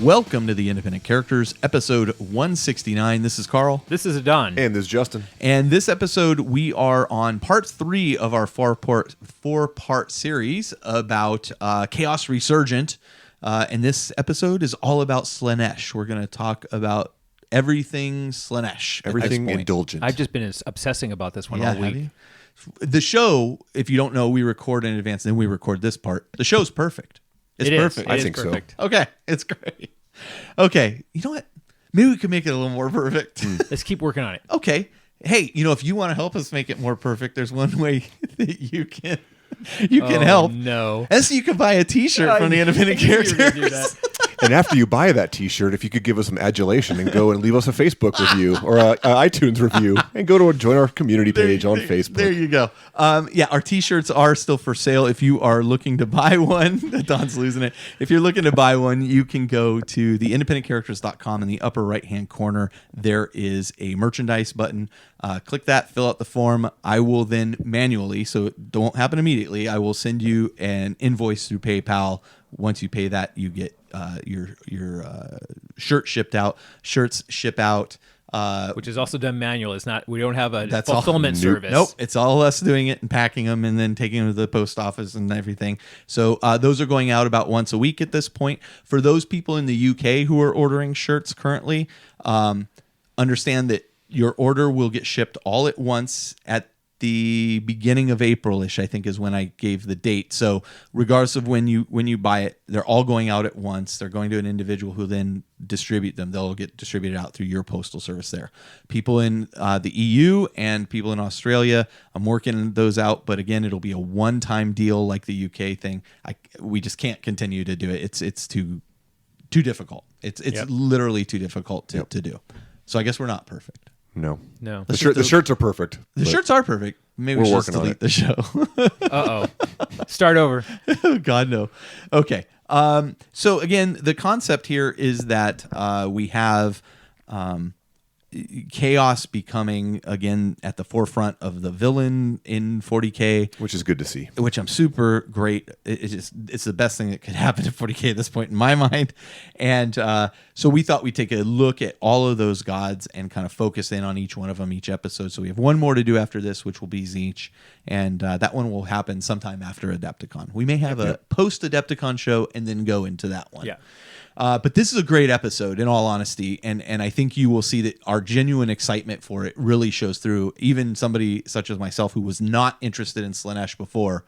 Welcome to the Independent Characters, episode 169. This is Carl. This is Adon. And this is Justin. And this episode, we are on part 3 of our four-part series about Chaos Resurgent. And this episode is all about Slaanesh. We're going to talk about everything Slaanesh. Everything indulgent. I've just been obsessing about this one all week. The show, if you don't know, we record in advance, and then we record this part. The show's perfect. It's perfect. I think so. Okay, it's great. Okay, you know what? Maybe we could make it a little more perfect. Let's keep working on it. Okay. Hey, if you want to help us make it more perfect, there's one way that you can help. No. And so you can buy a T-shirt from the Independent Characters. And after you buy that T-shirt, if you could give us some adulation and go and leave us a Facebook review or an iTunes review and go to join our community page on Facebook. There you go. Our T-shirts are still for sale. If you are looking to buy one, Don's losing it. If you're looking to buy one, you can go to theindependentcharacters.com. In the upper right-hand corner, there is a merchandise button. Click that, fill out the form. I will then manually, so it won't happen immediately, I will send you an invoice through PayPal. Once you pay that, you get your shirt shipped out. Shirts ship out, which is also done manual. It's not. We don't have a That's fulfillment service. Nope, it's all us doing it and packing them and then taking them to the post office and everything. So those are going out about once a week at this point. For those people in the UK who are ordering shirts currently, understand that your order will get shipped all at once at the beginning of April-ish, I think, is when I gave the date. So regardless of when you buy it, they're all going out at once. They're going to an individual who then distribute them. They'll get distributed out through your postal service there. People in the EU and people in Australia, I'm working those out. But again, it'll be a one-time deal like the UK thing. We just can't continue to do it. It's too difficult. It's literally too difficult to do. So I guess we're not perfect. No. The shirts are perfect. The shirts are perfect. Maybe we should just delete the show. Start over. Oh, God, no. Okay. So, again, the concept here is that we have Chaos becoming, again, at the forefront of the villain in 40K. Which is good to see. Which I'm super great. It's the best thing that could happen to 40K at this point in my mind. And so we thought we'd take a look at all of those gods and kind of focus in on each one of them each episode. So we have one more to do after this, which will be Tzeentch. And that one will happen sometime after Adepticon. We may have a post-Adepticon show and then go into that one. Yeah. But this is a great episode, in all honesty, and I think you will see that our genuine excitement for it really shows through. Even somebody such as myself, who was not interested in Slaanesh before,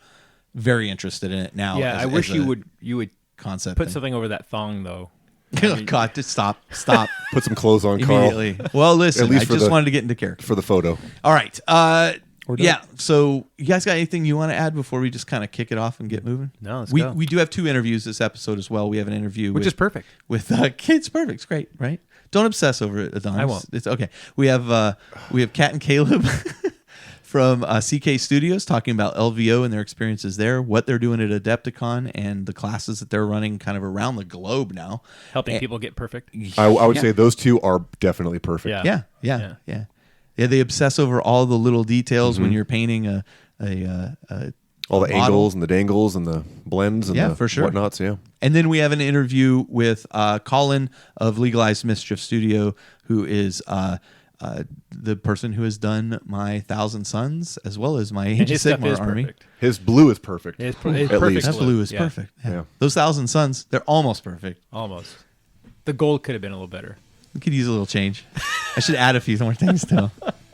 very interested in it now. Yeah, I wish you would concept put something over that thong though. God, just stop. Put some clothes on, Carl. Immediately. Well, listen, I just wanted to get into character for the photo. All right. Yeah. So, you guys got anything you want to add before we just kind of kick it off and get moving? No, let's go. We do have 2 interviews this episode as well. We have an interview, which is perfect with kids. Perfect. It's great, right? Don't obsess over it, Adonis. I won't. It's okay. We have Kat and Caleb from CK Studios talking about LVO and their experiences there, what they're doing at Adepticon, and the classes that they're running kind of around the globe now, helping people get perfect. I would say those 2 are definitely perfect. Yeah. They obsess over all the little details when you're painting all the model. angles and the dangles and the blends and the for sure. whatnots. Yeah. And then we have an interview with Colin of Legalized Mischief Studio, who is the person who has done my 1,000 Suns as well as my Age of Sigmar army. Perfect. His blue is perfect. It's At perfect. least. That blue is perfect. Yeah. Those 1,000 Suns, they're almost perfect. Almost. The gold could have been a little better. We could use a little change. I should add a few more things still.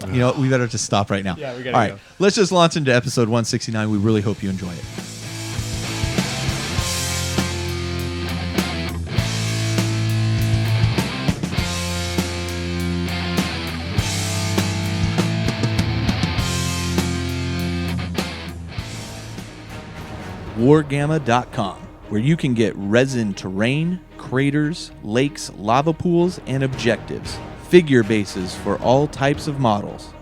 You know what? We better just stop right now. Yeah, we gotta All right, go. let's just launch into episode 169. We really hope you enjoy it. Wargamma.com, where you can get resin terrain, craters, lakes, lava pools, and objectives. Figure bases for all types of models.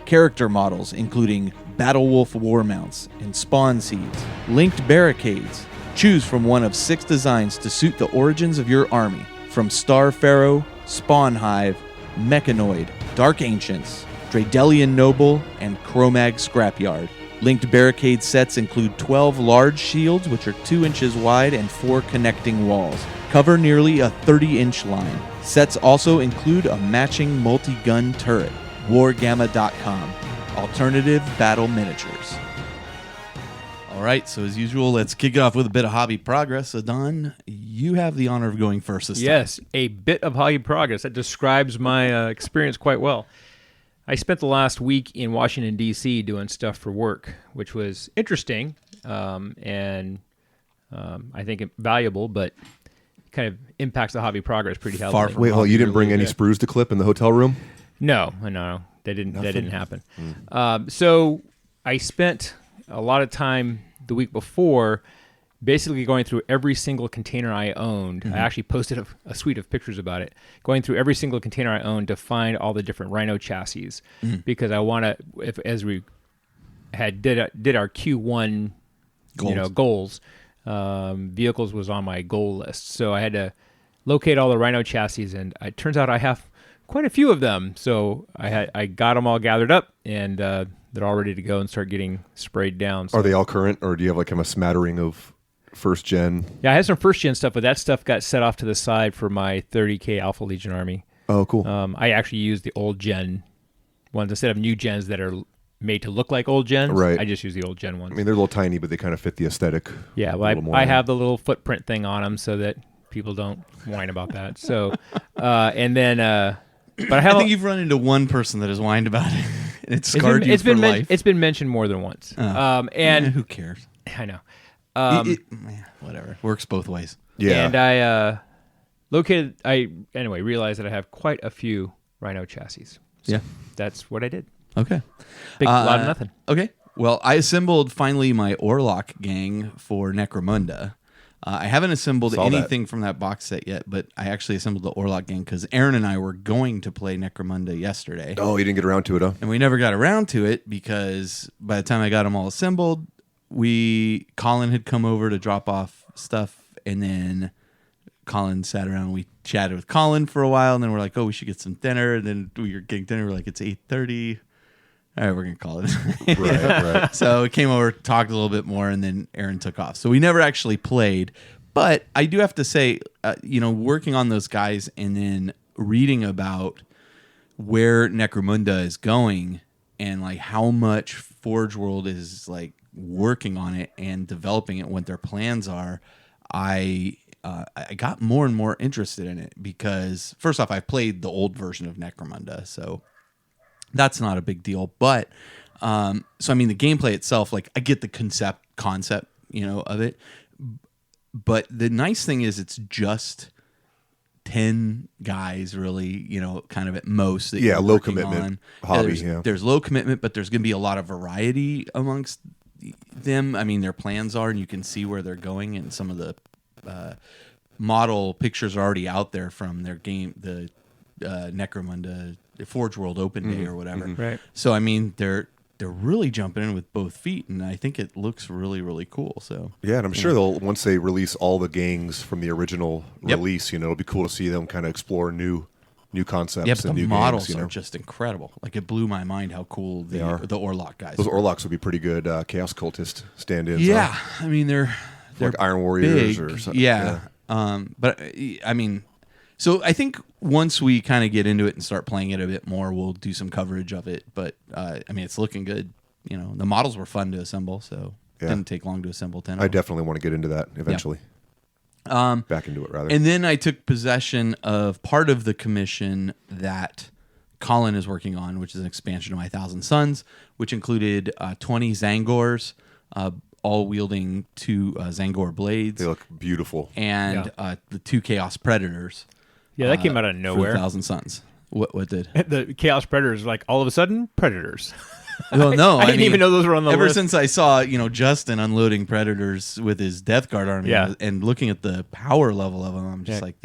Character models including Battle Wolf war mounts and spawn seeds. Linked barricades. Choose from one of 6 designs to suit the origins of your army. From Star Pharaoh, Spawn Hive, Mechanoid, Dark Ancients, Dredelian Noble, and Chromag Scrapyard. Linked barricade sets include 12 large shields, which are 2 inches wide, and 4 connecting walls. Cover nearly a 30-inch line. Sets also include a matching multi-gun turret. Wargamma.com. Alternative Battle Miniatures. All right, so as usual, let's kick it off with a bit of hobby progress. So, Don, you have the honor of going first this time. Yes, a bit of hobby progress. That describes my experience quite well. I spent the last week in Washington, D.C. doing stuff for work, which was interesting and I think valuable, but kind of impacts the hobby progress pretty heavily. Wait, well, you didn't bring any sprues to clip in the hotel room? No, that didn't happen. So I spent a lot of time the week before basically going through every single container I owned. I actually posted a suite of pictures about it, going through every single container I owned to find all the different Rhino chassis because I want to, as we did our Q1 goals, vehicles was on my goal list. So I had to locate all the Rhino chassis, and it turns out I have quite a few of them. So I got them all gathered up, and they're all ready to go and start getting sprayed down. So. Are they all current, or do you have like a smattering of first gen? Yeah, I had some first gen stuff, but that stuff got set off to the side for my 30K Alpha Legion army. Oh, cool. I actually used the old gen ones instead of new gens that are made to look like old gens. Right. I just use the old gen ones. I mean, they're a little tiny, but they kind of fit the aesthetic. Yeah, well, I have the little footprint thing on them so that people don't whine about that. So, and then, but I think you've run into one person that has whined about it. And it's scarred you for life. It's been mentioned more than once. And who cares? I know. Whatever. Works both ways. Yeah. And I realized that I have quite a few Rhino chassis. So that's what I did. Okay. Big lot of nothing. Okay. Well, I assembled finally my Orlok gang for Necromunda. I haven't assembled anything from that box set yet, but I actually assembled the Orlok gang because Aaron and I were going to play Necromunda yesterday. Oh, you didn't get around to it, huh? And we never got around to it because by the time I got them all assembled, Colin had come over to drop off stuff, and then Colin sat around and we chatted with Colin for a while, and then we're like, oh, we should get some dinner, and then we were getting dinner, we're like, it's 8:30. All right, we're going to call it. Right. So we came over, talked a little bit more, and then Aaron took off. So we never actually played. But I do have to say, working on those guys and then reading about where Necromunda is going and like how much Forge World is like working on it and developing it, what their plans are, I got more and more interested in it because, first off, I played the old version of Necromunda, so that's not a big deal. But so I mean, the gameplay itself, like I get the concept, of it. But the nice thing is, it's just 10 guys, really, kind of at most. That yeah, low commitment hobby. There's low commitment, but there's going to be a lot of variety amongst them. I mean, their plans are, and you can see where they're going, and some of the model pictures are already out there from their game, the Necromunda Forge World Open Day or whatever. Right. So I mean, they're really jumping in with both feet, and I think it looks really, really cool. So yeah, and I'm sure they'll, once they release all the gangs from the original release, it'll be cool to see them kind of explore new concepts. Yeah, but and the new models games, are just incredible. Like it blew my mind how cool the Orlok guys. Those are. Orloks would be pretty good Chaos Cultist stand-ins. Yeah, I mean they're like Iron Warriors big. or something. Yeah. But I mean, so I think once we kind of get into it and start playing it a bit more, we'll do some coverage of it. But I mean, it's looking good. The models were fun to assemble, so it didn't take long to assemble 10 of them. I definitely want to get into that eventually. Back into it, rather. And then I took possession of part of the commission that Colin is working on, which is an expansion of My Thousand Suns, which included 20 Zangors, all wielding 2 Zangor blades. They look beautiful. And the 2 Chaos Predators. Yeah, that came out of nowhere. For Thousand Suns. What did? The Chaos Predators, like all of a sudden, Predators. Well, no, I didn't even know those were on the ever list. since I saw, Justin unloading Predators with his Death Guard army and looking at the power level of them, I'm just like,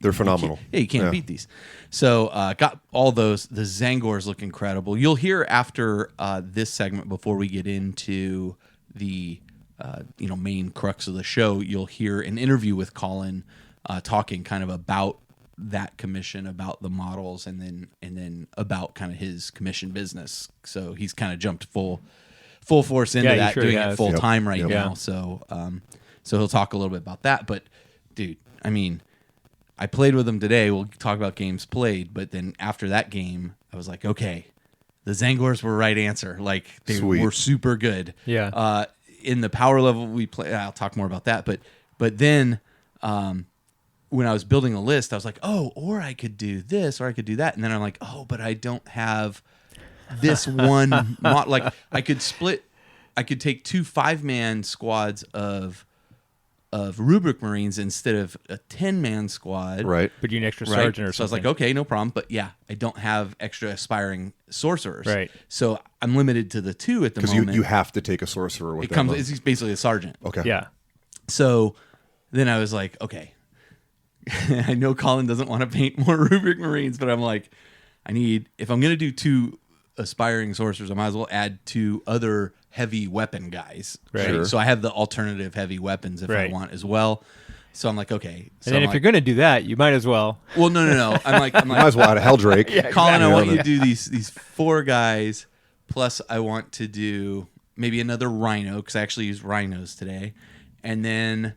they're phenomenal. You can't beat these. So got all those. The Zangors look incredible. You'll hear after this segment, before we get into the main crux of the show, you'll hear an interview with Colin talking kind of about that commission, about the models, and then about kind of his commission business. So he's kind of jumped full force into that, doing it full time right now. So so he'll talk a little bit about that. But dude, I mean, I played with them today. We'll talk about games played, but then after that game, I was like, okay, the Zangors were right answer. Like they Sweet. were super good. Yeah. In the power level we play, I'll talk more about that. But then when I was building a list, I was like, oh, or I could do this, or I could do that, and then I'm like, oh, but I don't have this one mod. Like I could take 2 5-man squads of Rubric Marines instead of a 10-man squad. Right. But you an extra Right. sergeant or So I was something. like, okay, no problem. But yeah, I don't have extra aspiring sorcerers. Right. So I'm limited to the 2 at the Because moment. you have to take a sorcerer with it that comes. one. It's basically a sergeant. Okay. Yeah. So then I was like, okay. I know Colin doesn't want to paint more Rubric Marines, but I'm like, if I'm going to do 2 aspiring sorcerers, I might as well add 2 other heavy weapon guys. Right. Sure. So I have the alternative heavy weapons if I want as well. So I'm like, okay. So And then if you're going to do that, you might as well. well, no. I'm like, Might as well add a Helldrake. Colin, exactly. I want you to do these 4 guys. Plus, I want to do maybe another rhino because I actually used rhinos today, and then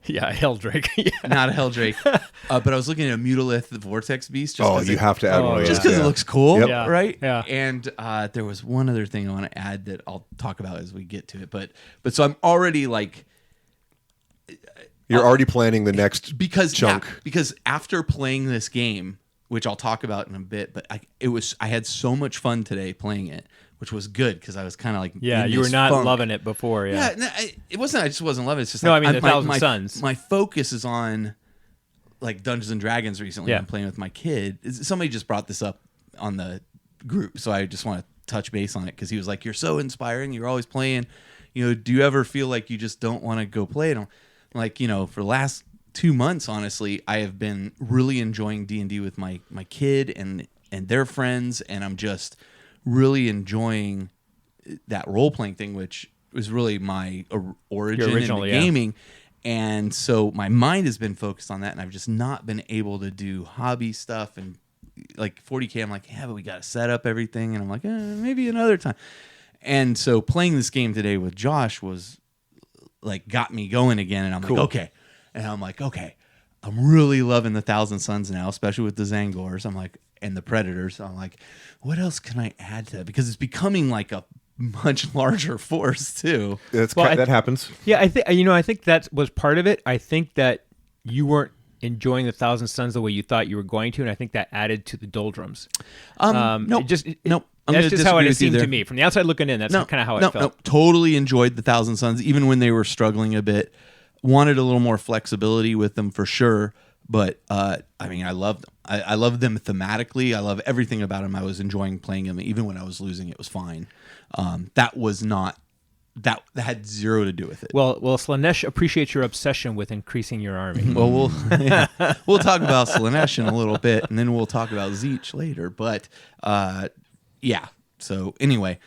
Yeah, Helldrake. Yeah. not a Helldrake. But I was looking at a Mutalith, the Vortex Beast. Just Oh, 'cause you have to add Oh, one of just those. because it looks cool, Yep. Yeah. right? Yeah. And there was one other thing I want to add that I'll talk about as we get to it. But so I'm already like. You're already planning the next chunk. Because after playing this game, which I'll talk about in a bit, but I had so much fun today playing it, which was good because I was kind of like Yeah, in you were this not funk. loving it before. Yeah. Yeah, no, it wasn't. I just wasn't loving it. It's just No, like, I mean, the Thousand my, Suns. My focus is on like Dungeons and Dragons recently. Yeah. I'm playing with my kid. Somebody just brought this up on the group, so I just want to touch base on it because he was like, "You're so inspiring. You're always playing. Do you ever feel like you just don't want to go play it?" I'm like, for the last 2 months, honestly, I have been really enjoying D&D with my kid and their friends, and I'm just really enjoying that role-playing thing, which was really my origin in the gaming. And so my mind has been focused on that, and I've just not been able to do hobby stuff. And like 40K, I'm like, yeah, but we got to set up everything. And I'm like, maybe another time. And so playing this game today with Josh was like, got me going again. And I'm like, okay. And I'm like, okay, I'm really loving the Thousand Suns now, especially with the Zangors. I'm like, and the Predators. I'm like, what else can I add to that? Because it's becoming like a much larger force too. That happens. Yeah, I think that was part of it. I think that you weren't enjoying the Thousand Suns the way you thought you were going to, and I think that added to the doldrums. Nope. Nope. That's just how it seemed to me from the outside looking in. That's kind of how I felt. No, totally enjoyed the Thousand Suns, even when they were struggling a bit. Wanted a little more flexibility with them for sure, but I mean, I loved them. I love them thematically. I love everything about them. I was enjoying playing them, even when I was losing. It was fine. That was not. That had zero to do with it. Well, Slaanesh appreciates your obsession with increasing your army. Well, we'll talk about Slaanesh in a little bit, and then we'll talk about Zeech later. But yeah. So anyway,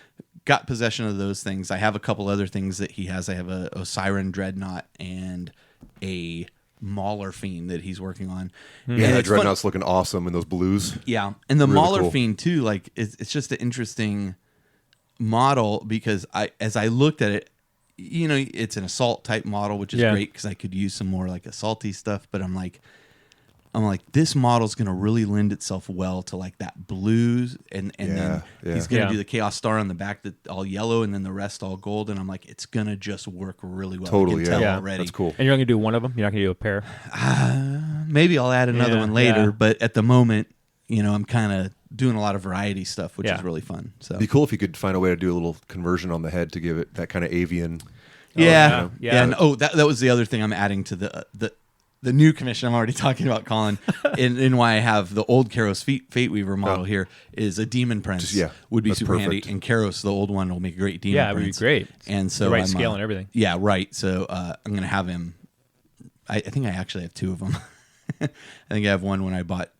got possession of those things. I have a couple other things that he has. I have a Siren Dreadnought and a Mauler Fiend that he's working on. Yeah, that Dreadnought's looking awesome in those blues. Yeah, and the Really Mauler cool. Fiend too. Like it's just an interesting model because as I looked at it, it's an assault type model, which is great because I could use some more like assaulty stuff. But I'm like, this model's going to really lend itself well to like that blues, and then he's going to do the Chaos Star on the back that all yellow, and then the rest all gold. And I'm like, it's going to just work really well. Totally, I can tell yeah. already. That's cool. And you're going to do one of them? You're not going to do a pair? Maybe I'll add another one later, yeah. but at the moment, I'm kind of doing a lot of variety stuff, which is really fun. So It'd be cool if you could find a way to do a little conversion on the head to give it that kind of avian. Yeah. Yeah. And that was the other thing I'm adding to the new commission I'm already talking about, Colin, in why I have the old Chaos Fate Weaver model here is a Demon Prince. Would be that's super perfect. handy. And Chaos, the old one, will make a great Demon Yeah, it Prince. would be great. And so The right I'm, scale and everything. Yeah, right. So I'm going to have him. I think I actually have 2 of them. I think I have one when I bought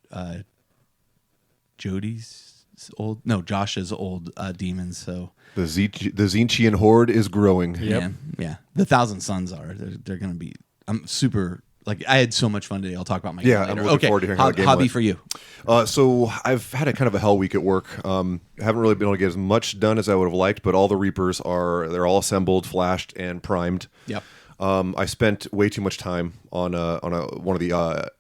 Josh's old demons. So The Zinchian horde is growing. yeah. The Thousand Suns are. They're going to be. I'm super. Like I had so much fun today. I'll talk about my game later. I'm looking forward to hearing how that game hobby went. for you. So I've had a kind of a hell week at work. Haven't really been able to get as much done as I would have liked, but all the Reapers they're all assembled, flashed, and primed. Yep. I spent way too much time on one of the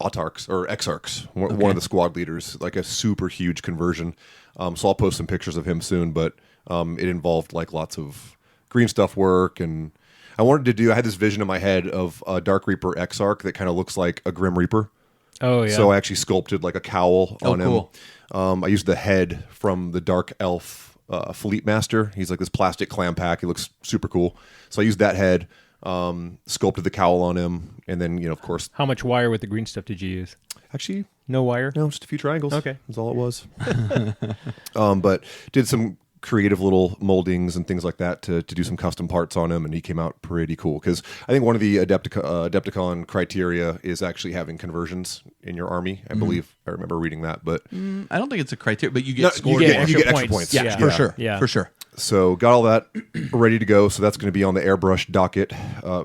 autarchs or exarchs, one of the squad leaders, like a super huge conversion. So I'll post some pictures of him soon, but it involved like lots of green stuff work, and I had this vision in my head of a Dark Reaper exarch that kind of looks like a Grim Reaper. Oh yeah. So I actually sculpted like a cowl on cool. him. I used the head from the Dark Elf Fleet Master. He's like this plastic clam pack. He looks super cool. So I used that head, sculpted the cowl on him, and then of course. How much wire with the green stuff did you use? Actually, no wire. No, just a few triangles. Okay, that's all it was. But did some creative little moldings and things like that to do some custom parts on him, and he came out pretty cool. Because I think one of the Adepticon criteria is actually having conversions in your army. I believe I remember reading that, but I don't think it's a criteria, but you get scored. You get extra points. Yeah, for sure. Yeah, for sure. So got all that ready to go. So that's going to be on the airbrush docket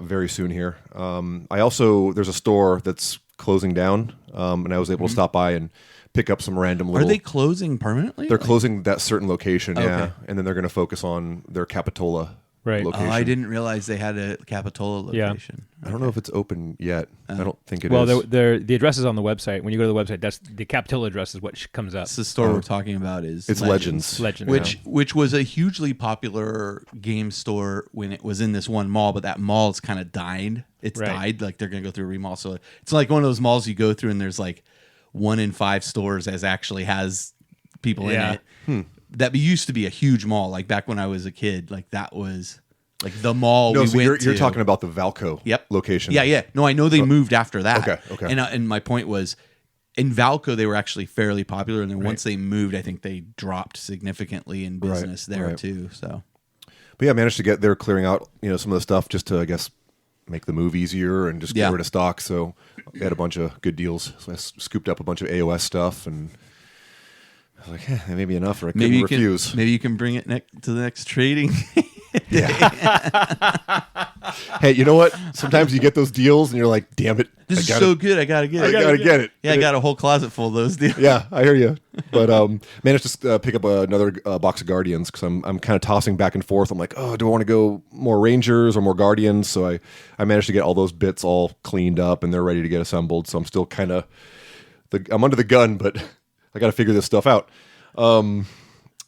very soon here. There's a store that's closing down, and I was able to stop by and pick up some random little... Are they closing permanently? They're closing that certain location, Okay. yeah. And then they're going to focus on their Capitola location. Oh, I didn't realize they had a Capitola location. I don't know if it's open yet. I don't think it is. Well, the address is on the website. When you go to the website, that's the Capitola address is what comes up. It's the store we're talking about is it's Legends. Which was a hugely popular game store when it was in this one mall, but that mall's kind of died. It's died. Like they're going to go through a remall. So it's like one of those malls you go through and there's like 1 in 5 stores actually has people in it. That used to be a huge mall. Like back when I was a kid, like that was like the mall we went to. You're talking about the Valco location. Yeah. No, I know they moved after that. Okay. And my point was, in Valco, they were actually fairly popular. And then once they moved, I think they dropped significantly in business there too. So, but yeah, I managed to get there clearing out, some of the stuff just to, I guess, make the move easier and just get rid of stock. So I had a bunch of good deals. So I scooped up a bunch of AOS stuff, and I was like, that may be enough, or I couldn't refuse. Maybe you can bring it to the next trading. Hey, you know what? Sometimes you get those deals and you're like, damn it. This is so good. I got to get it. I got to get it. Yeah, I got a whole closet full of those deals. Yeah, I hear you. But managed to pick up another box of Guardians because I'm kind of tossing back and forth. I'm like, oh, do I want to go more Rangers or more Guardians? So I managed to get all those bits all cleaned up and they're ready to get assembled. So I'm still kind of, I'm under the gun, but I got to figure this stuff out.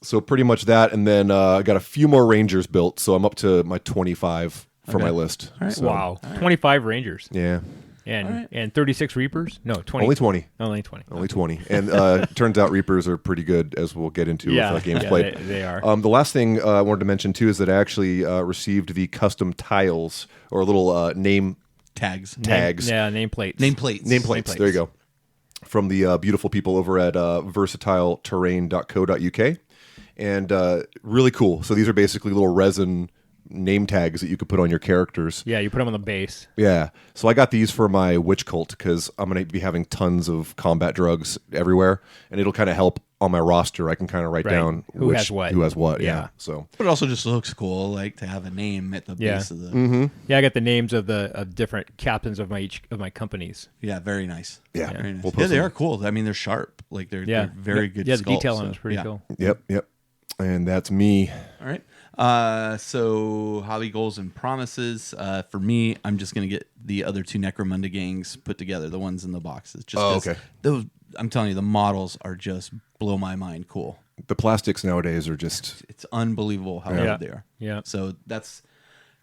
So pretty much that, and then I got a few more Rangers built, so I'm up to my 25 for my list. All right. So, wow, 25 Rangers. Yeah. And 36 Reapers? No, 20. Only 20. Only 20. Only 20. And turns out Reapers are pretty good, as we'll get into if the game's played. They are. The last thing I wanted to mention, too, is that I actually received the custom tiles, or little name tags. Nameplates. Nameplates. There you go. From the beautiful people over at versatileterrain.co.uk. And really cool. So these are basically little resin name tags that you could put on your characters. Yeah, you put them on the base. Yeah. So I got these for my witch cult because I'm going to be having tons of combat drugs everywhere, and it'll kind of help on my roster. I can kind of write down who has what. Yeah. So, but it also just looks cool, like to have a name at the base of the. Yeah, I got the names of different captains of my companies. Yeah, very nice. Yeah, very nice. We'll they are cool. I mean, they're sharp. Like they're very good. Yeah, the sculpts, detail on them is pretty cool. Yep. And that's me. All right. So hobby goals and promises. For me, I'm just gonna get the other 2 Necromunda gangs put together, the ones in the boxes. Just okay. Those, I'm telling you, the models are just blow my mind cool. The plastics nowadays are just... It's unbelievable how good they are. Yeah. So that's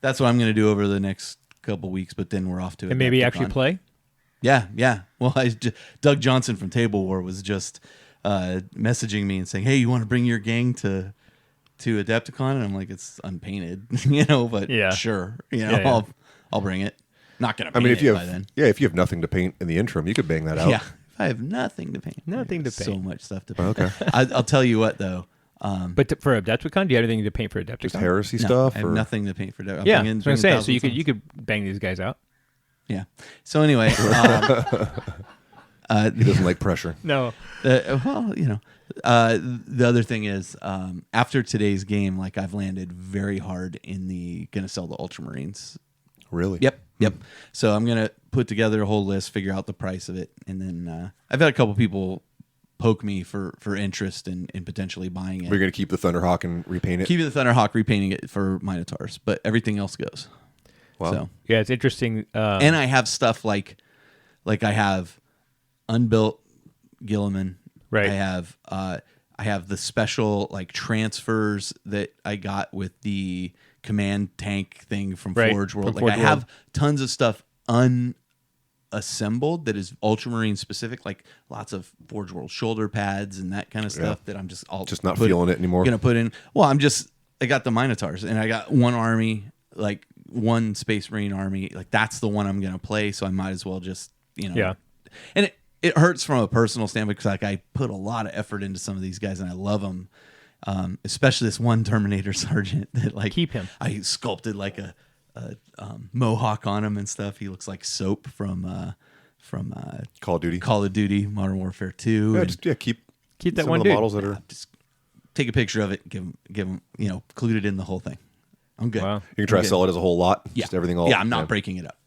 what I'm gonna do over the next couple weeks. But then we're off to and maybe actually play. Yeah. Well, Doug Johnson from Table War was just messaging me and saying, "Hey, you want to bring your gang to Adepticon?" And I'm like, "It's unpainted, but sure, I'll bring it. Not gonna paint it by then." Yeah, if you have nothing to paint in the interim, you could bang that out. Yeah, if I have nothing to paint, so much stuff to paint. Okay, I'll tell you what though. But for Adepticon, do you have anything to paint for Adepticon? Just heresy No, stuff. I have nothing to paint for Adepticon. Yeah, that's what I'm saying. So you could bang these guys out. Yeah. So anyway, he doesn't like pressure. No. The other thing is, after today's game, like I've landed very hard in gonna sell the Ultramarines. Really? Yep. So I'm gonna put together a whole list, figure out the price of it, and then I've had a couple people poke me for interest in potentially buying it. We're gonna keep the Thunderhawk and repaint it. Keep the Thunderhawk, repainting it for Minotaurs, but everything else goes. Wow. So Yeah, it's interesting. and I have stuff like I have unbuilt Gilliman. Right. I have the special like transfers that I got with the command tank thing from Right, Forge World. from Like Forge I have tons of stuff unassembled that is Ultramarine specific, like lots of Forge World shoulder pads and that kind of stuff that I'm just not feeling it anymore. Gonna put in. Well, I got the Minotaurs and I got one army, like one Space Marine army. Like that's the one I'm gonna play. So I might as well just Yeah. And it hurts from a personal standpoint because like I put a lot of effort into some of these guys and I love them, especially this one Terminator Sergeant that like Keep him. I sculpted like a mohawk on him and stuff. He looks like Soap from Call of Duty, Modern Warfare 2. Yeah, and just keep that some one of the dude. models that are. just take a picture of it, give him, include it in the whole thing. I'm good. Wow. You can try to sell it as a whole lot. Yeah, Just everything all. Yeah, I'm not breaking it up.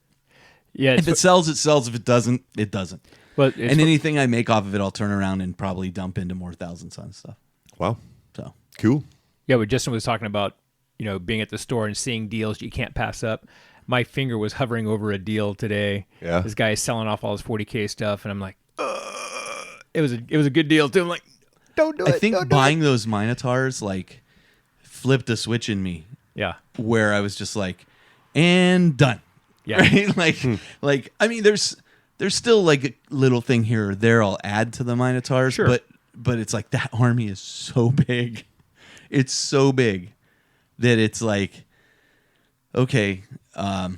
Yeah. If it sells, it sells. If it doesn't, it doesn't. Well, And anything I make off of it, I'll turn around and probably dump into more Thousand Suns stuff. Wow. So Cool. yeah, but Justin was talking about, being at the store and seeing deals you can't pass up. My finger was hovering over a deal today. Yeah. This guy is selling off all his 40K stuff, and I'm like, it was a good deal too. I'm like, don't do it. I think don't do buying those Minotaurs like flipped a switch in me it. Yeah. where I was just like, and done. Yeah. Right? Like I mean, there's still like a little thing here or there I'll add to the Minotaurs, Sure. but it's like that army is so big. It's so big that it's like, okay.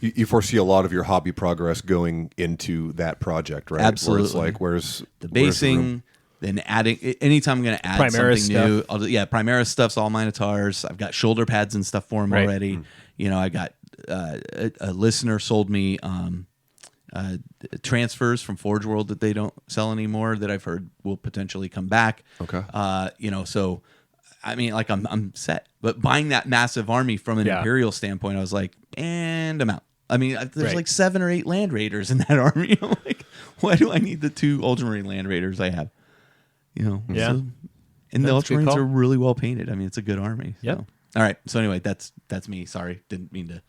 You foresee a lot of your hobby progress going into that project, right? Absolutely. Where it's like, where's The where's basing, room? then adding. Anytime I'm going to add Primera something stuff. new, Primera stuff's all Minotaurs. I've got shoulder pads and stuff for them Right. already. I got a listener sold me transfers from Forge World that they don't sell anymore that I've heard will potentially come back. Okay. So I mean, like I'm set. But buying that massive army from an Imperial standpoint, I was like, and I'm out. I mean, there's Right. like 7 or 8 Land Raiders in that army. I'm like, why do I need the 2 Ultramarine Land Raiders I have? Yeah. And the That's a good Ultramarines call. are really well painted. I mean, it's a good army. Yep. So. All right. So anyway, that's me. Sorry, didn't mean to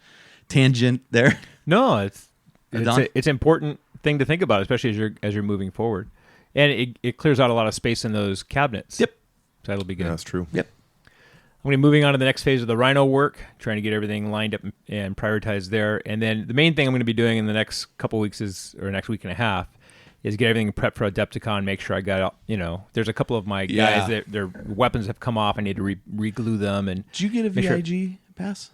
tangent there. No, it's Don? it's an important thing to think about, especially as you're moving forward, and it clears out a lot of space in those cabinets. Yep. So that'll be good. Yeah, that's true. Yep. I'm going to be moving on to the next phase of the Rhino work, trying to get everything lined up and prioritized there. And then the main thing I'm going to be doing in the next couple weeks next week and a half is get everything prepped for Adepticon, make sure I got, there's a couple of my guys that their weapons have come off. I need to re-glue them. And Did you get a make sure- VIG pass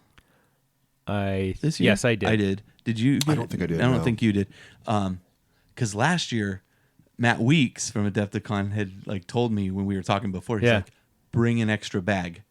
this year? Yes, I did. I did. Did you? I don't think I did, I don't no. think you did. Because last year, Matt Weeks from Adepticon had like told me when we were talking before. He's Yeah. like, bring an extra bag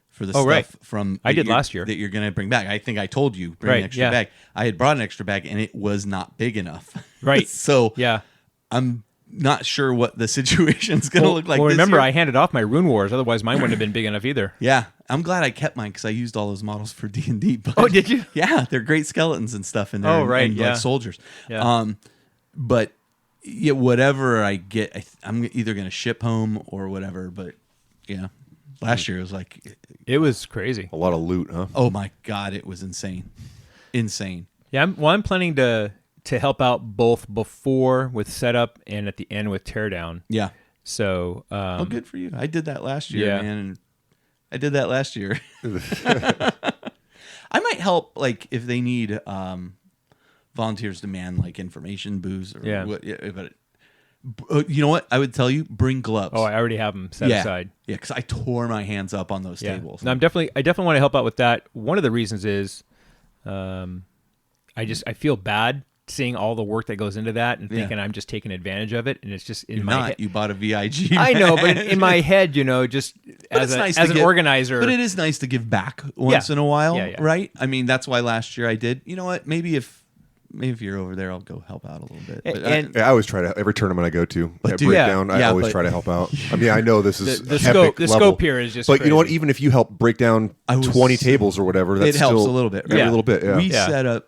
for the Oh, stuff right. from I that did you're- last year. that you're going to bring back. I think I told you bring Right, an extra yeah. bag. I had brought an extra bag and it was not big enough. Right. So Yeah. I'm not sure what the situation's going to look like. Well, this remember, year. I handed off my Rune Wars. Otherwise, mine wouldn't have been big enough either. Yeah, I'm glad I kept mine because I used all those models for D&D. But Oh, did you? Yeah, they're great skeletons and stuff in there. Oh, and- right, and, yeah. like soldiers. Yeah. But yeah, whatever I get, I'm either going to ship home or whatever. But yeah, last year it was like, It was crazy. A lot of loot, huh? oh my god, it was insane. Yeah, I'm planning to help out both before with setup and at the end with teardown. Yeah. So, Oh, good for you. I did that last year, yeah. man. And I did that last year. I might help, like, if they need volunteers to man, like, information booths. Or Yeah. what, but you know what? I would tell you, bring gloves. I already have them set aside. Yeah, because I tore my hands up on those Yeah. tables. No, I definitely want to help out with that. One of the reasons is, I feel bad seeing all the work that goes into that and thinking I'm just taking advantage of it, and it's just in You're my not. head. You bought a VIG. I know, but in my head, just But as it's nice as to an give- organizer. But it is nice to give back once in a while, Yeah, yeah. right? I mean, that's why last year I did. You know what? Maybe if you're over there, I'll go help out a little bit. But And- Yeah, I always try to every tournament I go to at dude- breakdown. I yeah, always but- try to help out. I mean, I know this is The epic scope- the level, scope here is just But you know what? crazy. Even if you help break down I was- 20 tables or whatever, that's it helps still a little bit. every Right? little bit. Yeah. We Yeah. set up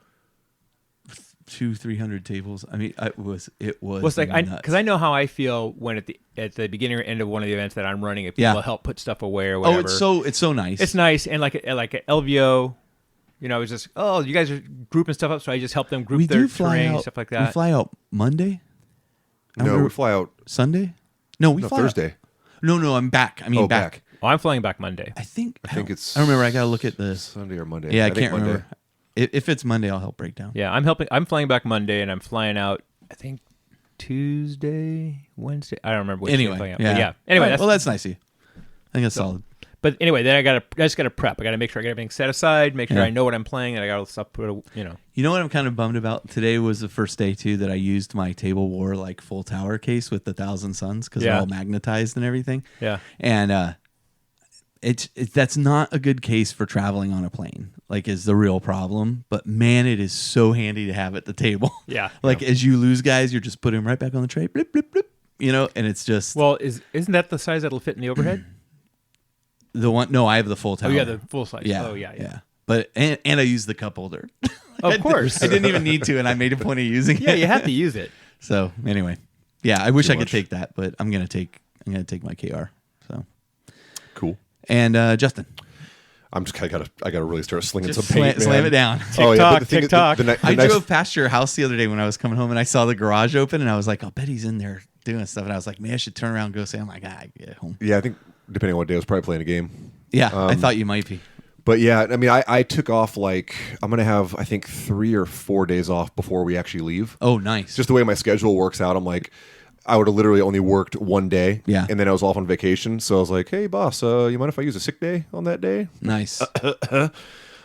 200-300 tables. I mean, it was Well, it's like nuts. because I know how I feel when at the beginning or end of one of the events that I'm running, if people Yeah. help put stuff away or whatever. it's so nice. It's nice, and like at LVO, You know, it was just, oh, you guys are grouping stuff up, so I just help them group We their do fly terrain out. and stuff like that. We fly out Monday. No, we fly out Sunday. No, we fly out- Thursday. No, I'm back. I mean, back. Oh, I'm flying back Monday. I think it's I don't remember. I gotta look at this. Sunday or Monday. Yeah, I think can't Monday. remember. If it's Monday, I'll help break down. Yeah, I'm flying back Monday, and I'm flying out, I think, Tuesday, Wednesday. I don't remember which day I'm Anyway, flying out. yeah. But yeah. Anyway, Well, that's nice of you. I think that's solid. But anyway, then I just got to prep. I got to make sure I get everything set aside, make sure I know what I'm playing, and I got all the stuff put, you know. You know what I'm kind of bummed about? Today was the first day too that I used my Table War like full tower case with the 1,000 Suns because they're all magnetized and everything. Yeah. And it's that's not a good case for traveling on a plane. Like, is the real problem. But man, it is so handy to have at the table. Yeah. Like as you lose guys, you're just putting them right back on the tray. Blip, blip, blip. You know, and it's just Well, isn't that the size that'll fit in the overhead? the one. No, I have the full tower. Oh, yeah, the full size. Yeah. Oh, yeah. But and I use the cup holder. Of course. I didn't even need to, and I made a point of using Yeah, it. you have to use it. So anyway, yeah, I wish I could much. take that, but I'm gonna take my KR. So Cool. and Justin, I gotta really start slinging just some paint. slam man. it down. But the thing is, TikTok. the I nice- drove past your house the other day when I was coming home, and I saw the garage open, and I was like, "I'll bet he's in there doing stuff." And I was like, "Man, I should turn around and go say, I'm like, I get home." Yeah, I think depending on what day I was probably playing a game. Yeah, I thought you might be. But yeah, I mean, I took off like I'm gonna have I think 3 or 4 days off before we actually leave. Oh, nice. Just the way my schedule works out, I'm like, I would have literally only worked one day, Yeah. and then I was off on vacation. So I was like, hey boss, you mind if I use a sick day on that day? Nice.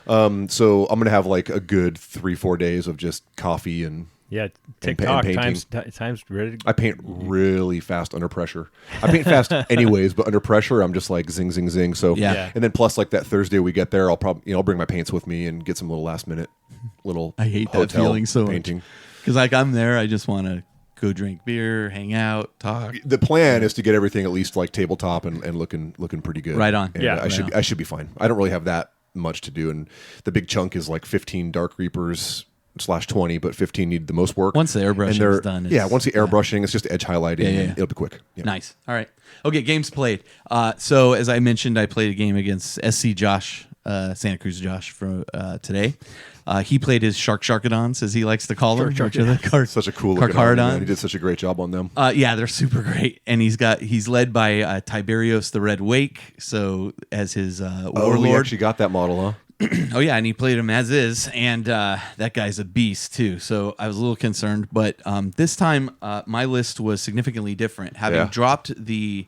So I'm gonna have like a good 3-4 days of just coffee and. Yeah, and TikTok painting. times ready. I paint really fast under pressure. I paint fast anyways, but under pressure, I'm just like zing, zing, zing. So Yeah. And then plus like that Thursday we get there, I'll probably I'll bring my paints with me and get some little last minute little. I hate that hotel feeling so painting. much because like I'm there, I just want to go drink beer, hang out, talk. The plan is to get everything at least like tabletop and looking pretty good. Right on. And Yeah. I should be fine. I don't really have that much to do, and the big chunk is like 15 Dark Reapers. /20, but 15 need the most work. Once the airbrushing And they're- is done, yeah. Once the airbrushing, it's just edge highlighting. Yeah. And it'll be quick. Yeah. Nice. All right. Okay, games played. So as I mentioned, I played a game against SC Josh, Santa Cruz Josh for today. He played his Sharkadons, as he likes to call them. Which are the Such a cool looking army, man. He Carcharodon. did such a great job on them. Yeah, they're super great, and he's led by Tiberios the Red Wake. So as his Oh, warlord. we actually got that model, huh? Oh yeah, and he played him as is, and that guy's a beast too. So I was a little concerned, but this time my list was significantly different. Having dropped the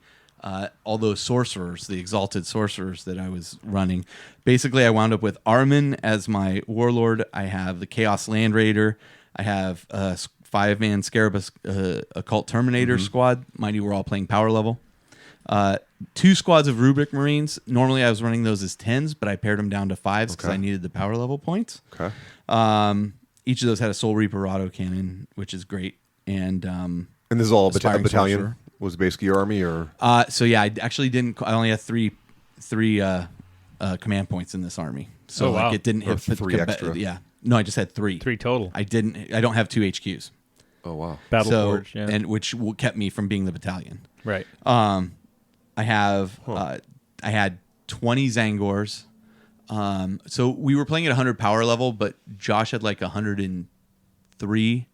all those sorcerers, the exalted sorcerers that I was running, basically I wound up with Armin as my warlord. I have the Chaos Land Raider. I have a 5-man Scarabus Occult Terminator squad. Mind you, we're all playing power level. 2 squads of Rubric Marines. Normally I was running those as 10s, but I pared them down to 5s because I needed the power level points. Okay. Each of those had a Soul Reaper autocannon, which is great. And And this is all a Aspiring battalion sorcerer. was basically your army, or so yeah, I actually didn't. I only had three command points in this army. So Oh, wow. like it didn't Or hit 3 extra. Yeah, no, I just had 3. 3 total. I don't have 2 HQs. oh wow, Battle So Forge, yeah. and which kept me from being the battalion. Right. I have I had 20 Zangors. So we were playing at 100 power level, but Josh had like 103,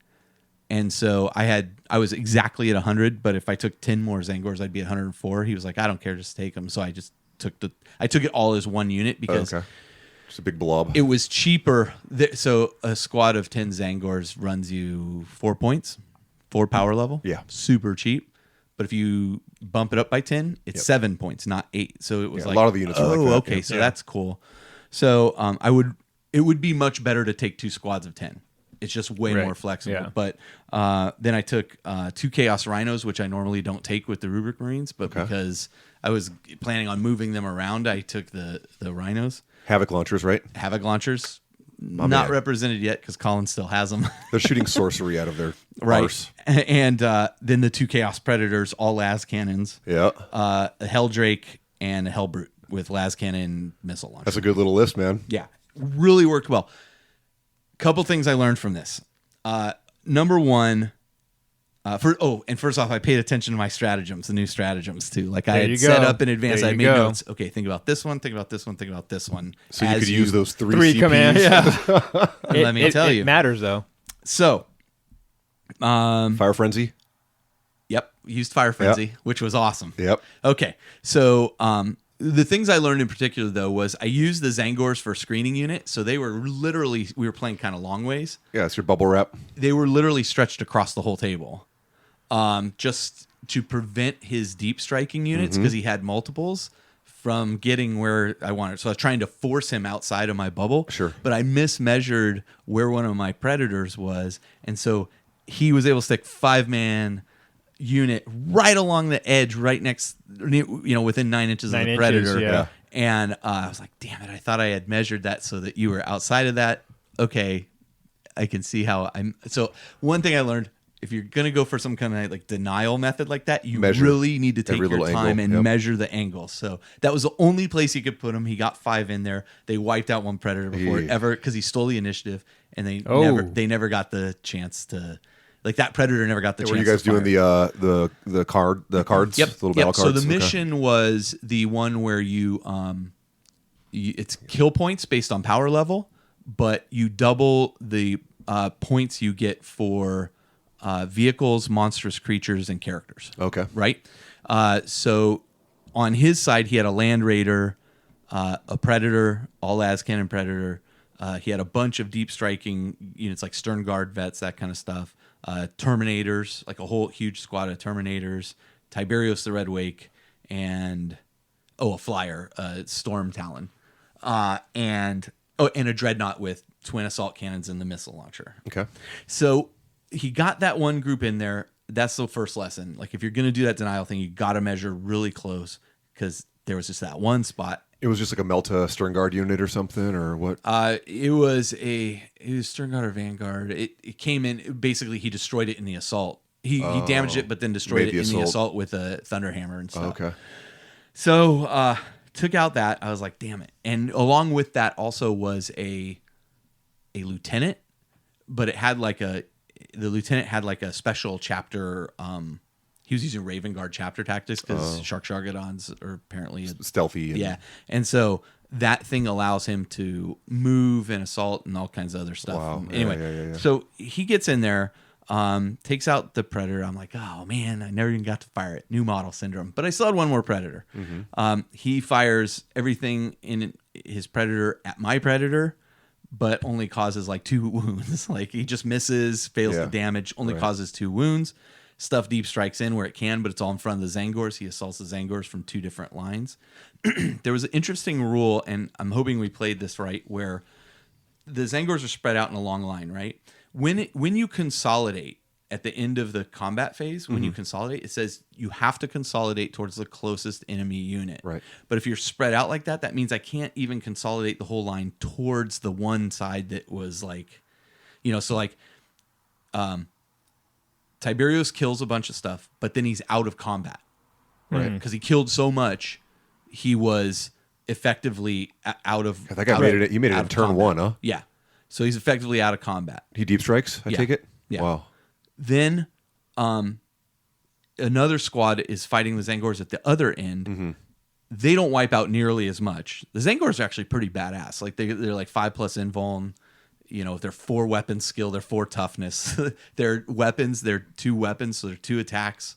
and so I was exactly at 100. But if I took 10 more Zangors, I'd be at 104. He was like, "I don't care, just take them." So I just took it all as one unit because okay, just a big blob. it was cheaper. So a squad of 10 Zangors runs you 4 points, 4 power level. Yeah. super cheap. But if you bump it up by 10, it's 7 points, not 8. So it was Yeah, like a lot of the units are like that, okay, yeah. so that's cool. So it would be much better to take 2 squads of 10. It's just way Right, more flexible. yeah. But then I took 2 Chaos Rhinos, which I normally don't take with the Rubric Marines, but because I was planning on moving them around, I took the Rhinos. Havoc launchers, right? Havoc launchers, not man. represented yet because Colin still has them. They're shooting sorcery out of their Right. arse. And then the 2 Chaos Predators, all las cannons, Yeah, a Helldrake, and a Hellbrute with las cannon missile launcher. that's a good little list, man. Yeah, really worked well. Couple things I learned from this. Number one, First off, I paid attention to my stratagems, the new stratagems too. Like I There had you set go. up in advance. There I you made go. notes. Okay, think about this one. Think about this one. Think about this one. So you as could use those three Three CPs. commands. Yeah. Let me tell you. It matters though. So, Fire Frenzy. yep, used Fire Frenzy, which was awesome. Yep. Okay, so the things I learned in particular though was I used the Zangors for screening unit. So they were literally, we were playing kind of long ways. Yeah, it's your bubble wrap. They were literally stretched across the whole table, just to prevent his deep striking units because he had multiples from getting where I wanted. So I was trying to force him outside of my bubble. Sure. But I mismeasured where one of my predators was, and so he was able to stick 5-man unit right along the edge, right next, within 9 inches of the predator. yeah. And I was like, damn it, I thought I had measured that so that you were outside of that. Okay, I can see how I'm. So one thing I learned, if you're going to go for some kind of like denial method like that, you really need to take every your little time angle. and measure the angle. So that was the only place he could put him. He got 5 in there. They wiped out one predator before ever because he stole the initiative, and they never got the chance to. Like that predator never got the chance. Were you guys to fire. doing the cards? Yep. The little battle So cards. the mission was the one where you it's kill points based on power level, but you double the points you get for vehicles, monstrous creatures, and characters. Okay. Right. So on his side, he had a land raider, a predator, all las cannon predator. He had a bunch of deep striking units like Stern Guard vets, that kind of stuff. Terminators, like a whole huge squad of Terminators, Tiberius the Red Wake, and a flyer, Storm Talon, and a Dreadnought with twin assault cannons and the missile launcher. Okay. So he got that one group in there. That's the first lesson. Like if you're going to do that denial thing, you got to measure really close because there was just that one spot. It was just like a Melta Stern Guard unit or something, or what? It was Stern Guard or Vanguard. It came in, basically he destroyed it in the assault. He damaged it, but then destroyed it in the assault with a Thunderhammer and stuff. Okay. So took out that. I was like, damn it. And along with that also was a lieutenant, but it had the lieutenant had like a special chapter. He was using Raven Guard chapter tactics because Shark Shargadons are apparently Stealthy. Yeah. And so that thing allows him to move and assault and all kinds of other stuff. Wow. Anyway, Yeah. so he gets in there, takes out the predator. I'm like, oh man, I never even got to fire it. New model syndrome. But I still had one more predator. He fires everything in his predator at my predator, but only causes like 2 wounds. Like he just misses, fails to damage, only causes 2 wounds. Stuff deep strikes in where it can, but it's all in front of the Zangors. He assaults the Zangors from 2 different lines. There was an interesting rule, and I'm hoping we played this right, where the Zangors are spread out in a long line, right? When you consolidate at the end of the combat phase, when you consolidate, it says you have to consolidate towards the closest enemy unit. Right. But if you're spread out like that, that means I can't even consolidate the whole line towards the one side that was like, so like, Tiberius kills a bunch of stuff, but then he's out of combat, right? Because he killed so much, he was effectively out of. I think made it. You made it in turn combat. 1, huh? Yeah, so he's effectively out of combat. He deep strikes. I take it. Yeah. Wow. Then, another squad is fighting the Zangors at the other end. They don't wipe out nearly as much. The Zangors are actually pretty badass. Like they're like 5+ invuln. They're 4 weapons skill, they're 4 toughness. They're weapons, they're 2 weapons, so they're 2 attacks.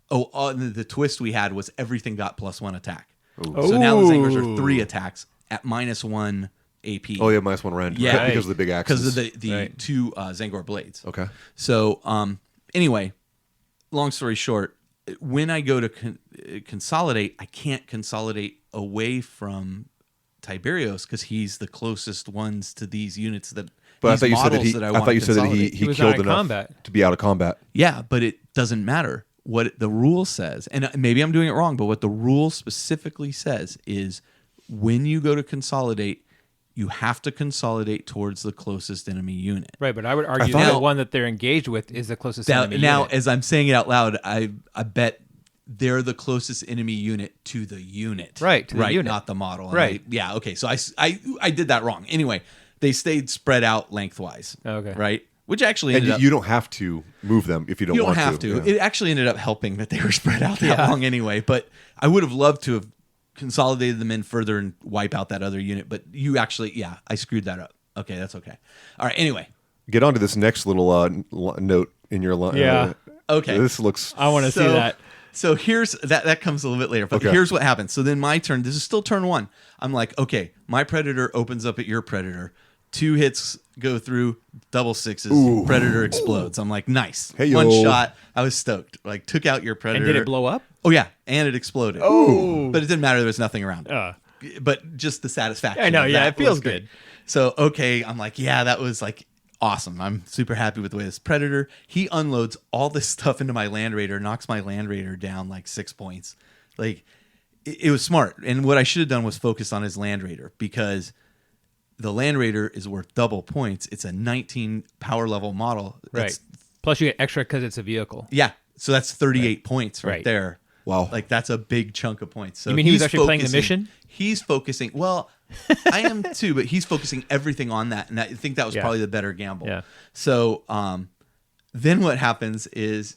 The twist we had was everything got +1 attack. Ooh. So now the Zangors are 3 attacks at -1 AP. Oh yeah, -1 rend. Yeah, because of the big axes. Because of the 2 Zangor blades. Okay. So anyway, long story short, when I go to consolidate, I can't consolidate away from Tiberius because he's the closest ones to these units that. But I these thought you said that models he. that I thought you said that he was killed out of enough combat. to be out of combat. Yeah, but it doesn't matter what the rule says, and maybe I'm doing it wrong. But what the rule specifically says is, when you go to consolidate, you have to consolidate towards the closest enemy unit. Right, but I would argue thought- that the one that they're engaged with is the closest enemy Now, unit. as I'm saying it out loud, I bet they're the closest enemy unit to the unit. Right, to the unit. Not the model. And Right. yeah, okay. So I did that wrong. Anyway, they stayed spread out lengthwise. Okay. Right? which actually And ended up. you don't have to move them if you don't You want don't have to. Yeah. It actually ended up helping that they were spread out that long anyway. But I would have loved to have consolidated them in further and wipe out that other unit. But you actually, I screwed that up. Okay, that's okay. All right. Anyway, Get on to this next little note in your line. Yeah. Okay. This looks. I want to see that. So here's that comes a little bit later. But Okay. here's what happens. So then my turn. This is still turn one. I'm like, okay, my predator opens up at your predator. 2 hits go through, double sixes. Ooh. Predator explodes. I'm like, nice. Hey, One yo. shot. I was stoked. Like took out your predator. And did it blow up? Oh yeah, and it exploded. Oh. But it didn't matter. There was nothing around it. But just the satisfaction. I know, of yeah, that it feels was great. good. So okay, I'm like, yeah, that was like awesome. I'm super happy with the way this predator. He unloads all this stuff into my Land Raider, knocks my Land Raider down like 6 points. Like it was smart. And what I should have done was focus on his Land Raider, because the Land Raider is worth double points. It's a 19 power level model. Right. Plus you get extra because it's a vehicle. Yeah. So that's 38 points right Right. there. Wow. Like that's a big chunk of points. So You mean he was he's actually playing the focusing- mission? He's focusing. Well, I am too, but he's focusing everything on that, and I think that was Yeah. probably the better gamble. Yeah. So then what happens is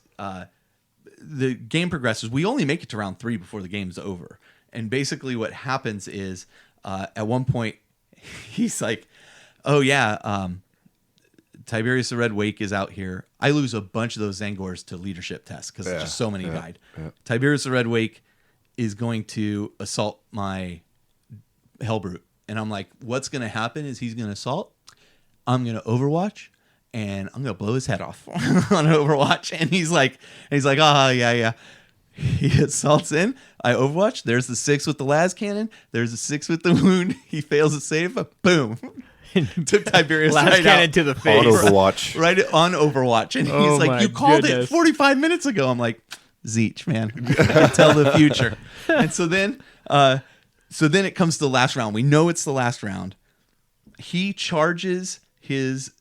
the game progresses. We only make it to round 3 before the game's over, and basically what happens is at one point he's like, "Oh yeah, Tiberius the Red Wake is out here." I lose a bunch of those Zangors to leadership tests because just so many died. Yeah. Tiberius the Red Wake is going to assault my Hellbrute. And I'm like, what's going to happen is he's going to assault. I'm going to Overwatch, and I'm going to blow his head off on Overwatch. And he's like, oh, yeah. He assaults in. I Overwatch. There's the 6 with the las cannon. There's the 6 with the wound. He fails to save. Boom. Took Tiberius Last right cannon out. to the On face. Overwatch. Right on Overwatch. And Oh he's like, my you called it goodness. 45 minutes ago. I'm like, Zeech, man. I can tell the future. And so then it comes to the last round. We know it's the last round. He charges his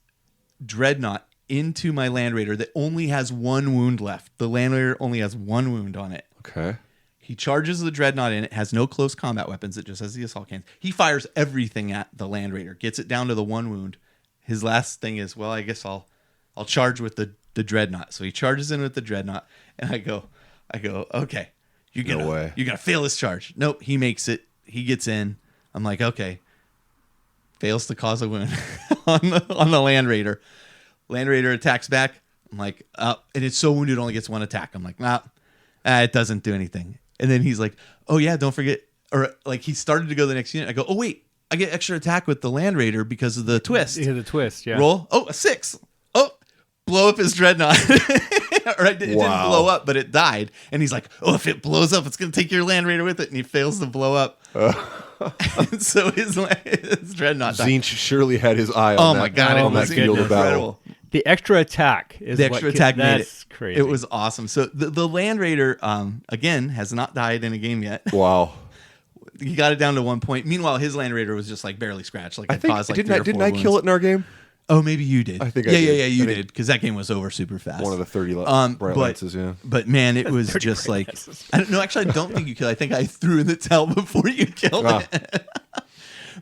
Dreadnought into my Land Raider that only has 1 wound left. The Land Raider only has 1 wound on it. Okay. He charges the Dreadnought in. It has no close combat weapons. It just has the assault cannons. He fires everything at the Land Raider. Gets it down to the 1 wound. His last thing is, well, I guess I'll charge with the Dreadnought. So he charges in with the Dreadnought, and I go, okay, you're gonna fail this charge. Nope, he makes it. He gets in. I'm like, okay, fails to cause a wound on the Land Raider. Land Raider attacks back. I'm like, and it's so wounded, it only gets 1 attack. I'm like, nah, it doesn't do anything. And then he's like, oh yeah, don't forget, or like he started to go to the next unit. I go, oh wait, I get extra attack with the Land Raider because of the twist. Yeah, the twist, yeah. Roll. Oh, a 6. Oh, blow up his Dreadnought. Or it didn't blow up, but it died. And he's like, oh, if it blows up, it's going to take your Land Raider with it. And he fails to blow up. And so his Dreadnought died. Zinch surely had his eye on Oh my that, God, on it that was field of battle. incredible. The extra attack is The extra attack made it. That's crazy. It was awesome. So the Land Raider, again, has not died in a game yet. Wow. He got it down to 1 point. Meanwhile, his Land Raider was just like barely scratched. Like I it think caused like didn't I kill it in our game? Oh, maybe you did. I think yeah, I did. yeah, you I think- did, because that game was over super fast. One of the 30 bright but, lances, yeah. But man, it was just like I don't know. Actually, I don't think you killed. I think I threw in the towel before you killed it.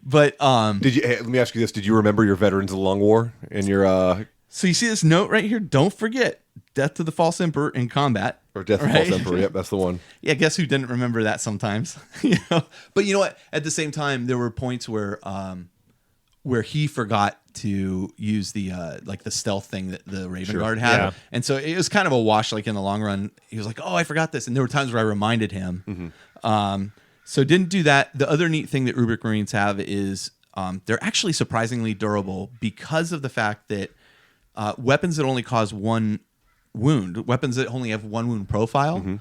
But Did you? Hey, let me ask you this: did you remember your Veterans of the Long War and your so you see this note right here? Don't forget death to the false emperor in combat. or Death of the Right? False Emperor? Yep, that's the one. Yeah, guess who didn't remember that sometimes? You know? But you know what? At the same time, there were points where he forgot to use the like the stealth thing that the Raven Guard had, Yeah. and so it was kind of a wash. Like in the long run, he was like, "Oh, I forgot this," and there were times where I reminded him. So didn't do that. The other neat thing that Rubric Marines have is they're actually surprisingly durable because of the fact that weapons that only cause 1 wound, weapons that only have 1 wound profile,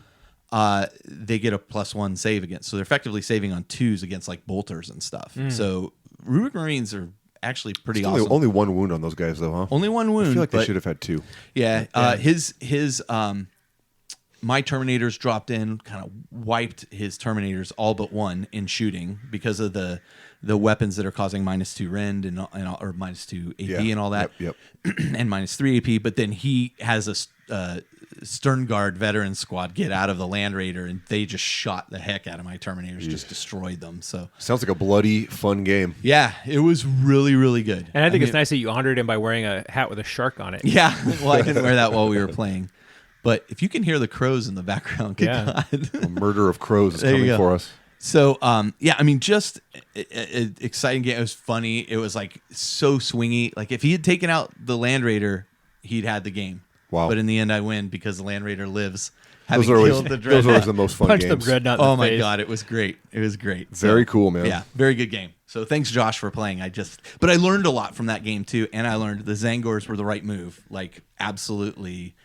they get a +1 save against. So they're effectively saving on 2s against like bolters and stuff. So Rubric Marines are actually pretty Still awesome. only 1 wound on those guys, though, huh? Only 1 wound. I feel like they but- should have had 2. Yeah, his my Terminators dropped in, kind of wiped his Terminators all but 1 in shooting because of the weapons that are causing -2 rend and or -2 AP and all that, Yep. and -3 AP. But then he has a Stern Guard veteran squad get out of the Land Raider, and they just shot the heck out of my Terminators, just destroyed them. So sounds like a bloody fun game. yeah, it was really, really good. And I think it's nice that you honored him by wearing a hat with a shark on it. Yeah, well, I didn't wear that while we were playing. But if you can hear the crows in the background, good God. A murder of crows is There you coming go. for us. So, yeah, I mean, just an exciting game. It was funny. It was like so swingy. Like if he had taken out the Land Raider, he'd had the game. Wow. But in the end, I win because the Land Raider lives. Those Having are always, killed the those are always Dreadnought. the most fun Punch the games. dreadnought in Oh the my face. God, it was great. It was great. Very cool, man. Yeah, very good game. So thanks, Josh, for playing. But I learned a lot from that game too, and I learned the Zangors were the right move. Like absolutely.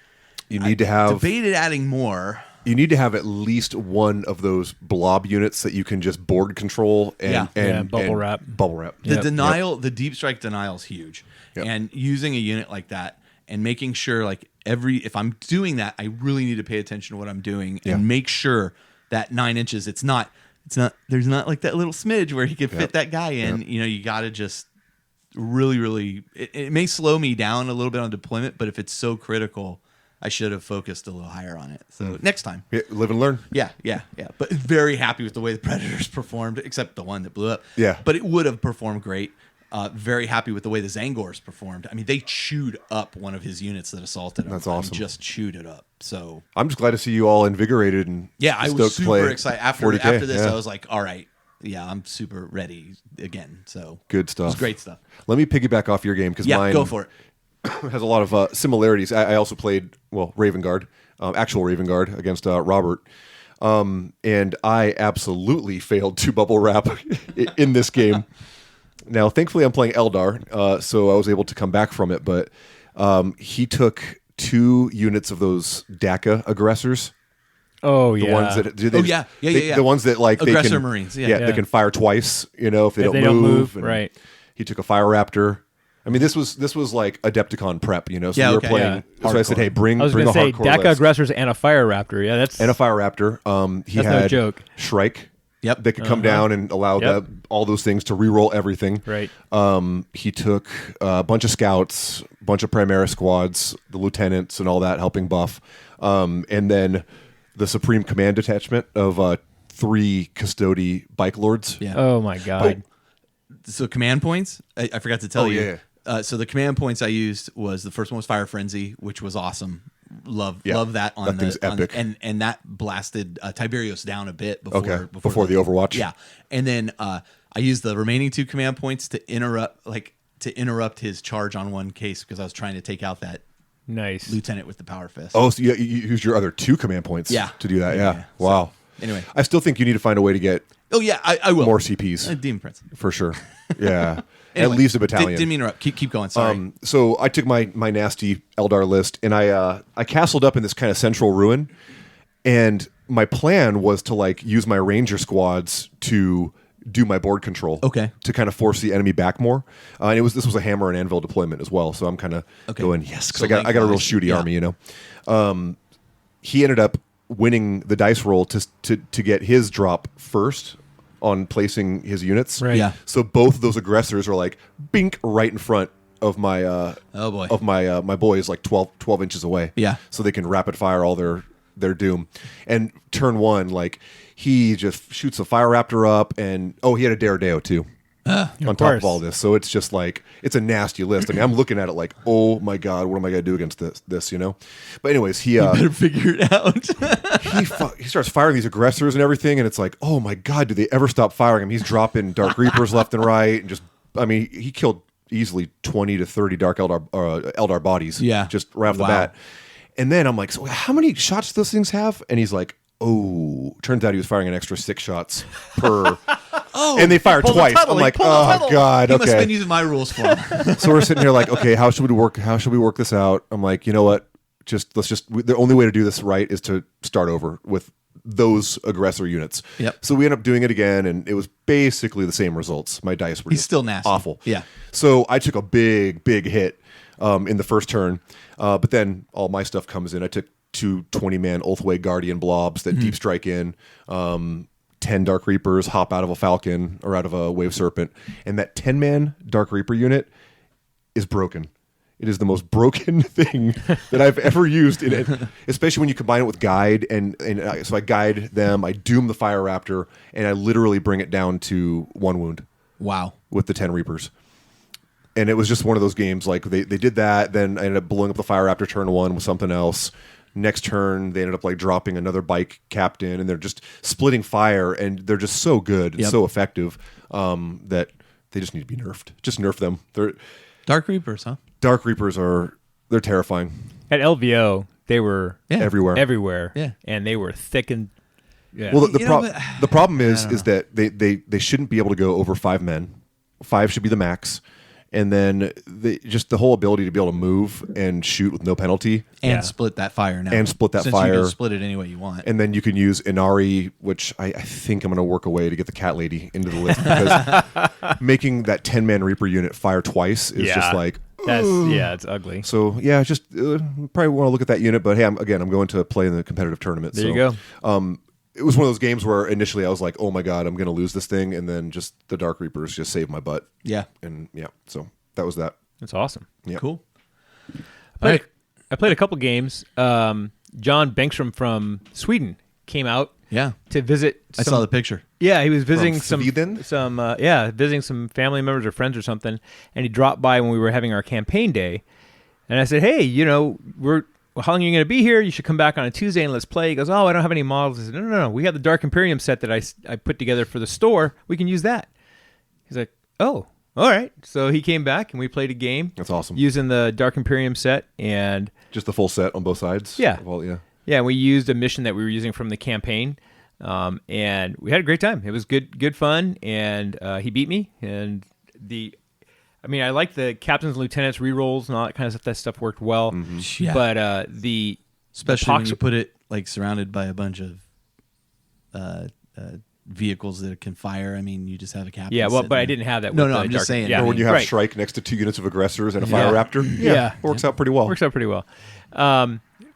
You need to have Debated adding more. You need to have at least one of those blob units that you can just board control and bubble wrap. Bubble wrap. The denial, the deep strike denial is huge. Yep. And using a unit like that and making sure like if I'm doing that, I really need to pay attention to what I'm doing and make sure that 9 inches, there's not like that little smidge where he can fit that guy in. You know, you got to just really, really, it may slow me down a little bit on deployment, but if it's so critical, I should have focused a little higher on it. So next time. Yeah, live and learn. Yeah. But very happy with the way the Predators performed, except the one that blew up. Yeah. But it would have performed great. Very happy with the way the Zangors performed. I mean, they chewed up one of his units that assaulted him. That's awesome. I mean, just chewed it up. So I'm just glad to see you all invigorated and yeah, I was stoked to play super excited. After 40K. this, Yeah. I was like, all right, yeah, I'm super ready again. So Good stuff. It was great stuff. Let me piggyback off your game because Yeah, mine go for it. has a lot of similarities. I also played, Raven Guard, actual Raven Guard against Robert. And I absolutely failed to bubble wrap in this game. Now, thankfully, I'm playing Eldar, so I was able to come back from it. But he took 2 units of those DACA aggressors. Oh, The yeah. ones that yeah. The ones that like Aggressor they can, Marines, yeah. they can fire twice. You know, if they, If don't, they don't move. move, right. He took a Fire Raptor. I mean, this was like Adepticon prep. You know, so Yeah, we were okay, playing. yeah. So I said, hey, bring I was the going to say hardcore DACA list. aggressors and a fire raptor. Yeah, that's And a Fire Raptor. He That's no had joke. Shrike. Yep. They could come down and allow all those things to reroll everything. right. He took a bunch of scouts, a bunch of Primera squads, the lieutenants, and all that helping buff. And then the Supreme Command Detachment of 3 Custody Bike Lords. Yeah. Oh my God. So command points, I forgot to tell Oh, you. So the command points I used was the first one was Fire Frenzy, which was awesome. Love that on That thing's epic. and that blasted Tiberius down a bit before before the Overwatch. Yeah, and then I used the remaining 2 command points to interrupt his charge on one case because I was trying to take out that Nice. lieutenant with the power fist. Oh, so you used your other 2 command points to do that. Yeah. So, Wow. anyway. I still think you need to find a way to get Oh yeah, I will more CPs. Demon Prince. For sure. Yeah. Anyway, At least a battalion. Didn't mean to interrupt. Keep going. Sorry. So I took my nasty Eldar list and I castled up in this kind of central ruin, and my plan was to like use my ranger squads to do my board control. Okay. To kind of force the enemy back more. And this was a hammer and anvil deployment as well. So I'm kind of going yes because So I got a real lengthwise, shooty yeah. army, you know. He ended up winning the dice roll to get his drop first on placing his units. Right. Yeah. So both of those aggressors are like bink right in front of my Oh, boy. of my my boys like 12 inches away. Yeah. So they can rapid fire all their doom. And turn 1, like he just shoots a Fire Raptor up, and he had a Daredeo too. On top course. of all this, so it's just like it's a nasty list. I mean, I'm looking at it like, oh my god, what am I gonna do against this? You know. But anyways, he Better figure it out. he starts firing these aggressors and everything, and it's like, oh my god, do they ever stop firing him? He's dropping Dark Reapers left and right, and just, I mean, he killed easily 20 to 30 Dark Eldar bodies. Yeah. Just right off the Wow. bat. And then I'm like, so how many shots do those things have? And he's like, oh, turns out he was firing an extra 6 shots per. And they fire Pull the twice. tunnel, I'm he like, pulled the oh tunnel. god, He must have okay. been using my rules for him. So we're sitting here like, okay, how should we work this out? I'm like, you know what? The only way to do this right is to start over with those aggressor units. Yep. So we end up doing it again, and it was basically the same results. My dice were He's just still nasty. awful. Yeah. So I took a big hit in the first turn, but then all my stuff comes in. I took 2 20-man Oathway Guardian blobs that deep strike in. 10 Dark Reapers hop out of a Falcon or out of a Wave Serpent, and that 10-man Dark Reaper unit is broken. It is the most broken thing that I've ever used in it, especially when you combine it with guide. So I guide them, I doom the Fire Raptor, and I literally bring it down to 1 wound. Wow. With the 10 Reapers. And it was just one of those games, like they did that, then I ended up blowing up the Fire Raptor turn 1 with something else. Next turn, they ended up like dropping another bike captain, and they're just splitting fire, and they're just so good and so effective that they just need to be nerfed. Just nerf them. They're Dark Reapers, huh? Dark Reapers they're terrifying. At LVO, they were everywhere. Yeah, and they were thick and. Yeah. Well, the problem is that they shouldn't be able to go over 5 men. 5 should be the max. And then just the whole ability to be able to move and shoot with no penalty. And split that fire now. And split that Since fire. You can split it any way you want. And then you can use Inari, which I think I'm going to work a way to get the cat lady into the list. Because making that 10-man Reaper unit fire twice is just like... it's ugly. So, yeah, just probably want to look at that unit. But, hey, I'm going to play in the competitive tournament. There you go. It was one of those games where initially I was like, oh my God, I'm going to lose this thing. And then just the Dark Reapers just saved my butt. Yeah. And so that was that. That's awesome. Yeah. Cool. I played a couple games. John Bengstrom from Sweden came out to visit. I saw the picture. Yeah, he was visiting Sweden? visiting some family members or friends or something. And he dropped by when we were having our campaign day. And I said, hey, how long are you going to be here? You should come back on a Tuesday and let's play. He goes, oh, I don't have any models. I said, no. We have the Dark Imperium set that I put together for the store. We can use that. He's like, oh, all right. So he came back and we played a game. That's awesome. Using the Dark Imperium set and... Just the full set on both sides? Yeah. Well, yeah. Yeah, we used a mission that we were using from the campaign. And we had a great time. It was good fun. And he beat me. And I like the captains and lieutenants rerolls and all that kind of stuff. That stuff worked well. Mm-hmm. Yeah. But especially when you put it like surrounded by a bunch of vehicles that can fire. I mean, you just have a captain. Yeah, but I didn't have that. No, I'm just saying. Yeah. Or when you have Shrike next to 2 units of aggressors and a Fire Raptor. Yeah. Works out pretty well.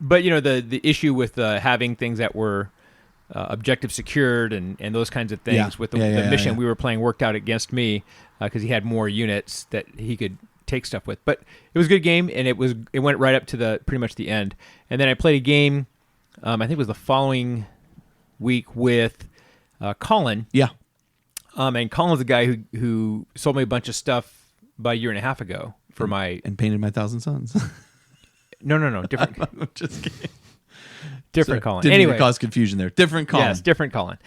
But the issue with having things that were objective secured and those kinds of things with the mission we were playing worked out against me because he had more units that he could take stuff with. But it was a good game, and it went right up to pretty much the end. And then I played a game. I think it was the following week with Colin. Yeah. And Colin's the guy who sold me a bunch of stuff about a year and a half ago for and painted my 1,000 Suns. No, different. I'm just kidding. Different Colin. Didn't Anyway, mean to cause confusion there. Different Colin. Yes, different Colin.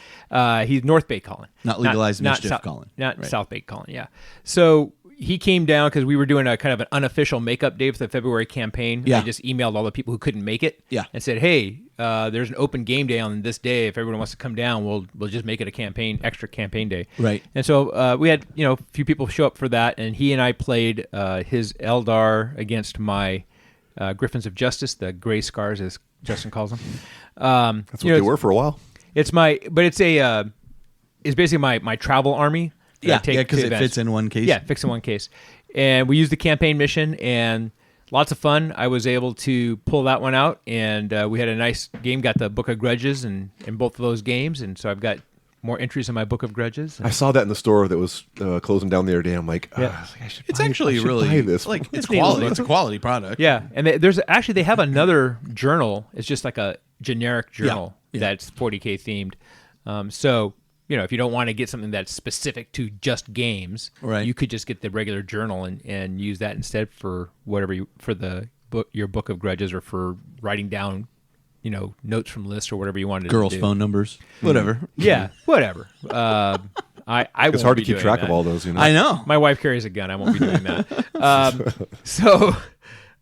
He's North Bay Colin. Not Legalized Mischief Colin. Not Right. South Bay Colin, yeah. So he came down because we were doing a kind of an unofficial makeup day for the February campaign. Yeah. I just emailed all the people who couldn't make it. Yeah. And said, hey, there's an open game day on this day. If everyone wants to come down, we'll just make it a extra campaign day. Right. And so we had a few people show up for that, and he and I played his Eldar against my Griffins of Justice, the Gray Scars as Justin calls them. That's what they were for a while. It's basically my travel army. Yeah, because it fits in one case. Yeah, it fits in one case. And we used the campaign mission, and lots of fun. I was able to pull that one out, and we had a nice game. Got the Book of Grudges in both of those games, and so I've got more entries in my Book of Grudges. I saw that in the store that was closing down the other day. I'm like, I should It's buy, actually I should really buy this. like it's neat quality. look. It's a quality product. Yeah, and they have another journal. It's just like a generic journal that's 40K themed. So if you don't want to get something that's specific to just games, right, you could just get the regular journal and use that instead for whatever for the book, your Book of Grudges, or for writing down notes from lists or whatever you wanted girls' to do. phone numbers, whatever. Yeah, whatever. It's hard to keep track of all those. I know. My wife carries a gun. I won't be doing that.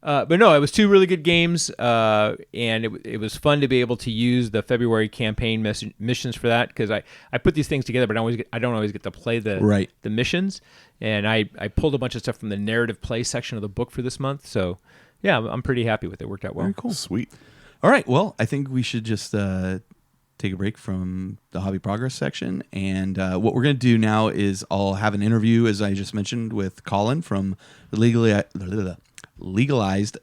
But no, it was 2 really good games, and it was fun to be able to use the February campaign missions for that, because I put these things together, but I don't always get to play the missions, and I pulled a bunch of stuff from the narrative play section of the book for this month. So yeah, I'm pretty happy with it. It worked out well. Very cool. Sweet. All right. Well, I think we should just take a break from the hobby progress section. And what we're going to do now is I'll have an interview, as I just mentioned, with Colin from Legalized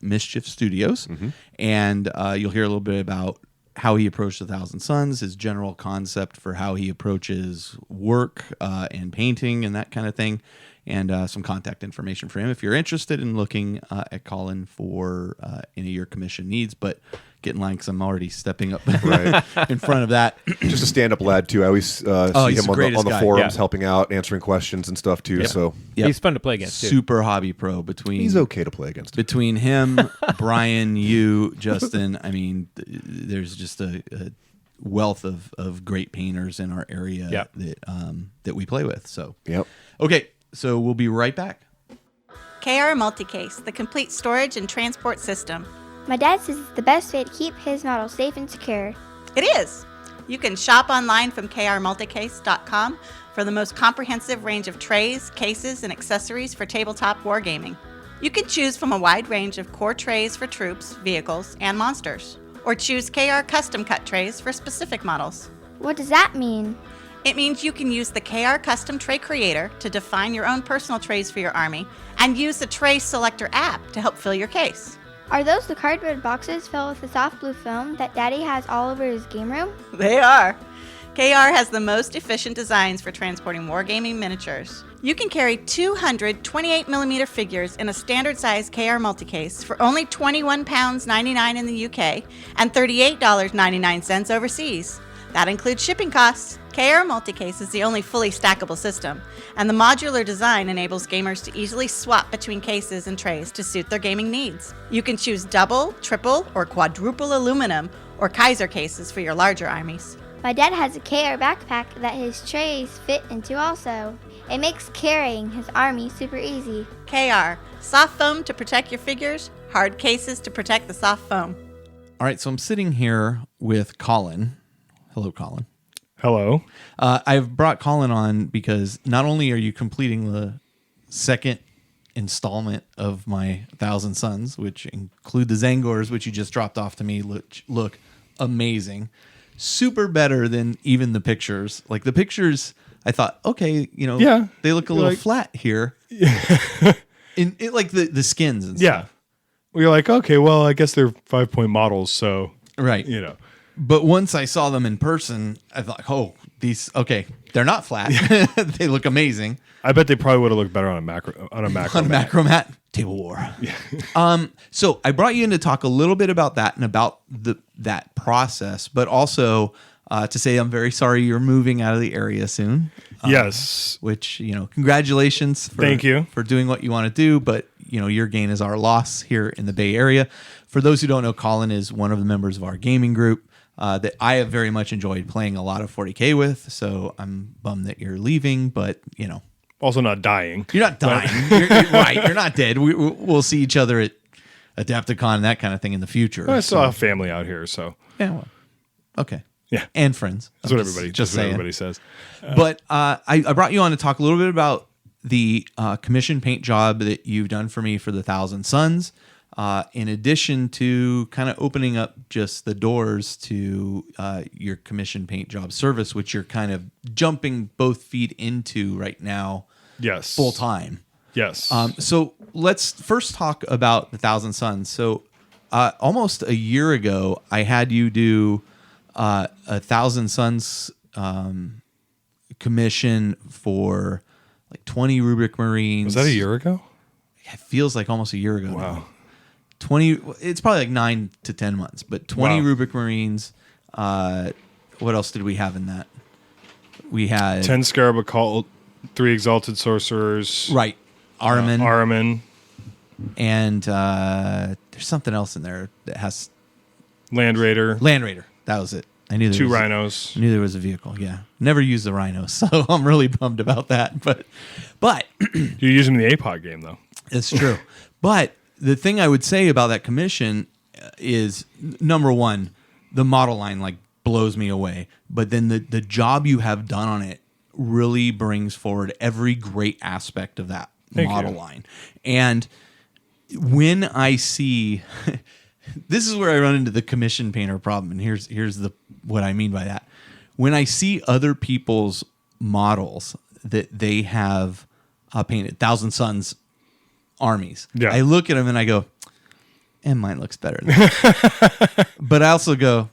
Mischief Studios. Mm-hmm. And you'll hear a little bit about how he approached the 1,000 Suns, his general concept for how he approaches work and painting and that kind of thing. and some contact information for him if you're interested in looking at Colin for any of your commission needs. But get in line because I'm already stepping up in front of that. Just a stand-up lad too. I always see him on the forums helping out, answering questions and stuff too. So he's fun to play against. Super hobby pro. He's okay to play against. Between him, Brian, you, Justin. I mean, there's just a wealth of great painters in our area that we play with. So okay, so we'll be right back. KR Multicase, the complete storage and transport system. My dad says it's the best way to keep his model safe and secure. It is. You can shop online from krmulticase.com for the most comprehensive range of trays, cases, and accessories for tabletop wargaming. You can choose from a wide range of core trays for troops, vehicles, and monsters, or choose KR custom cut trays for specific models. What does that mean? It means you can use the KR Custom Tray Creator to define your own personal trays for your army, and use the Tray Selector app to help fill your case. Are those the cardboard boxes filled with the soft blue film that Daddy has all over his game room? They are. KR has the most efficient designs for transporting wargaming miniatures. You can carry 200 28mm figures in a standard size KR multicase for only £21.99 in the UK and $38.99 overseas. That includes shipping costs. KR Multicase is the only fully stackable system, and the modular design enables gamers to easily swap between cases and trays to suit their gaming needs. You can choose double, triple, or quadruple aluminum or Kaiser cases for your larger armies. My dad has a KR backpack that his trays fit into also. It makes carrying his army super easy. KR, soft foam to protect your figures, hard cases to protect the soft foam. All right, so I'm sitting here with Colin. Hello, Colin. Hello. I've brought Colin on because not only are you completing the second installment of my 1,000 Suns, which include the Zangors, which you just dropped off to me, look amazing. Super better than even the pictures. Like the pictures, I thought, okay, they look a little flat here. in like the skins and stuff. Well, you're like, okay, well, I guess they're 5-point models, so right. But once I saw them in person, I thought, they're not flat. They look amazing. I bet they probably would have looked better on a macro macro mat. Table War. Yeah. So I brought you in to talk a little bit about that and about that process, but also to say I'm very sorry you're moving out of the area soon. Yes. Which, congratulations. Thank you for doing what you want to do, but your gain is our loss here in the Bay Area. For those who don't know, Colin is one of the members of our gaming group. That I have very much enjoyed playing a lot of 40K with, so I'm bummed that you're leaving, but, Also not dying. You're not dying. You're right, you're not dead. We'll see each other at Adepticon and that kind of thing in the future. Well, I still have family out here, so. Yeah, well, okay. Yeah. And friends. That's what everybody says. But I brought you on to talk a little bit about the commission paint job that you've done for me for the 1,000 Suns. In addition to kind of opening up just the doors to your commission paint job service, which you're kind of jumping both feet into right now, yes, full time. Yes. So let's first talk about the 1,000 Suns. So almost a year ago, I had you do a 1,000 Suns commission for like 20 Rubric Marines. Was that a year ago? It feels like almost a year ago. Wow. Now. 20, it's probably like 9 to 10 months, but 20 Rubric Marines. What else did we have in that? We had 10 Scarab Occult, 3 Exalted Sorcerers. Right. Ahriman. And there's something else in there that has Land Raider. That was it. I knew there 2 was, Rhinos. I knew there was a vehicle. Yeah. Never used the Rhinos, so I'm really bummed about that. But you use them in the APOC game, though. It's true. But the thing I would say about that commission is, number one, the model line blows me away. But then the job you have done on it really brings forward every great aspect of that model line. And when I see, this is where I run into the commission painter problem. And here's what I mean by that. When I see other people's models that they have painted, 1,000 Suns armies. Yeah. I look at them and I go, and mine looks better than that. But I also go,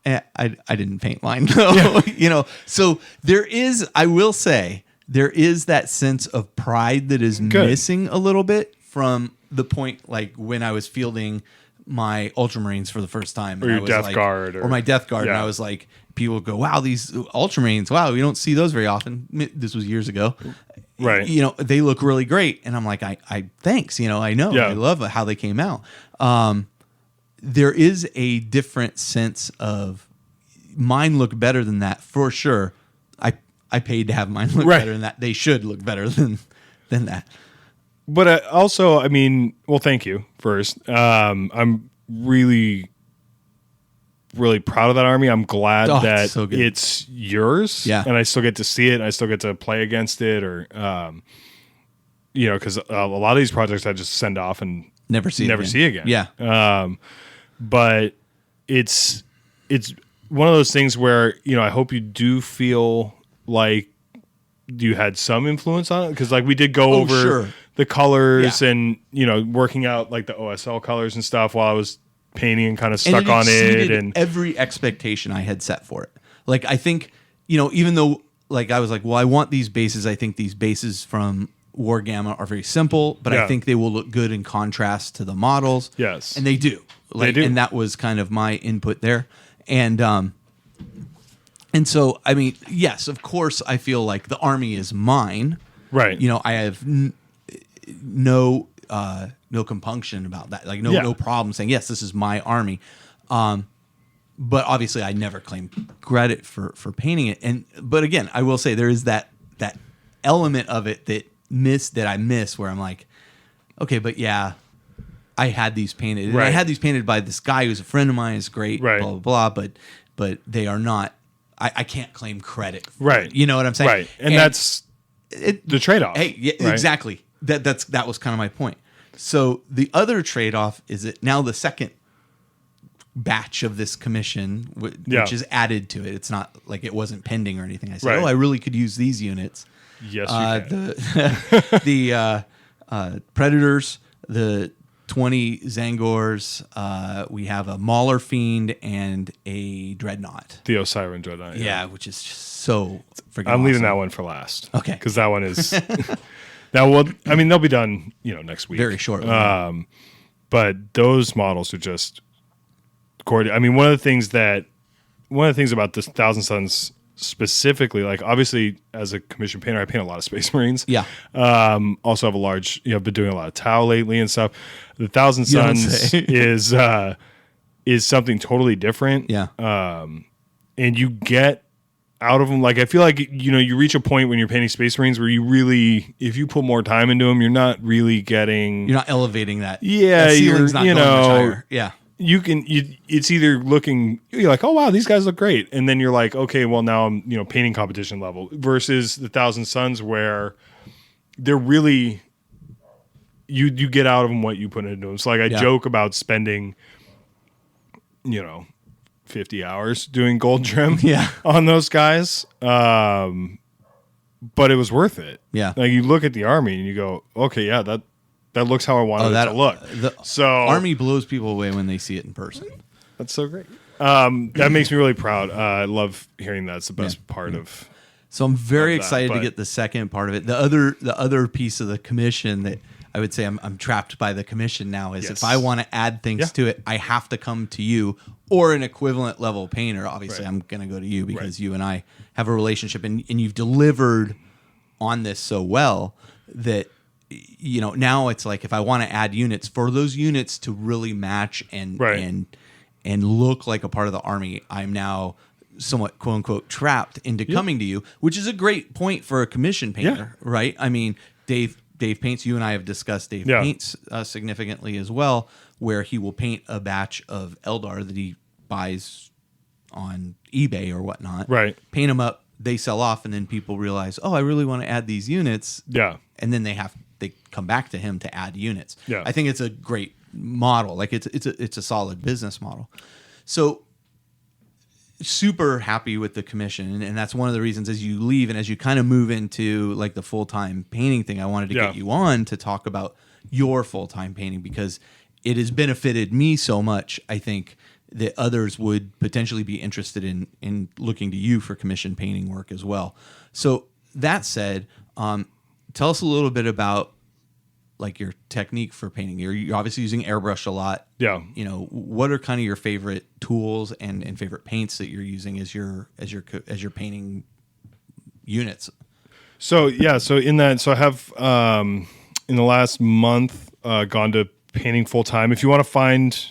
I didn't paint mine. So there is, I will say, there is that sense of pride that is missing a little bit from the point like when I was fielding my Ultramarines for the first time. Or and your Death Guard. Or my Death Guard. And I was like, people go, wow, these Ultramarines, wow, we don't see those very often. This was years ago. Right. You know, they look really great. And I'm like, I thanks, you know, I know. I love how they came out. There is a different sense of mine look better than that for sure. I paid to have mine look better than that. They should look better than that. But also, I mean, well, thank you first. I'm really, really proud of that army. I'm glad that so it's yours. Yeah. And I still get to see it. And I still get to play against it, or, you know, because a lot of these projects I just send off and never see again. Yeah. But it's one of those things where, you know, I hope you do feel like you had some influence on it, because like we did go over the colors and, you know, working out like the OSL colors and stuff while I was painting and kind of stuck on it, and every expectation I had set for it. Like, I think, you know, even though like I was like, well, I want these bases. I think these bases from Wargamma are very simple, but I think they will look good in contrast to the models. Yes. And they do. Like, they do. And that was kind of my input there. And so, I mean, yes, of course, I feel like the army is mine. Right. You know, I have no compunction about that. Like, no problem saying, yes, this is my army. But obviously, I never claim credit for painting it. But again, I will say there is that element of it that I miss, where I'm like, okay, but yeah, I had these painted. And I had these painted by this guy who's a friend of mine. Is great. Blah blah blah. But they are not. I can't claim credit. You know what I'm saying? Right. And that's the trade-off. Hey, exactly. That was kind of my point. So the other trade-off is that now the second batch of this commission, which is added to it. It's not like it wasn't pending or anything. I said, I really could use these units. Yes, you can. The Predators, the 20 Zangors, we have a Mauler Fiend and a Dreadnought. The Osiren Dreadnought. Yeah, which is just so freaking I'm leaving awesome. that one for last. Okay. Because that one is... Now, well, I mean, they'll be done, you know, next week. Very shortly. But those models are just... I mean, one of the things about this Thousand Suns specifically, like obviously as a commission painter, I paint a lot of Space Marines. Yeah. Also have a large, you know, I've been doing a lot of Tau lately and stuff. The Thousand Suns is something totally different. Yeah. And you get out of them, like I feel like, you know, you reach a point when you're painting Space Marines where you really, if you put more time into them, you're not really getting... You're not elevating that. Yeah. That ceiling's not going much higher. Yeah. It's either looking, you're like, oh wow, these guys look great, and then you're like, okay, well now I'm, you know, painting competition level, versus the Thousand Suns where they're really, you get out of them what you put into them. So like I joke about spending, you know, 50 hours doing gold trim on those guys, but it was worth it. Yeah, like you look at the army and you go, okay, yeah, that looks how I wanted it to look. So army blows people away when they see it in person. That's so great. That makes me really proud. I love hearing that. It's the best part of. So I'm very excited to get the second part of it. The other piece of the commission that I would say I'm trapped by the commission now is if I want to add things to it, I have to come to you or an equivalent level painter. Obviously, I'm going to go to you because you and I have a relationship, and you've delivered on this so well that. You know, now it's like if I want to add units, for those units to really match and look like a part of the army, I'm now somewhat quote unquote trapped into coming to you, which is a great point for a commission painter, right? I mean, Dave paints. You and I have discussed Dave paints significantly as well, where he will paint a batch of Eldar that he buys on eBay or whatnot. Right, paint them up, they sell off, and then people realize, oh, I really want to add these units. Yeah, and then they come back to him to add units. Yeah, I think it's a great model. Like it's a solid business model. So super happy with the commission, and that's one of the reasons as you leave and as you kind of move into like the full-time painting thing, I wanted to get you on to talk about your full-time painting, because it has benefited me so much. I think that others would potentially be interested in looking to you for commission painting work as well. So that said, tell us a little bit about like your technique for painting. You're obviously using airbrush a lot. Yeah. You know, what are kind of your favorite tools and favorite paints that you're using as your painting units? So I have in the last month gone to painting full time. If you want to find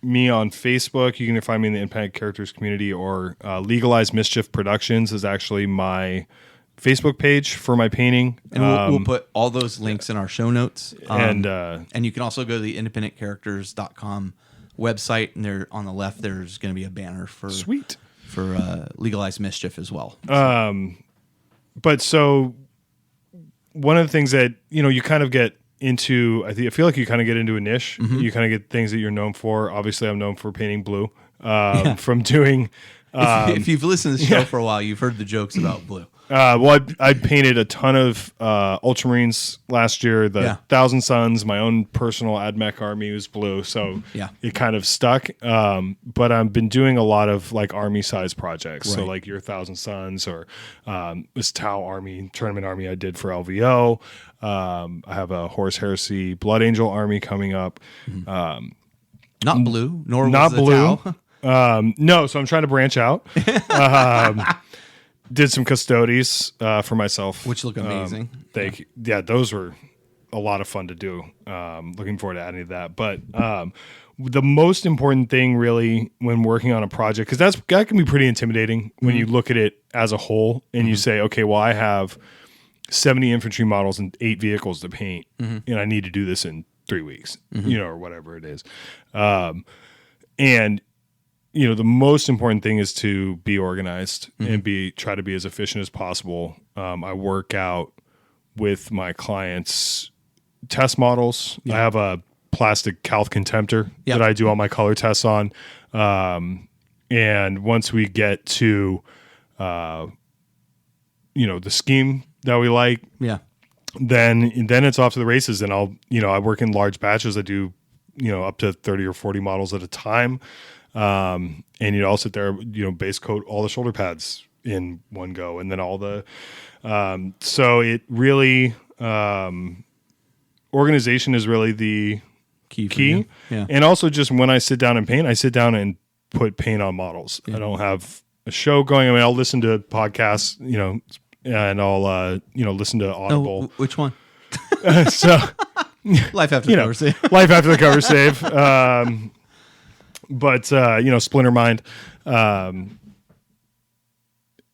me on Facebook, you can find me in the Independent Characters community, or Legalized Mischief Productions is actually my Facebook page for my painting. And we'll put all those links in our show notes. And you can also go to the independentcharacters.com website, and there on the left there's going to be a banner for Legalized Mischief as well. But so one of the things that, you kind of get into, I feel like you kind of get into a niche. Mm-hmm. You kind of get things that you're known for. Obviously, I'm known for painting blue from doing. If you've listened to the show for a while, you've heard the jokes about blue. I painted a ton of Ultramarines last year. The Thousand Suns, my own personal AdMech army was blue, so it kind of stuck. But I've been doing a lot of like army size projects, so like your Thousand Suns or this Tau army tournament army I did for LVO. I have a Horus Heresy Blood Angel army coming up. Not blue, nor not was the blue. Tau. No, so I'm trying to branch out. Did some Custodes for myself, Which look amazing. Those were a lot of fun to do. Looking forward to adding to that. But the most important thing, really, when working on a project, because that can be pretty intimidating when you look at it as a whole and you say, okay, well, I have 70 infantry models and 8 vehicles to paint, and I need to do this in 3 weeks, or whatever it is. And the most important thing is to be organized and try to be as efficient as possible. I work out with my clients' test models. I have a plastic Calth Contemptor that I do all my color tests on. And once we get to, the scheme that we like, then it's off to the races. And I work in large batches. I do, up to 30 or 40 models at a time. And I'll sit there, base coat all the shoulder pads in one go, and then all the, so it really, organization is really the key. Yeah. And also just when I sit down and paint, I sit down and put paint on models. I don't have a show going. I mean, I'll listen to podcasts, and I'll, listen to Audible. Oh, which one? So Life After the Cover Save. Life After the Cover Save. But Splinter Mind, Audible.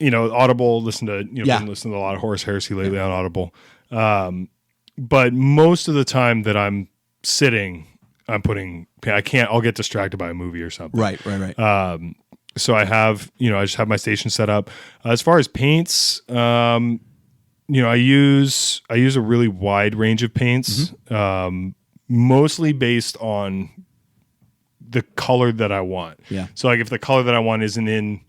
Been listening to a lot of Horus Heresy lately on Audible. But most of the time that I'm sitting, I'm putting. I'll get distracted by a movie or something. Right. So I have, I just have my station set up. As far as paints, I use a really wide range of paints, mostly based on the color that I want. Yeah. So like if the color that I want isn't in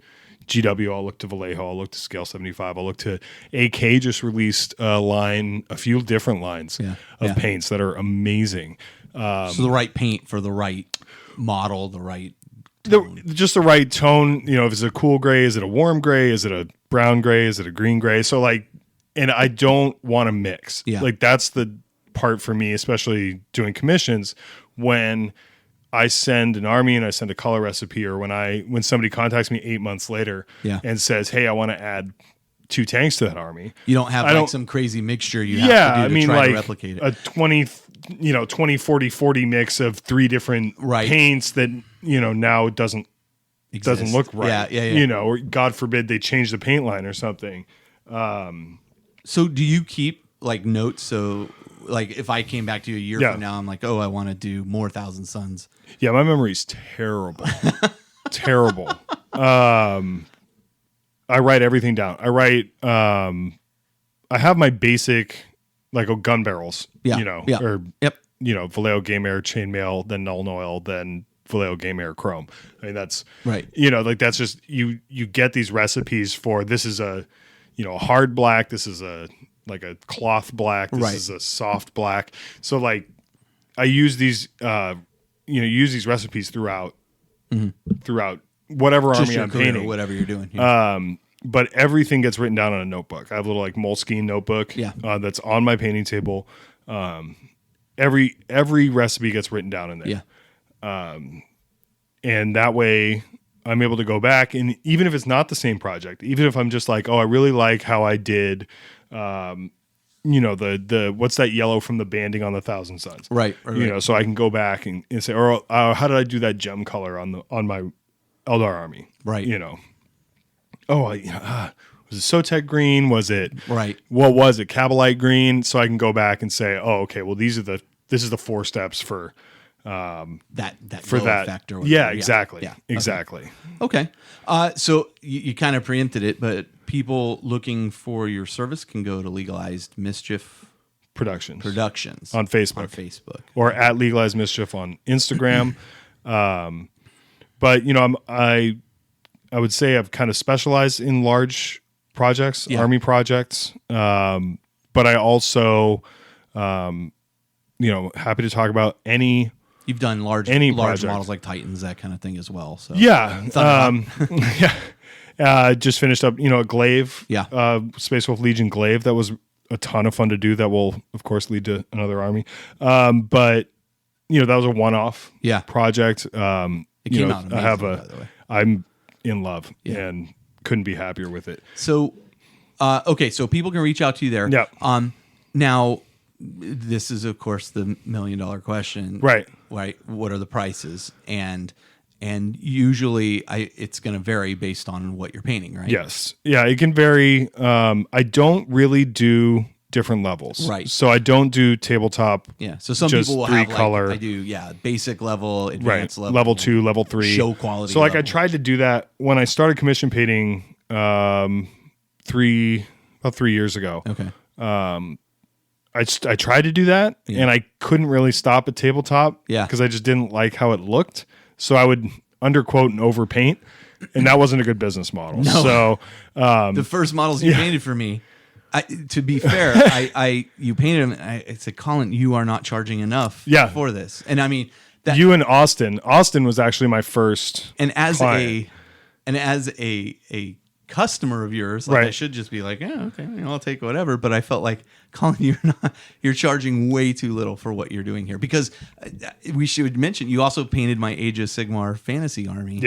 GW, I'll look to Vallejo, I'll look to Scale 75, I'll look to AK just released a few different lines of paints that are amazing. So the right paint for the right model, the right just the right tone, if it's a cool gray, is it a warm gray, is it a brown gray, is it a green gray? So and I don't want to mix. Yeah. Like that's the part for me, especially doing commissions, when I send an army and I send a color recipe, or when somebody contacts me 8 months later and says, hey, I want to add 2 tanks to that army. You don't have some crazy mixture you have to do to try to replicate it. A 20, 40, 40 mix of 3 different paints that, now doesn't look right. Yeah. Or God forbid they change the paint line or something. So do you keep like notes? So like if I came back to you a year from now, I'm like, oh, I want to do more Thousand Suns. Yeah, my memory's terrible. Terrible. I write everything down. I have my basic like gun barrels, or Vallejo Game Air chainmail, then Null Oil, then Vallejo Game Air Chrome. I mean, that's right. That's just you get these recipes for, this is a hard black, this is a cloth black, this is a soft black. So like I use these use these recipes throughout whatever just army your I'm career, painting, or whatever you're doing here. but everything gets written down on a notebook. I have a little like Moleskine notebook that's on my painting table. Every recipe gets written down in there. Yeah. And that way I'm able to go back, and even if it's not the same project, even if I'm just like, oh, I really like how I did, the what's that yellow from the banding on the Thousand Suns, Right. So I can go back and say, or how did I do that gem color on my Eldar army, Right. Was it Sotek green? Was it Right. What was it? Cabalite green? So I can go back and say, oh, okay, well this is the 4 steps for that for glow that effect or whatever. Yeah, exactly. Yeah. Exactly. Okay. So you kind of preempted it, but people looking for your service can go to Legalized Mischief Productions on on Facebook. Or at Legalized Mischief on Instagram. But I would say I've kind of specialized in large projects, army projects. But I also happy to talk about any. You've done large project. models like Titans, that kind of thing as well. So just finished up, a glaive. Yeah. Space Wolf Legion glaive. That was a ton of fun to do. That will, of course, lead to another army. But that was a one-off. Project. It came out amazing, by the way. I'm in love and couldn't be happier with it. So, so people can reach out to you there. Yeah. Now, this is of course the $1 million question, right? What are the prices? And usually it's going to vary based on what you're painting, right? Yes. Yeah, it can vary. I don't really do different levels. Right. So I don't do tabletop. Yeah. So some just people will 3 have color. I do, basic level, advanced level. Level 2, level 3. Show quality. So I level. tried to do that when I started commission painting about 3 years ago. Okay. I tried to do that, and I couldn't really stop at tabletop because I just didn't like how it looked. So I would underquote and overpaint, and that wasn't a good business model. No. So the first models you painted for me, to be fair, you painted them. I said, Colin, you are not charging enough for this. And I mean, you and Austin was actually my first client. as a customer of yours, like I should just be like, okay, I'll take whatever. But I felt like, Colin, you're charging way too little for what you're doing here, because we should mention you also painted my Age of Sigmar fantasy army,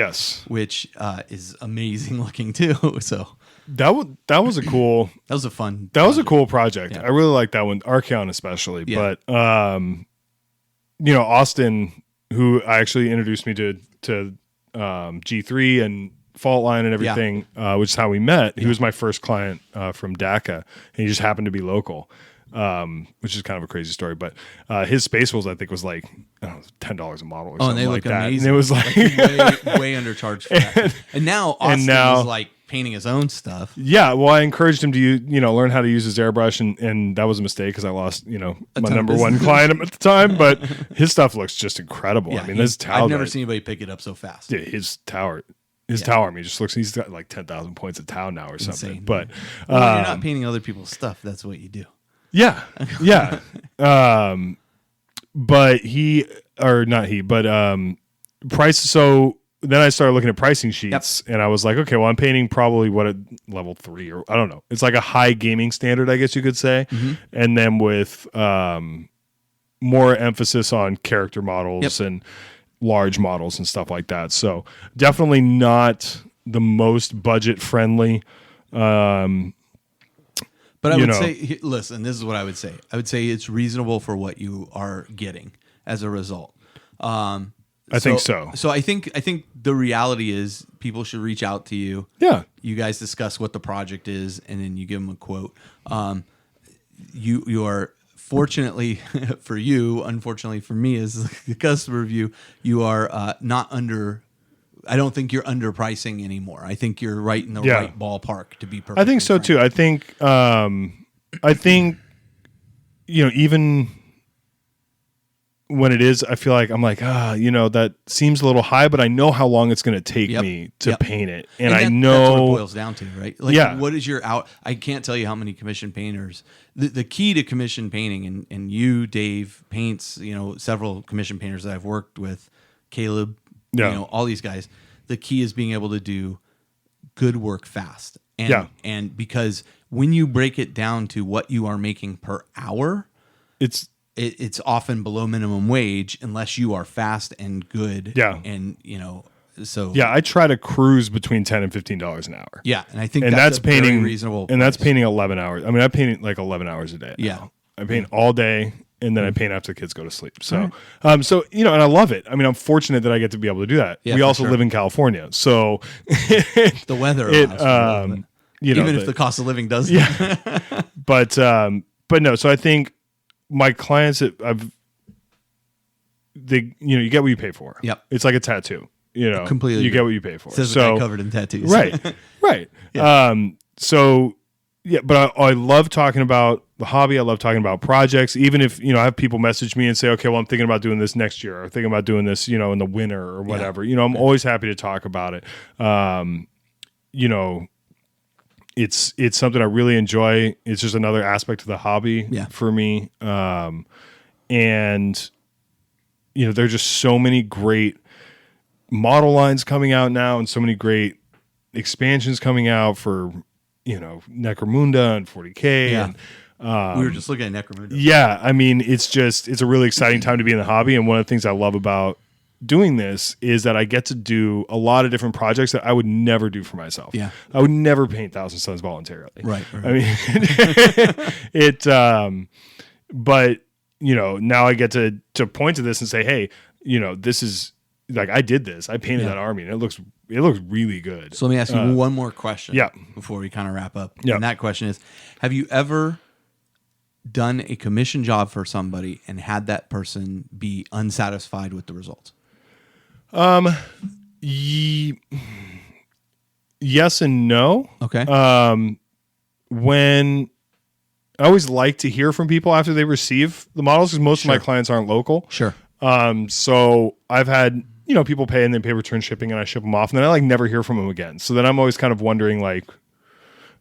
which is amazing looking too. So that was a cool that was a fun that project. Was a cool project. I really like that one, Archeon especially. But Austin, who actually introduced me to G3 and Fault Line and everything, which is how we met. He was my first client from DACA, and he just happened to be local, which is kind of a crazy story. But his Space Wolves, I think, was like $10 a model or something and they like look that. Amazing. And it was like way undercharged for that. And now Austin is like painting his own stuff. Yeah, well, I encouraged him to learn how to use his airbrush, and that was a mistake because I lost my number one client at the time. But his stuff looks just incredible. I mean, this tower. I've never seen anybody pick it up so fast. Yeah, his tower. His tower army just looks. He's got like 10,000 points of tower now or something. Insane. But when you're not painting other people's stuff, that's what you do. Yeah, yeah. But price. So then I started looking at pricing sheets, and I was like, okay, well, I'm painting probably level 3 or I don't know. It's like a high gaming standard, I guess you could say, and then with more emphasis on character models and large models and stuff like that. So definitely not the most budget friendly. But I would say, listen, this is what I would say. I would say it's reasonable for what you are getting as a result. I think so. So I think the reality is people should reach out to you. Yeah. You guys discuss what the project is, and then you give them a quote. You are, fortunately for you, unfortunately for me as the customer review, you are not under. I don't think you're underpricing anymore. I think you're right in the right ballpark to be perfect. I think so too. I think even when it is, I feel like I'm like, that seems a little high, but I know how long it's going to take me to paint it. And I know that's what it boils down to, right? Like, what is your out? I can't tell you how many commission painters. The key to commission painting, and you, Dave, paints, several commission painters that I've worked with, Caleb, all these guys. The key is being able to do good work fast. And because when you break it down to what you are making per hour, it's often below minimum wage unless you are fast and good. Yeah. And, so. Yeah, I try to cruise between $10 and $15 an hour. Yeah. And I think that's a painting very reasonable. And that's painting 11 hours. I mean, I paint like 11 hours a day. Yeah. I paint all day. And then I paint after the kids go to sleep. So, and I love it. I mean, I'm fortunate that I get to be able to do that. Yeah, we also sure. live in California, so the weather allows even if the cost of living doesn't. Yeah. but no. So I think my clients that you get what you pay for. Yep. It's like a tattoo. Completely. You get what you pay for. Says the guy covered in tattoos. Right. Yeah. But I love talking about the hobby. I love talking about projects. Even if, I have people message me and say, okay, well, I'm thinking about doing this next year, or thinking about doing this, in the winter or whatever. Yeah. I'm always happy to talk about it. It's something I really enjoy. It's just another aspect of the hobby for me. And there's just so many great model lines coming out now, and so many great expansions coming out for Necromunda and 40K. Yeah. And we were just looking at Necromunda. Yeah, I mean, it's a really exciting time to be in the hobby. And one of the things I love about doing this is that I get to do a lot of different projects that I would never do for myself. Yeah. I would never paint Thousand Suns voluntarily. Right. I mean, but now I get to point to this and say, hey, this is like, I did this. I painted that army, and it looks really good. So let me ask you one more question before we kind of wrap up. Yeah. And that question is, have you ever done a commission job for somebody and had that person be unsatisfied with the results? Yes and no. Okay. When I always like to hear from people after they receive the models, because most of my clients aren't local. Sure. So I've had, people pay and then pay return shipping, and I ship them off, and then I never hear from them again. So then I'm always kind of wondering, like,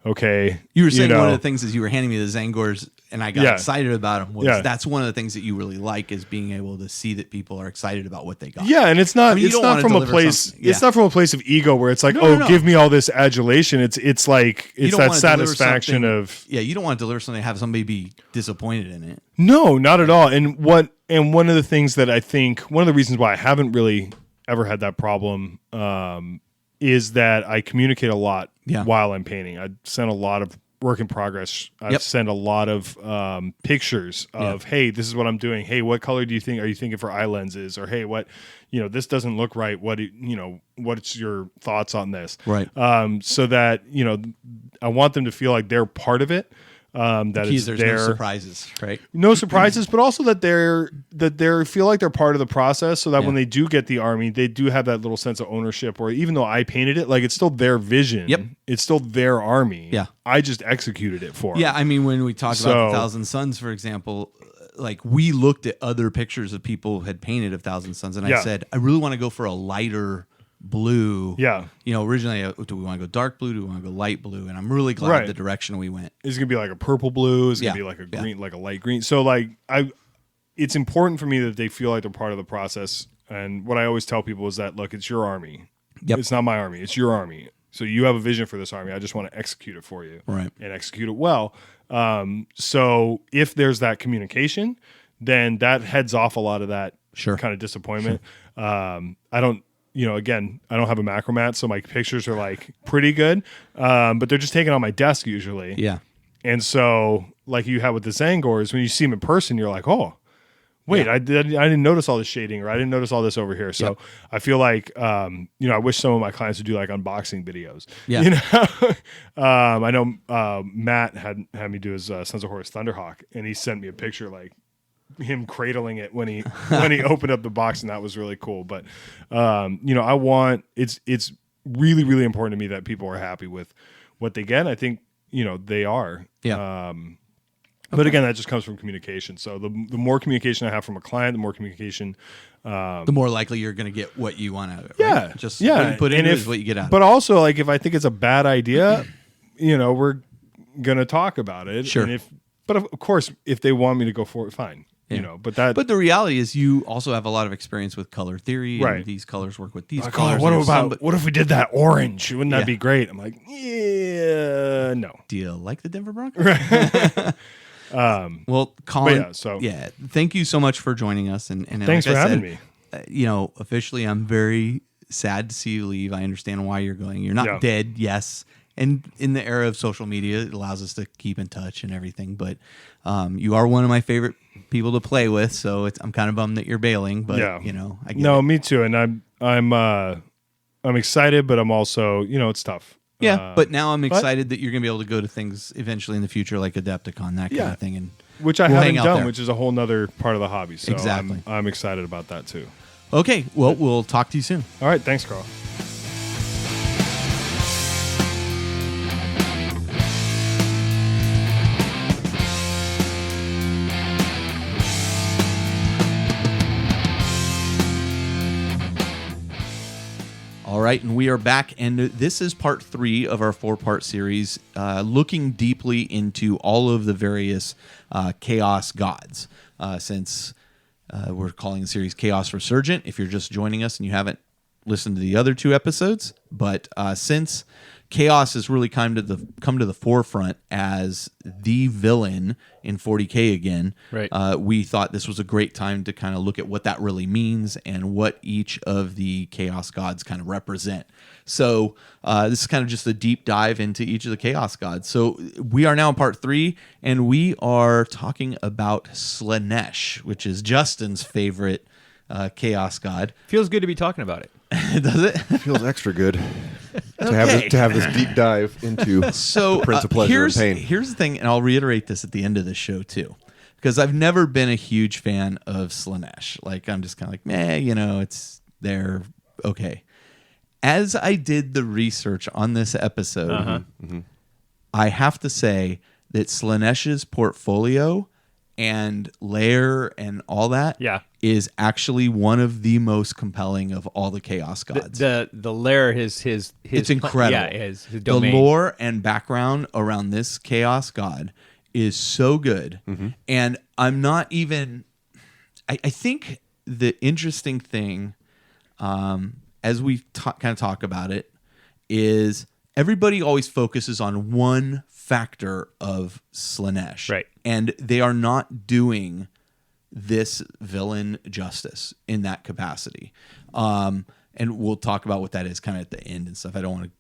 okay. You were saying one of the things is you were handing me the Zangors, and I got excited about them. That's one of the things that you really like, is being able to see that people are excited about what they got. Yeah, and it's not from a place. It's not from a place of ego where it's like, no. Give me all this adulation. It's like it's that satisfaction of. Yeah, you don't want to deliver something and have somebody be disappointed in it. No, not at all. And one of the things that I think, one of the reasons why I haven't really ever had that problem is that I communicate a lot while I'm painting. I send a lot of work in progress. I send a lot of pictures of, hey, this is what I'm doing. Hey, what color do you think? Are you thinking for eye lenses? Or hey, what, this doesn't look right. What's your thoughts on this? Right. So that, I want them to feel like they're part of it. That there's no surprises, right? No surprises, but also that they feel like they're part of the process, so that when they do get the army, they do have that little sense of ownership. Or even though I painted it, like, it's still their vision. Yep. It's still their army. Yeah. I just executed it for them. Yeah, I mean, when we talked about the Thousand Suns, for example, like, we looked at other pictures of people who had painted of Thousand Suns, and I said, I really want to go for a lighter blue. Yeah. Originally, do we want to go dark blue? Do we want to go light blue? And I'm really glad the direction we went. It's going to be like a purple blue. It's going to be like a green, like a light green. So, like, it's important for me that they feel like they're part of the process. And what I always tell people is that, look, it's your army. Yep. It's not my army. It's your army. So you have a vision for this army. I just want to execute it for you. Right. And execute it well. So if there's that communication, then that heads off a lot of that kind of disappointment. Sure. Again, I don't have a macromat, so my pictures are like pretty good, but they're just taken on my desk usually. Yeah. And so, like you have with the Zangors, when you see them in person, you're like, oh, wait, I didn't notice all this shading, or I didn't notice all this over here. So I feel like, I wish some of my clients would do like unboxing videos. Yeah. I know Matt had me do his Sons of Horus Thunderhawk, and he sent me a picture like him cradling it when he opened up the box, and that was really cool. But I want it's really, really important to me that people are happy with what they get. I think they are. Yeah. But again, that just comes from communication. So the more communication I have from a client, the more communication, the more likely you're going to get what you want out of it. Yeah. Right? Just what you put in is what you get out. But also, like, if I think it's a bad idea, we're going to talk about it. Sure. But of course, if they want me to go for it, fine. But that. But the reality is, you also have a lot of experience with color theory. And Right. these colors work with these like, colors. what and about what if we did that orange? Wouldn't Yeah. that be great? I'm like, yeah, no. Do you like the Denver Broncos? Well, Colin, thank you so much for joining us. And Thanks like for I having said, me. Officially, I'm very sad to see you leave. I understand why you're going. You're not dead, yes. And in the era of social media, it allows us to keep in touch and everything. But you are one of my favorite people to play with, so I'm kind of bummed that you're bailing. But I get it. Me too. And I'm excited, but I'm also, it's tough. Yeah, but now I'm excited that you're going to be able to go to things eventually in the future, like Adepticon, that kind of thing, and which I we'll haven't hang out done, there. which is a whole nother part of the hobby. So Exactly. I'm excited about that too. Okay, well, we'll talk to you soon. All right, thanks, Carl. All right, and we are back, and this is part 3 of our 4-part series, looking deeply into all of the various chaos gods. Since we're calling the series Chaos Resurgent, if you're just joining us and you haven't listened to the other 2 episodes, but since chaos has really come to the forefront as the villain in 40K again, right. We thought this was a great time to kind of look at what that really means and what each of the chaos gods kind of represent. So this is kind of just a deep dive into each of the chaos gods. So we are now in part 3, and we are talking about Slaanesh, which is Justin's favorite chaos god. Feels good to be talking about it. Does it? Feels extra good to have this deep dive into the Prince of Pleasure and Pain. Here's the thing, and I'll reiterate this at the end of the show too, because I've never been a huge fan of Slaanesh. Like, I'm just kind of like, it's there, okay. As I did the research on this episode, I have to say that Slaanesh's portfolio and lair and all that is actually one of the most compelling of all the chaos gods. The lair, his it's incredible. His the domain. lore and background around this chaos god is so good. And I'm not even I think the interesting thing as we kind of talk about it is everybody always focuses on one factor of Slaanesh. Right. And they are not doing this villain justice in that capacity. And we'll talk about what that is kind of at the end and stuff. I don't want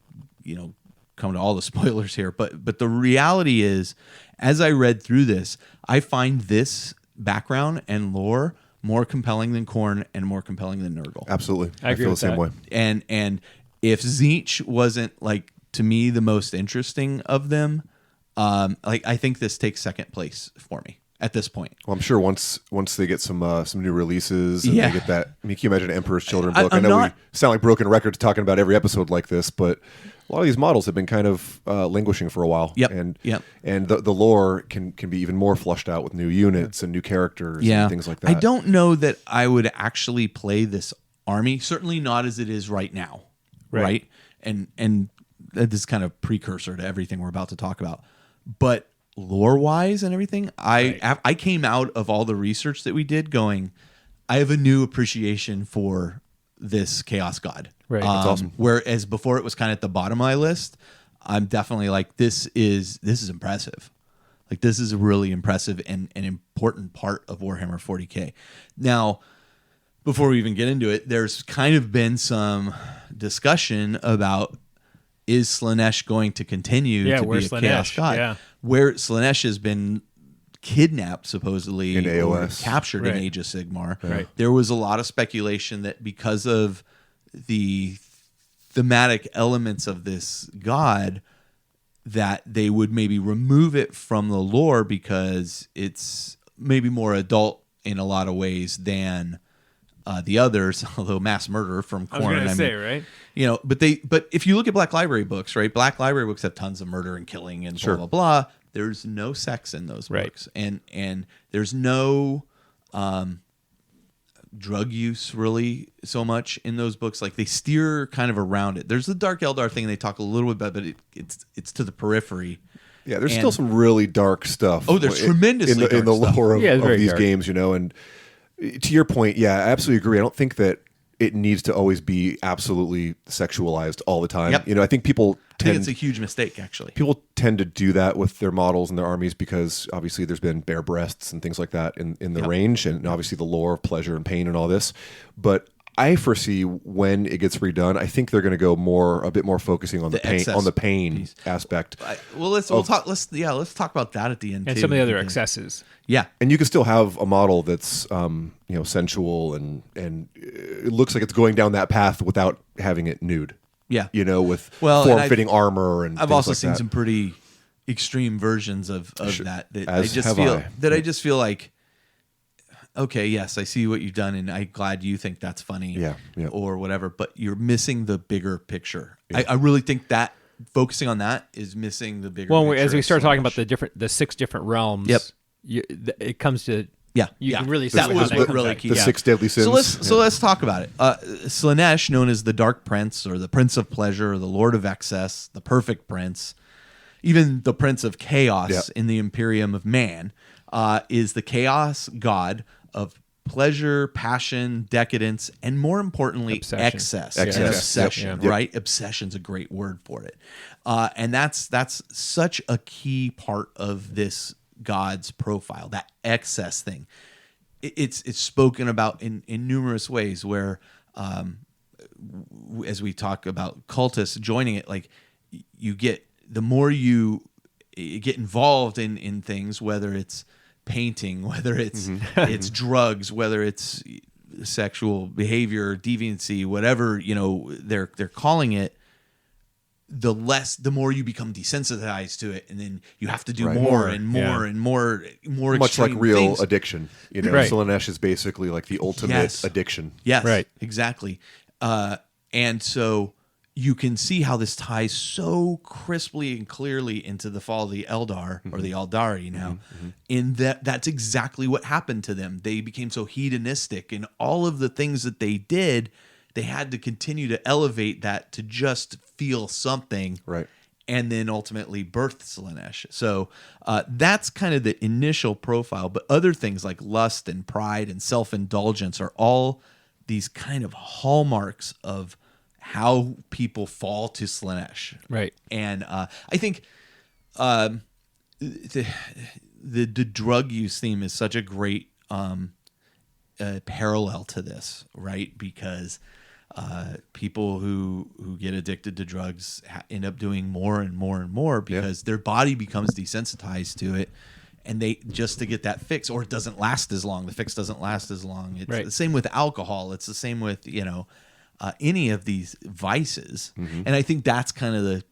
to, come to all the spoilers here, but the reality is, as I read through this, I find this background and lore more compelling than Khorne and more compelling than Nurgle. Absolutely. I agree feel with the same that. way. And if Tzeentch wasn't, like, to me, the most interesting of them, I think this takes second place for me at this point. Well, I'm sure once they get some new releases and they get that. I mean, can you imagine Emperor's Children book? I know we sound like broken records talking about every episode like this, but a lot of these models have been kind of languishing for a while. Yep. And the lore can be even more flushed out with new units and new characters and things like that. I don't know that I would actually play this army. Certainly not as it is right now. Right. And this is kind of precursor to everything we're about to talk about. But lore wise and everything, I came out of all the research that we did going, I have a new appreciation for this chaos god. Right. That's awesome. Whereas before it was kind of at the bottom of my list, I'm definitely like, this is impressive. Like, this is a really impressive and an important part of Warhammer 40K. Now, before we even get into it, there's kind of been some discussion about, is Slaanesh going to continue to be a chaos god? Yeah. Where Slaanesh has been kidnapped, supposedly, In or AOS. captured in Right. Age of Sigmar. Right. There was a lot of speculation that because of the thematic elements of this god, that they would maybe remove it from the lore because it's maybe more adult in a lot of ways than the others, although mass murder from Khorne. I was going to say, right? But if you look at Black Library books, right? Black Library books have tons of murder and killing and blah, blah, blah. There's no sex in those books. And there's no drug use really so much in those books. Like, they steer kind of around it. There's the Dark Eldar thing they talk a little bit about, but it's to the periphery. Yeah, there's And- still some really dark stuff. Oh, there's tremendously in the dark stuff. lore of, Yeah, it's of very these dark. games, you know. And to your point, yeah, I absolutely agree. I don't think that it needs to always be absolutely sexualized all the time. Yep. You know, I think people I think tend it's a huge mistake, actually. people tend to do that with their models and their armies because obviously there's been bare breasts and things like that in the range, and obviously the lore of pleasure and pain and all this. But I foresee when it gets redone, I think they're going to go a bit more focusing on the pain, excess on the pain piece. aspect. We'll talk. Let's talk about that at the end And too. some of the other because- excesses. Yeah, And you can still have a model that's sensual and it looks like it's going down that path without having it nude. yeah. You know, with Well, and form-fitting armor and I've things also like seen that. some pretty extreme versions of that I as just have feel I. that I just feel like, okay, yes, I see what you've done, and I'm glad you think that's funny, Yeah, yeah. or whatever. But you're missing the bigger picture. I really think that focusing on that is missing the bigger. Well, picture as we of start talking about Slaanesh. the 6 different realms, Yep. It comes to Yeah, you yeah. can really see That how was that what comes really back. key. the Yeah. 6 deadly sins. So let's talk about it. Slaanesh, known as the Dark Prince or the Prince of Pleasure, or the Lord of Excess, the Perfect Prince, even the Prince of Chaos Yeah. in the Imperium of Man, is the chaos god of pleasure, passion, decadence, and more importantly, Obsession. excess Excess. and Yep. obsession. Yep. Right? Obsession's a great word for it, and that's such a key part of this god's profile. That excess thing. It's spoken about in numerous ways where, as we talk about cultists joining it, like you get the more you get involved in things, whether it's painting, whether it's it's drugs, whether it's sexual behavior, deviancy, whatever they're calling it. The more you become desensitized to it, and then you have to do Right. more More, and more and more much like extreme real things. addiction. You know, Right. Slaanesh is basically like the ultimate Yes. addiction. Yes, Right. exactly. And so you can see how this ties so crisply and clearly into the fall of the Eldar or the Eldari now. In that's exactly what happened to them. They became so hedonistic, and all of the things that they did, they had to continue to elevate that to just feel something. Right. And then ultimately birthed Slaanesh. So that's kind of the initial profile. But other things like lust and pride and self-indulgence are all these kind of hallmarks of how people fall to Slaanesh. Right. And I think the drug use theme is such a great parallel to this, right? Because people who get addicted to drugs end up doing more and more and more because their body becomes desensitized to it, and they just to get that fix, or it doesn't last as long. The fix doesn't last as long. It's Right. the same with alcohol. It's the same with any of these vices, and I think that's kind of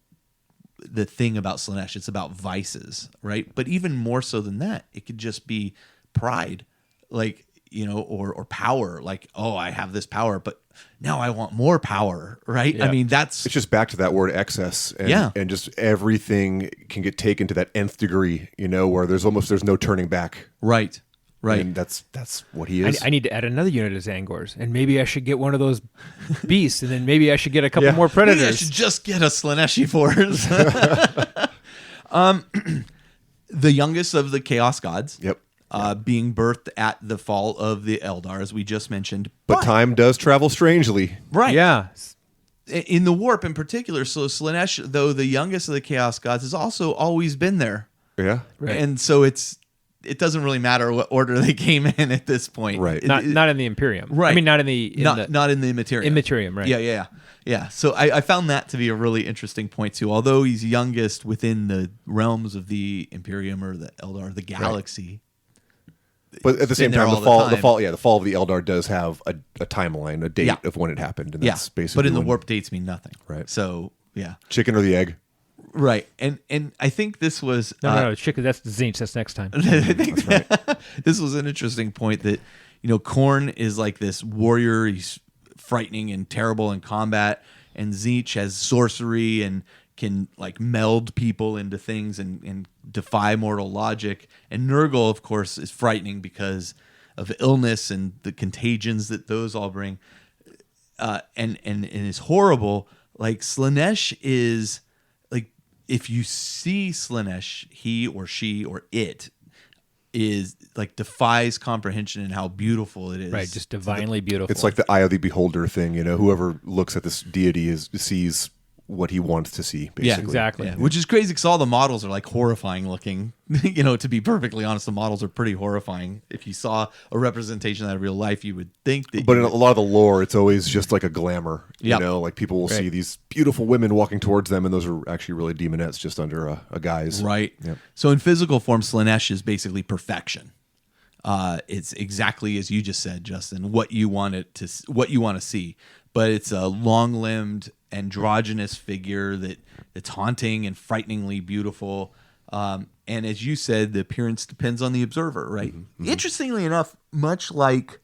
the thing about Slaanesh. It's about vices, right? But even more so than that, it could just be pride, like or power, like, oh, I have this power, but now I want more power, right? Yeah. I mean, that's It's just back to that word excess, and just everything can get taken to that nth degree, where there's no turning back. right. And that's what he is. I need to add another unit of Zangors, and maybe I should get one of those beasts, and then maybe I should get a couple more Maybe I predators. should just get a Slaaneshi force. The youngest of the Chaos Gods. Yep. Being birthed at the fall of the Eldar, as we just mentioned. But time does travel strangely. Right. Yeah. In the warp in particular. So Slaanesh, though the youngest of the Chaos Gods, has also always been there. Yeah. Right. And so it doesn't really matter what order they came in at this point. Right. Not in the Imperium. Right. I mean, not in the not in the Immaterium. Immaterium, right. Yeah. So I found that to be a really interesting point too. Although he's youngest within the realms of the Imperium or the Eldar, the galaxy. But at the same been there time, all the the fall time. the fall of the Eldar does have a timeline, a date Yeah. of when it happened, and Yeah. that's basically But in the when- warp dates mean nothing. Right. So yeah. chicken or the egg. Right. And I think this was No, chicken. That's Zinch. That's next time. I think this was an interesting point that Khorne is like this warrior. He's frightening and terrible in combat, and Tzeentch has sorcery and can like meld people into things and defy mortal logic. And Nurgle, of course, is frightening because of illness and the contagions that those all bring. And is horrible. Like Slaanesh is like if you see Slaanesh, he or she or it is like defies comprehension in how beautiful it is. Right, just divinely beautiful. It's like the eye of the beholder thing, you know. Whoever looks at this deity sees what he wants to see, basically. Yeah, exactly. Yeah. Which is crazy because all the models are like horrifying looking. You know, to be perfectly honest, the models are pretty horrifying. If you saw a representation of that in real life, you would think that. But in a lot of the lore, it's always just like a glamour. Yep. You know, like people will see these beautiful women walking towards them, and those are actually really demonettes just under a guise. Right. Yep. So in physical form, Slaanesh is basically perfection. It's exactly as you just said, Justin. What you want to see, but it's a long-limbed, androgynous figure that's haunting and frighteningly beautiful. And as you said, the appearance depends on the observer, right? Mm-hmm. Interestingly enough, much like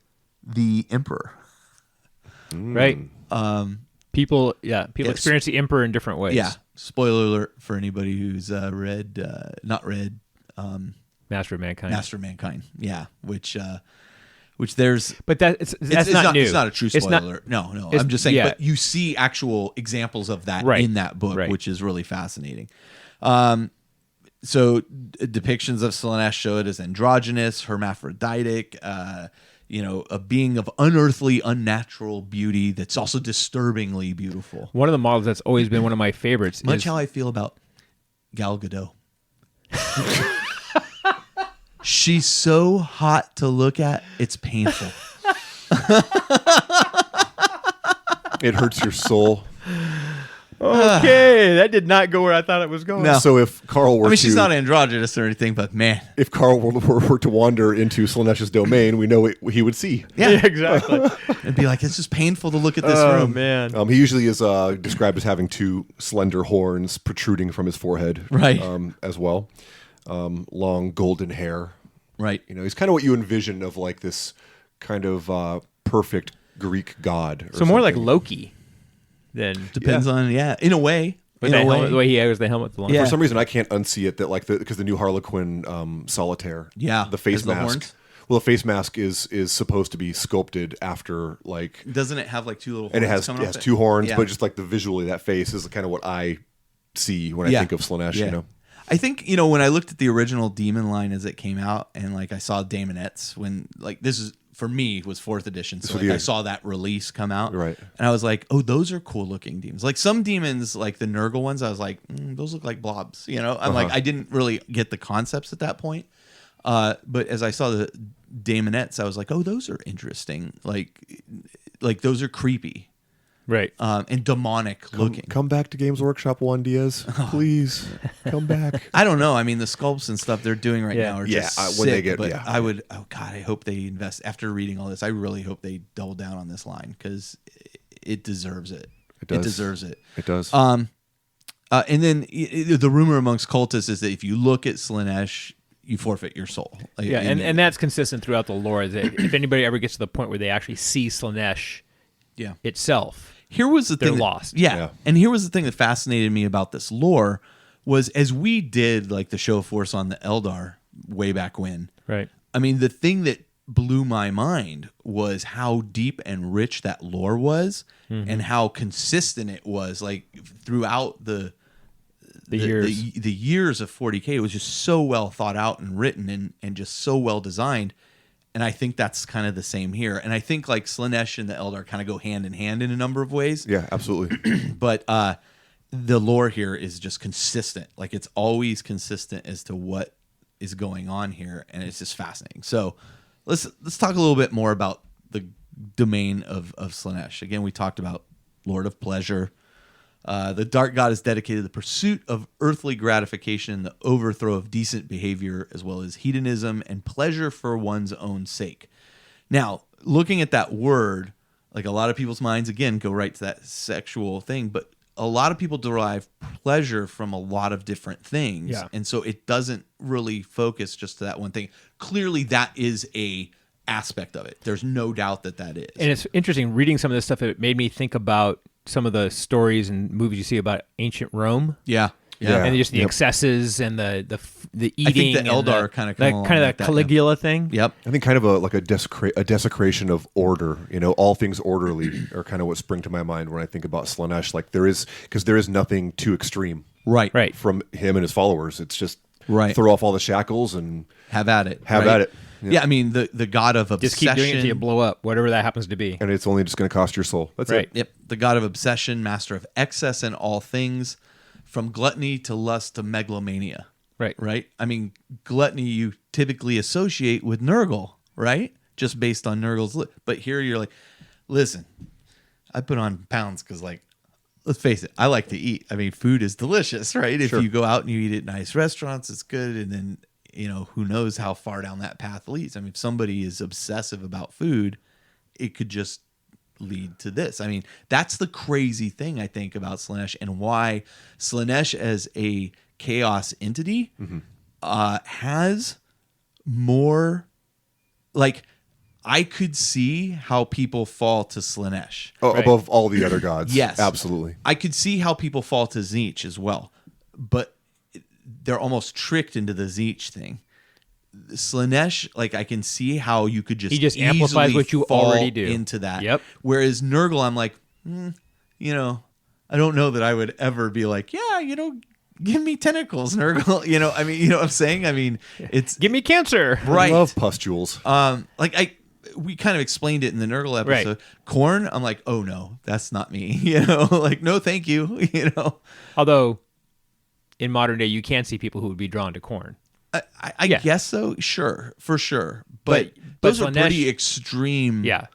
the Emperor. Right. People experience the Emperor in different ways. Yeah. Spoiler alert for anybody who's not read Master of Mankind. Master of Mankind. Yeah. Which there's, but that's not new. It's not a true spoiler alert. No. I'm just saying. Yeah. But you see actual examples of that in that book, which is really fascinating. So depictions of Slaanesh show it as androgynous, hermaphroditic, a being of unearthly, unnatural beauty that's also disturbingly beautiful. One of the models that's always been one of my favorites Much is how I feel about Gal Gadot. She's so hot to look at, it's painful. It hurts your soul. Okay, that did not go where I thought it was going. No. So if Carl were she's not androgynous or anything, but man. If Carl were to wander into Slaanesh's domain, we know what he would see. Yeah, exactly. It'd be like, it's just painful to look at this Oh room. man. He usually is described as having two slender horns protruding from his forehead, Right. As well. Long golden hair. Right. You know, he's kind of what you envision of like this kind of perfect Greek god. So more like Loki than Depends on, in a way. with the helmet, the way he wears the helmet. The long Yeah. For some reason, I can't unsee it that like because the new Harlequin solitaire, has the face the mask. horns. Well, the face mask is supposed to be sculpted after like, Doesn't it have like two little horns and it has coming off two horns, Yeah. but just like the visually that face is kind of what I see when I think of Slaanesh. Yeah. You know, I think, when I looked at the original Demon line as it came out, and like I saw Daemonettes when like this is for me was 4th edition, so like, I saw that release come out, Right. And I was like, oh, those are cool looking demons. Like some demons, like the Nurgle ones, I was like, those look like blobs. I'm like, I didn't really get the concepts at that point. But as I saw the Daemonettes, I was like, oh, those are interesting. Like those are creepy. right. And demonic looking. come back to Games Workshop Juan Diaz, please come back. I don't know. I mean, the sculpts and stuff they're doing right Yeah. now are Yeah, just when sick, they get- but yeah. I would. Oh God, I hope they invest. After reading all this, I really hope they double down on this line because it deserves it. It does. It deserves it. It does. And then the rumor amongst cultists is that if you look at Slaanesh, you forfeit your soul. Like, Yeah, and that's consistent throughout the lore. Is that if anybody ever gets to the point where they actually see Slaanesh yeah. itself, Here was the they're thing. lost. Yeah. And here was the thing that fascinated me about this lore was as we did like the show force on the Eldar way back when. right? I mean, the thing that blew my mind was how deep and rich that lore was and how consistent it was like throughout the years. the years of 40K. It was just so well thought out and written and just so well designed. And I think that's kind of the same here. And I think like Slaanesh and the Eldar kind of go hand in hand in a number of ways. yeah, absolutely. But the lore here is just consistent. Like it's always consistent as to what is going on here, and it's just fascinating. So let's talk a little bit more about the domain of Slaanesh. Again, we talked about Lord of Pleasure. The Dark God is dedicated to the pursuit of earthly gratification and the overthrow of decent behavior, as well as hedonism and pleasure for one's own sake. Now, looking at that word, like a lot of people's minds, again, go right to that sexual thing, but a lot of people derive pleasure from a lot of different things. Yeah. And so it doesn't really focus just to that one thing. Clearly, that is a aspect of it. There's no doubt that is. And it's interesting reading some of this stuff. It made me think about some of the stories and movies you see about ancient Rome. Yeah. Yeah. And just the Yep. excesses and the eating. I think the and Eldar kind of come along kind of like that that, Caligula thing. Yep. I think kind of a desecration of order. You know, all things orderly are kind of what spring to my mind when I think about Slaanesh. Like there is nothing too extreme. Right. from him and his followers. It's just Right. throw off all the shackles and Have at it. have right? at it. Yeah. I mean, the god of obsession. Just keep doing it until you blow up, whatever that happens to be. And it's only just going to cost your soul. That's Right. it. Yep. The god of obsession, master of excess in all things, from gluttony to lust to megalomania. Right. Right? I mean, gluttony you typically associate with Nurgle, right? Just based on Nurgle's but here you're like, listen, I put on pounds because, like, let's face it, I like to eat. I mean, food is delicious, right? If you go out and you eat at nice restaurants, it's good. And then, who knows how far down that path leads. I mean, if somebody is obsessive about food, it could just lead to this. I mean, that's the crazy thing, I think, about Slaanesh, and why Slaanesh as a chaos entity has more, like, I could see how people fall to Slaanesh. Oh, above all the other gods. Yes. Absolutely. I could see how people fall to Tzeentch as well, but they're almost tricked into the Tzeentch thing. Slaanesh, like, I can see how you could just He just amplifies easily what you fall already do. into that. Yep. Whereas Nurgle, I'm like, I don't know that I would ever be like, give me tentacles, Nurgle. I mean, you know what I'm saying? I mean, it's Give me cancer. right. I love pustules. We kind of explained it in the Nurgle episode. Right. Corn, I'm like, oh no, that's not me. Like, no, thank you. Although, in modern day, you can see people who would be drawn to corn. I guess so. Sure, for sure. But But those are Slaanesh- pretty extreme. Yeah.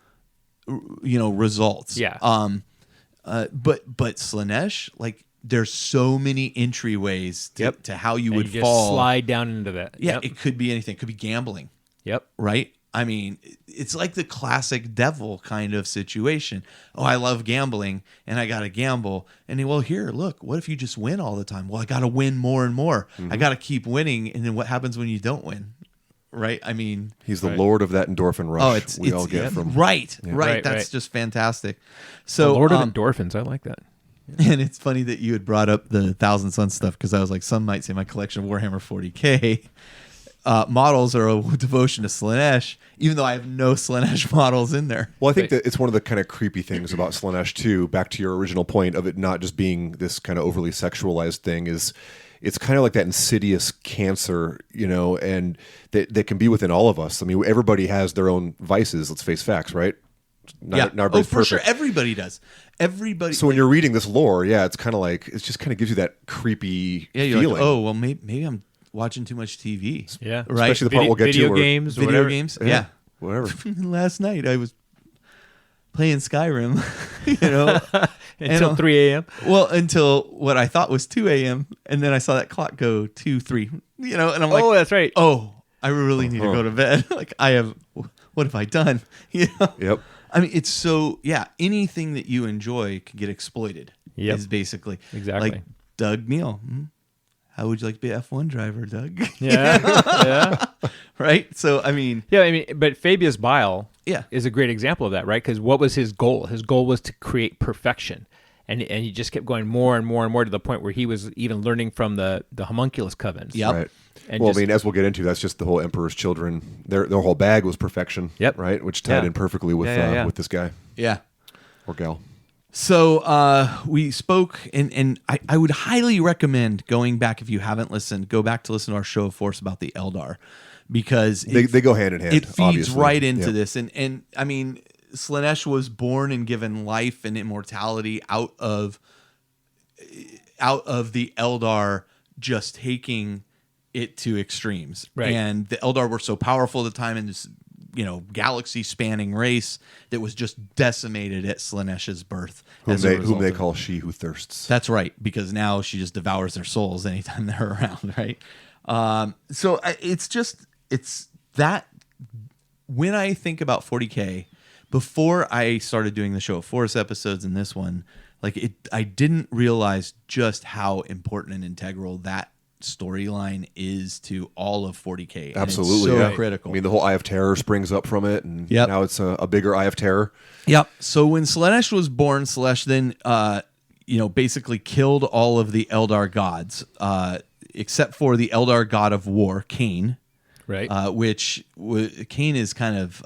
Results. Yeah. But Slaanesh, like, there's so many entryways to how you And would you just fall. slide down into that. Yeah, Yep. it could be anything. It could be gambling, Yep. right? I mean, it's like the classic devil kind of situation. Oh, I love gambling, and I got to gamble. And then, well, here, look, what if you just win all the time? Well, I got to win more and more. I got to keep winning. And then what happens when you don't win? Right? I mean, He's the lord of that endorphin rush it's we all get from. right. Right, That's right. just fantastic. The So, Lord of Endorphins. I like that. and it's funny that you had brought up the Thousand Suns stuff, because I was like, some might say my collection of Warhammer 40K models are a devotion to Slaanesh, even though I have no Slaanesh models in there. Well, I think that it's one of the kind of creepy things about Slaanesh too. Back to your original point of it not just being this kind of overly sexualized thing, is it's kind of like that insidious cancer, and that can be within all of us. I mean, everybody has their own vices. Let's face facts, right? Not everybody's for perfect. sure. Everybody does. Everybody. So when you're reading this lore, it's kind of like, it just kind of gives you that creepy you're feeling. like, oh, well, maybe I'm watching too much TV. Yeah. Right. Especially the part we'll get video to. games. Video whatever. games. Yeah. Whatever. Last night I was playing Skyrim, Until 3 a.m. Well, until what I thought was 2 a.m. And then I saw that clock go 2, 3, and I'm like, Oh, that's right. oh, I really need to go to bed. Like, what have I done? Yep. I mean, it's so, anything that you enjoy can get exploited. Yep. Is basically. Exactly. Like Doug Neal. How would you like to be an F1 driver, Doug? Yeah. Right? So, I mean. Yeah, I mean, but Fabius Bile Yeah. is a great example of that, right? Because what was his goal? His goal was to create perfection. And he just kept going more and more and more to the point where he was even learning from the homunculus covens. Yep. Right. And Well, just- I mean, as we'll get into, that's just the whole Emperor's Children. Their whole bag was perfection. Yep. Right, which tied Yeah. in perfectly with Yeah. with this guy Yeah. or gal. So we spoke, and I would highly recommend going back, if you haven't listened, go back to listen to our show of force about the Eldar, because They go hand in hand. it feeds obviously. right into Yep. this. And I mean, Slaanesh was born and given life and immortality out of the Eldar just taking it to extremes. Right. And the Eldar were so powerful at the time in this, galaxy spanning race that was just decimated at Slaanesh's birth. Whom as a they result of it. call she who thirsts. That's right, because now she just devours their souls anytime they're around, right? It's that when I think about 40K, before I started doing the show of Force episodes and this one, I didn't realize just how important and integral that storyline is to all of 40K. And Absolutely, it's so yeah. critical. I mean, the whole Eye of Terror springs up from it, and Yep. now it's a bigger Eye of Terror. Yep. So when Slaanesh was born, Slaanesh then, basically killed all of the Eldar gods, except for the Eldar god of war, Cain, Right. Cain is kind of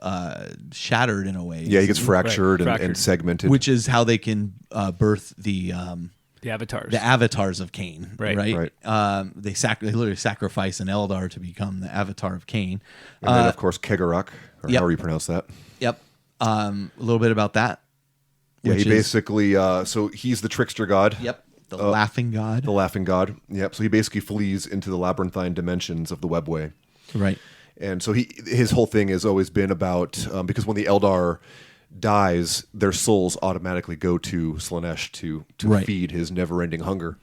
shattered in a way. Yeah, he gets fractured Fractured. and segmented. which is how they can birth the The avatars. the avatars of Cain. Right. Right. They literally sacrifice an Eldar to become the avatar of Cain. And then, of course, Kegarak, or Yep. however you pronounce that. Yep. A little bit about that. Yeah, which he is- basically, so he's the trickster god. Yep. The laughing god. The laughing god. Yep. So he basically flees into the labyrinthine dimensions of the webway. Right. And so his whole thing has always been about, because when the Eldar dies, their souls automatically go to Slaanesh to Right. feed his never-ending hunger.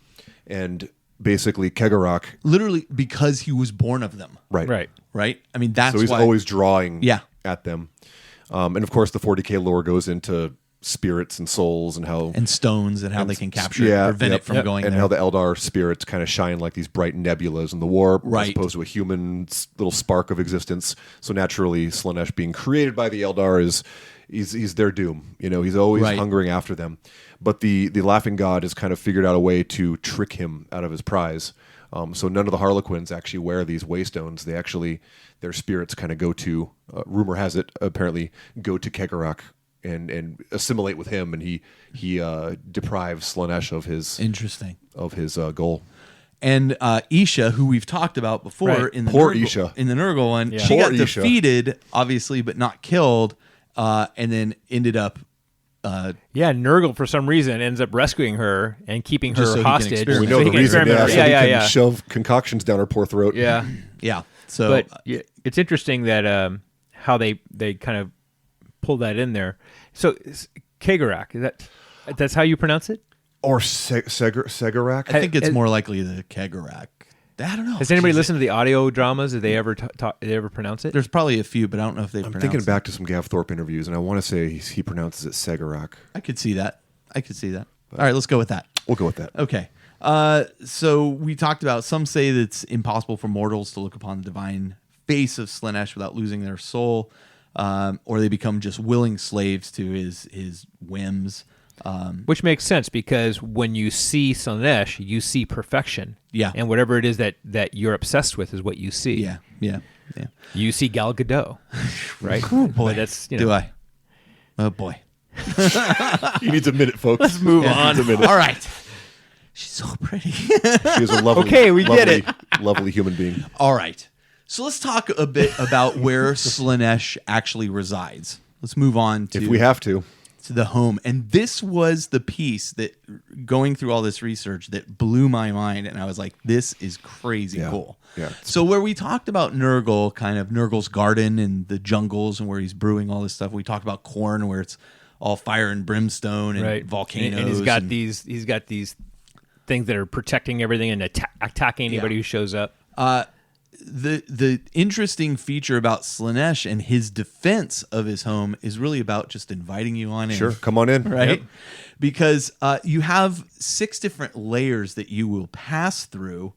And basically, Kegarak, Literally because he was born of them. right. Right. I mean, that's So he's why. always drawing Yeah. at them. And of course, the 40K lore goes into spirits and souls and how and stones and how they can capture yeah, it, prevent it from going and there. how the Eldar spirits kind of shine like these bright nebulas in the warp, Right. as opposed to a human little spark of existence. So naturally, Slaanesh being created by the Eldar he's their doom. You know, he's always Right. hungering after them. But the laughing god has kind of figured out a way to trick him out of his prize. So none of the Harlequins actually wear these waystones. They actually, their spirits kind of go to, rumor has it, apparently go to Kegarak and assimilate with him, and he deprives Slaanesh of his Interesting. goal. And Isha, who we've talked about before Right. in the Poor Nurgle, Isha. in the Nurgle one, Yeah. she Poor got Isha. defeated, obviously, but not killed, and then ended up Yeah, Nurgle for some reason ends up rescuing her and keeping Just her so he can hostage. experiment. We So know he the can reason. experiment Yeah, with her. so he yeah, can yeah. shove concoctions down her poor throat. Yeah. yeah. So But it's interesting that how they kind of pull that in there. So Kegarak, that's how you pronounce it? Or Segarak. I think it's has- more likely the Kegarak. I don't know. Has anybody Jeez. listened to the audio dramas? Did they ever did they ever pronounce it? There's probably a few, but I don't know if they've I'm pronounced thinking it. back to some Gav Thorpe interviews, and I want to say he pronounces it Segarak. I could see that. All right, let's go with that. We'll go with that. Okay. So we talked about, some say that it's impossible for mortals to look upon the divine face of Slaanesh without losing their soul, or they become just willing slaves to his whims. Which makes sense because when you see Slaanesh, you see perfection. Yeah. And whatever it is that you're obsessed with is what you see. Yeah. You see Gal Gadot, right? Boy, But that's do I? Oh boy. He needs a minute, folks. Let's move on. All right. She's so pretty. She is a lovely, Okay, we get it. lovely human being. All right. So let's talk a bit about where Slaanesh actually resides. Let's move on to If we have to. the home. And this was the piece that, going through all this research, that blew my mind. And I was like, this is crazy Yeah. cool. Yeah. So where we talked about Nurgle, kind of Nurgle's garden and the jungles and where he's brewing all this stuff. We talked about Khorne, where it's all fire and brimstone and right. volcanoes. And he's got these things that are protecting everything and attacking anybody Yeah. who shows up. The interesting feature about Slaanesh and his defense of his home is really about just inviting you on in. Sure, come on in. Right? Yep. Because you have 6 different layers that you will pass through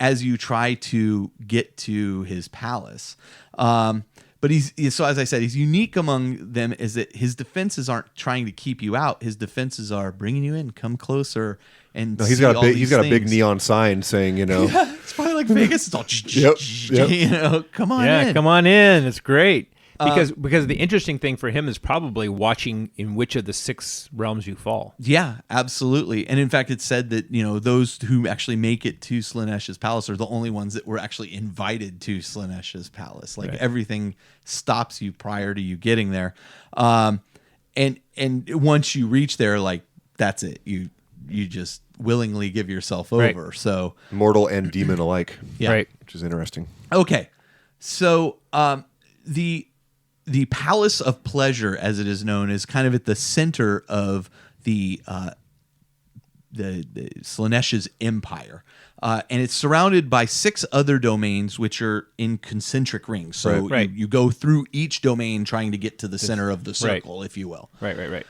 as you try to get to his palace. But so as I said, he's unique among them is that his defenses aren't trying to keep you out. His defenses are bringing you in, come closer, and No, he's see got all a big. these He's got a big things. neon sign saying, you know, Yeah, it's probably like Vegas. It's all Yep. you know, come on in. Come on in. It's great. Because the interesting thing for him is probably watching in which of the 6 realms you fall. Yeah, absolutely. And in fact, it's said that, you know, those who actually make it to Slaanesh's palace are the only ones that were actually invited to Slaanesh's palace. Like Right. everything stops you prior to you getting there. And once you reach there, like that's it. You just willingly give yourself Right. over. So, mortal and demon alike. yeah. Right. Which is interesting. Okay. So, the Palace of Pleasure, as it is known, is kind of at the center of the Slaanesh's empire, and it's surrounded by 6 other domains, which are in concentric rings. So Right. You go through each domain, trying to get to the center of the circle, if you will. Right.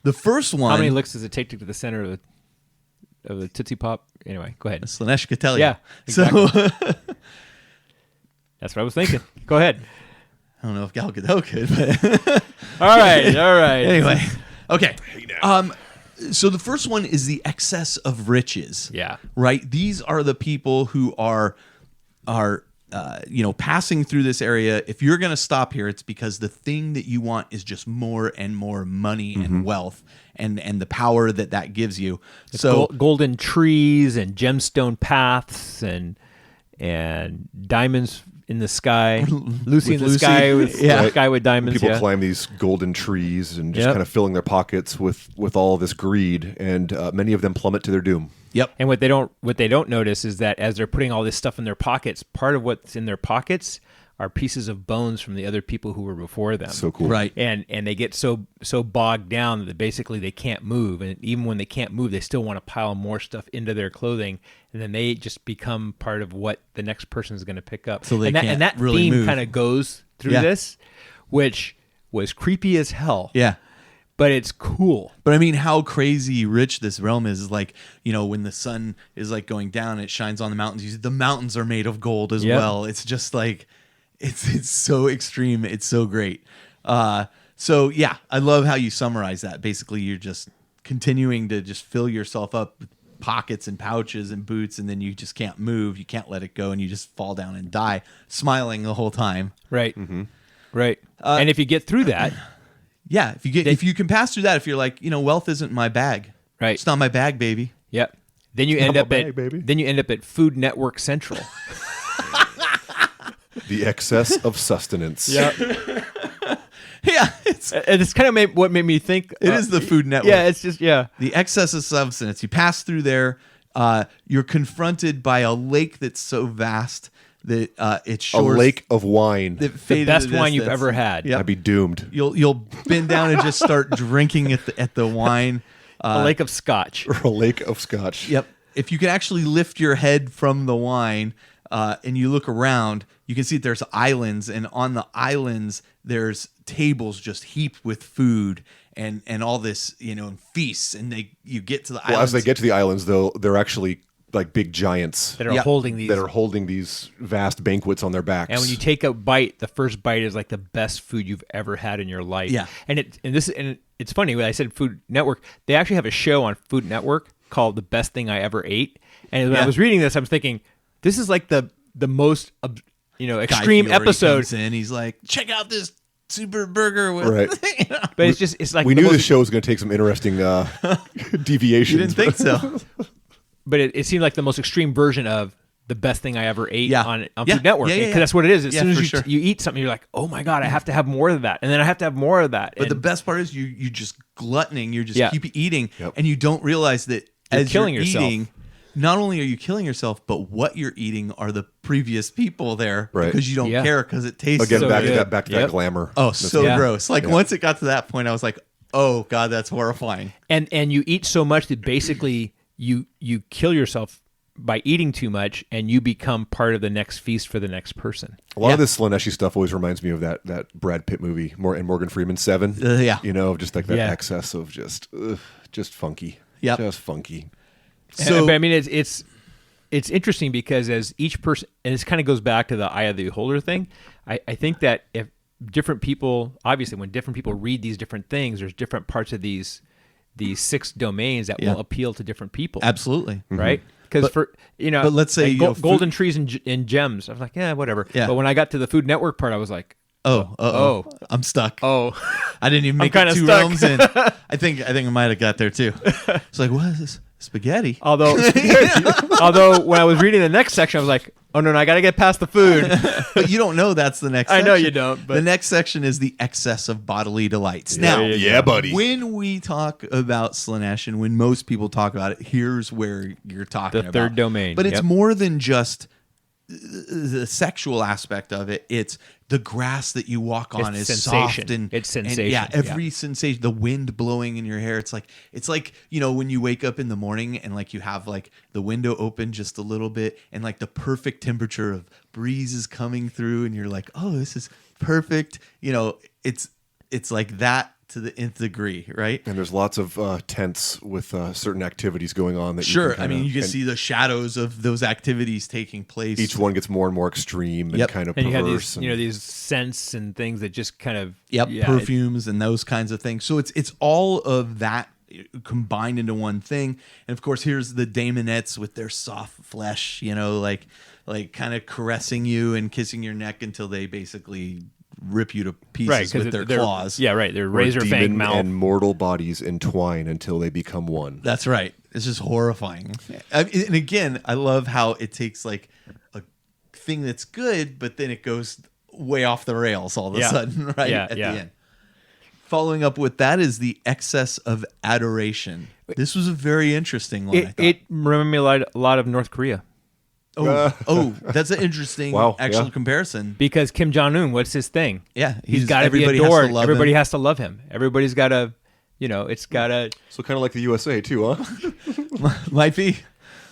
The first one, How many licks does it take to get to the center of the Tootsie Pop? Anyway, go ahead. Slaanesh could tell you. Yeah, So That's what I was thinking. Go ahead. I don't know if Gal Gadot could, but. All right. Anyway, okay. So the first one is the excess of riches. Yeah. Right. These are the people who are passing through this area, if you're going to stop here, it's because the thing that you want is just more and more money and wealth and the power that gives you. It's so golden trees and gemstone paths and diamonds in the sky, Lucy in the sky with diamonds. People climb these golden trees and just kind of filling their pockets with all this greed, and many of them plummet to their doom. Yep. And what they don't notice is that as they're putting all this stuff in their pockets, part of what's in their pockets are pieces of bones from the other people who were before them. So cool. Right. And they get so bogged down that basically they can't move. And even when they can't move, they still want to pile more stuff into their clothing. And then they just become part of what the next person is going to pick up. So they and that really theme move. kind of goes through this, which was creepy as hell. Yeah. But it's cool. But I mean, how crazy rich this realm is like, when the sun is like going down, it shines on the mountains. The mountains are made of gold as well. It's just like, it's so extreme. It's so great. So yeah, I love how you summarize that. Basically, you're just continuing to just fill yourself up with pockets and pouches and boots, and then you just can't move. You can't let it go, and you just fall down and die, smiling the whole time. Right. Right. And if you get through that. Yeah, if you can pass through that, if you're like, wealth isn't my bag. Right. It's not my bag, baby. Yep. Then you end up at Food Network Central. The excess of sustenance. Yeah. Yeah, it's kind of what made me think. It is the Food Network. Yeah, it's just the excess of substance. You pass through there. You're confronted by a lake that's so vast that it's shores. A lake of wine. the best wine you've ever had. Yep. I'd be doomed. You'll bend down and just start drinking at the wine. A lake of scotch. Or a lake of scotch. Yep. If you can actually lift your head from the wine and you look around, you can see that there's islands, and on the islands there's tables just heaped with food and all this, feasts. And you get to the islands. Well, as they get to the islands, though, they're actually like big giants That are holding these. that are holding these vast banquets on their backs. And when you take a bite, the first bite is like the best food you've ever had in your life. Yeah. And it's funny when I said Food Network, they actually have a show on Food Network called The Best Thing I Ever Ate. And when I was reading this, I was thinking, this is like the most extreme Guy Fieri episode. comes in, he's like, check out this super burger with Right. But it's like we knew this show was going to take some interesting deviations. You didn't think so. But it seemed like the most extreme version of the best thing I ever ate on Yeah. Food Network. Yeah, yeah, Because yeah. that's what it is. As Yeah, soon as for you sure. eat something, you're like, oh my God, I have to have more of that. And then I have to have more of that. But And the best part is you just gluttoning. You just Yeah. keep eating, Yep. and you don't realize that You're as killing you're yourself. eating, not only are you killing yourself, but what you're eating are the previous people there Right. because you don't Yeah. care because it tastes Again, so back good. to that Yep. glamour. Oh, so Yeah. gross. Like Yeah. once it got to that point, I was like, oh God, that's horrifying. and you eat so much that basically you kill yourself by eating too much, and you become part of the next feast for the next person. A lot of this Slaanesh stuff always reminds me of that Brad Pitt movie, and Morgan Freeman 7. Yeah. Just like that Yeah. excess of just funky. Yep. Just funky. So but I mean, it's interesting because as each person, and this kind of goes back to the eye of the beholder thing. I think that if different people, obviously, when different people read these different things, there's different parts of these 6 domains that will appeal to different people. absolutely. Right? Because But let's say, like golden trees and gems. I was like, yeah, whatever. Yeah. But when I got to the Food Network part, I was like, Oh, I'm stuck. oh, I didn't even I'm make kinda it 2 stuck. realms in. I think I might have got there too. It's like, what is this? Spaghetti. although when I was reading the next section, I was like, oh no, I got to get past the food. But you don't know that's the next I section. know you don't, but- the next section is the excess of bodily delights. Now, Yeah, buddy. when we talk about Slaanesh and when most people talk about it, here's where you're talking The about. third domain, But it's yep. more than just the sexual aspect of it. It's the grass that you walk on It's is sensation. soft and It's and sensation, yeah, every yeah. sensation, the wind blowing in your hair. It's like when you wake up in the morning and like you have like the window open just a little bit and like the perfect temperature of breeze is coming through and you're like, oh, this is perfect. It's like that to the nth degree, right? And there's lots of tents with certain activities going on. That Sure. You can you can see the shadows of those activities taking place. each one gets more and more extreme and Yep. kind of And you have perverse. these, these scents and things that just kind of perfumes and those kinds of things. So it's all of that combined into one thing. And of course, here's the daemonettes with their soft flesh, like kind of caressing you and kissing your neck until they basically rip you to pieces with their claws. Yeah, right. They're Where razor fang demon mouth. and mortal bodies entwine until they become one. That's right. It's just horrifying. And again, I love how it takes like a thing that's good, but then it goes way off the rails all of a sudden, right? At the end. Following up with that is the excess of adoration. This was a very interesting one. It reminded me a lot of North Korea. That's an interesting comparison. Because Kim Jong-un, what's his thing? Yeah, he's got to be adored. Everybody has to love him. Everybody's got to, it's got to. So kind of like the USA too, huh? Might be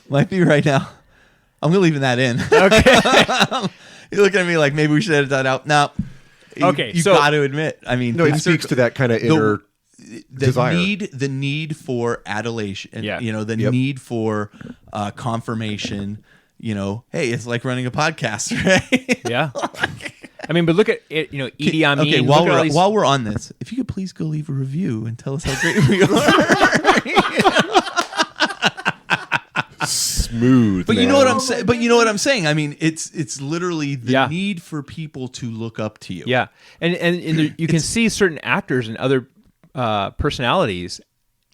right now. I'm leaving that in. Okay. You're looking at me like maybe we should edit that out. No. Okay. You got to admit. I mean, no, it speaks to that kind of inner desire. The need for adulation. The need for confirmation. Hey, it's like running a podcast, right? Yeah. I mean, but look at it. Edie Amin. Okay, while we're on this, if you could please go leave a review and tell us how great we are. Smooth, but man. you know what I'm saying. I mean, it's literally the need for people to look up to you. Yeah, and you can see certain actors and other personalities.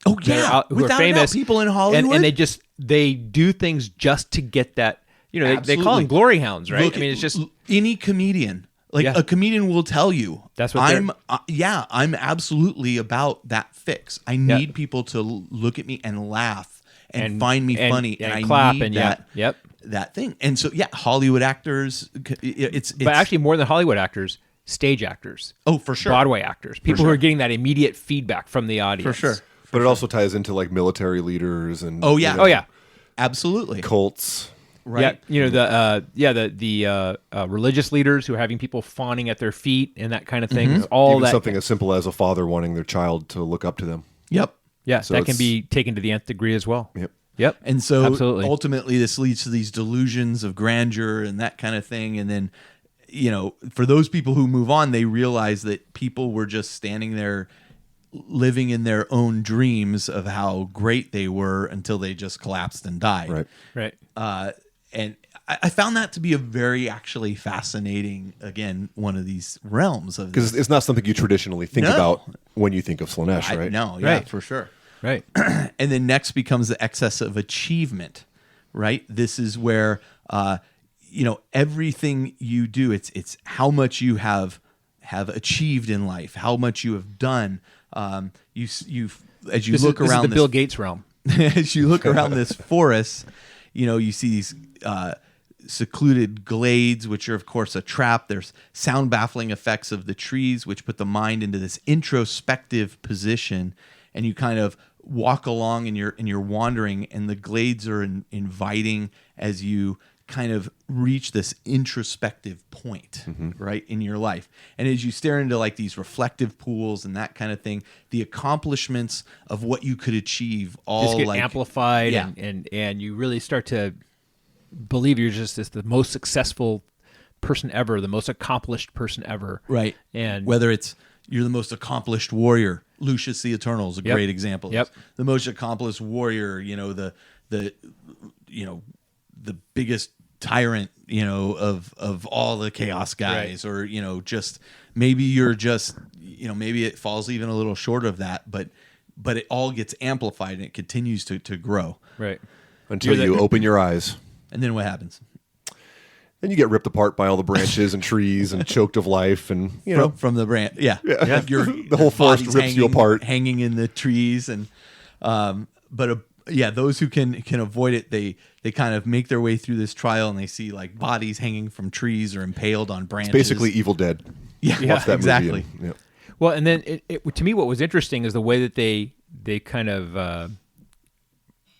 Oh yeah, who are famous people in Hollywood, and they do things just to get that. They call them glory hounds, right? I mean, it's just any comedian. A comedian will tell you. That's what I'm absolutely about that fix. I need people to look at me and laugh and find me funny, and I clap need that thing. And so Hollywood actors. It's but actually more than Hollywood actors, stage actors. Oh, for sure. Broadway actors, people who are getting that immediate feedback from the audience. For sure. But it also ties into like military leaders and absolutely cults. Right. Yeah, the religious leaders who are having people fawning at their feet and that kind of thing. Even All that something as simple as a father wanting their child to look up to them. Yep. Yeah, so that can be taken to the nth degree as well. Yep. And so absolutely. Ultimately this leads to these delusions of grandeur and that kind of thing. And then, for those people who move on, they realize that people were just standing there living in their own dreams of how great they were until they just collapsed and died. Right. And I found that to be a very actually fascinating, again, one of these realms of because it's not something you traditionally think about when you think of Slaanesh, right? No, for sure. Right. And then next becomes the excess of achievement, right? This is where everything you do, it's how much you have achieved in life, how much you have done. As you look around the Bill Gates realm. As you look around this forest, you see these secluded glades, which are of course a trap. There's sound baffling effects of the trees, which put the mind into this introspective position, and you kind of walk along and you're wandering, and the glades are inviting as you kind of reach this introspective point, right, in your life. And as you stare into like these reflective pools and that kind of thing, the accomplishments of what you could achieve all just get amplified, and you really start to believe you're just the most successful person ever, the most accomplished person ever. Right. And whether it's you're the most accomplished warrior, Lucius the Eternal is a great example. Yep. The most accomplished warrior, the biggest tyrant, of all the chaos guys, or just maybe you're just maybe it falls even a little short of that, but it all gets amplified and it continues to grow, right, until you open your eyes. And then what happens? Then you get ripped apart by all the branches and trees and choked of life, and from the branch, the whole forest rips you apart, hanging in the trees, and those who can avoid it, they kind of make their way through this trial, and they see like bodies hanging from trees or impaled on branches. It's basically Evil Dead. Yeah, exactly. Well, and then to me, what was interesting is the way that they kind of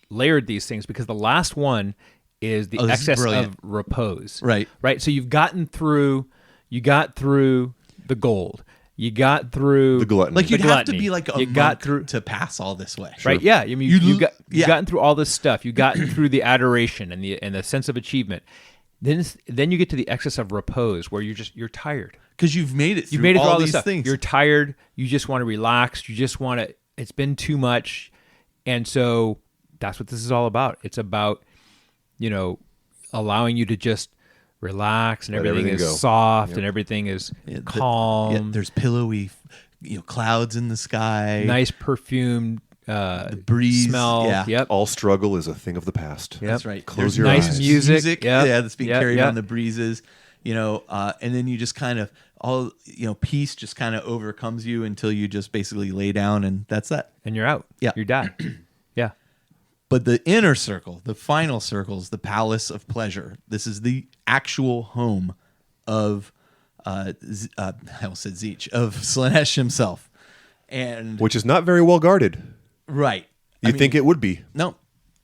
layered these things, because the last one is the excess of repose. Right. So you got through the gold. You got through the gluttony. Like you'd the have gluttony. to be like a monk to pass all this way. Right? Yeah. I mean, you've gotten through all this stuff. You've gotten through the adoration and the sense of achievement. Then you get to the excess of repose, where you're tired because you've made it through all this these stuff. things. You're tired. You just want to relax. You just want to. It's been too much. And so that's what this is all about. It's about, allowing you to just relax, and Let everything everything is go. soft, and everything is calm. There's pillowy, clouds in the sky. Nice perfumed The breeze. smell. Yeah. Yep. All struggle is a thing of the past. Yep. That's right. Close There's your nice eyes. music. Yep. That's being Yep, carried yep. on the breezes. And then you just kind of peace just kind of overcomes you until you just basically lay down, and that's that. And you're out. Yeah. You're done. Yeah. But the inner circle, the final circle, is the palace of pleasure. This is the actual home of, I almost said Zeech, of Slaanesh himself. And Which is not very well guarded. right. You'd think it would be. No.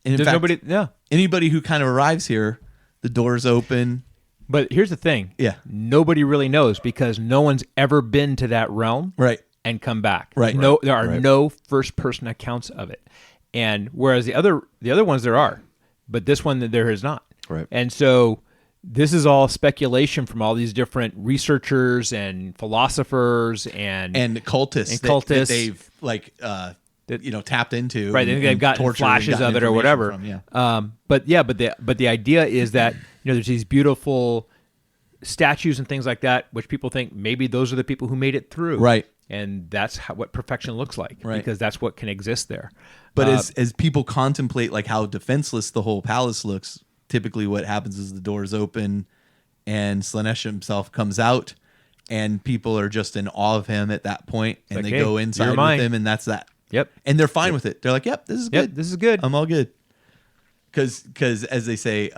And in There's fact, nobody. Yeah. anybody who kind of arrives here, the doors open. But here's the thing. Yeah. Nobody really knows because no one's ever been to that realm Right. and come back. Right. No, there are Right. no first person accounts of it. And whereas the other ones there are, but this one there is not. Right. And so this is all speculation from all these different researchers and philosophers and cultists, And that cultists. they've tapped into. right. and- They've and gotten tortured and flashes gotten of it or information whatever. from, yeah. But the idea is that there's these beautiful statues and things like that, which people think maybe those are the people who made it through. Right. And that's what perfection looks like. Right. Because that's what can exist there. But as people contemplate like how defenseless the whole palace looks, typically what happens is the doors open and Slaanesh himself comes out, and people are just in awe of him at that point, and like, they hey, go you're inside with mine. him, and that's that. Yep. And they're fine with it. They're like, "Yep, this is Yep, good. this is good. I'm all good." Because as they say,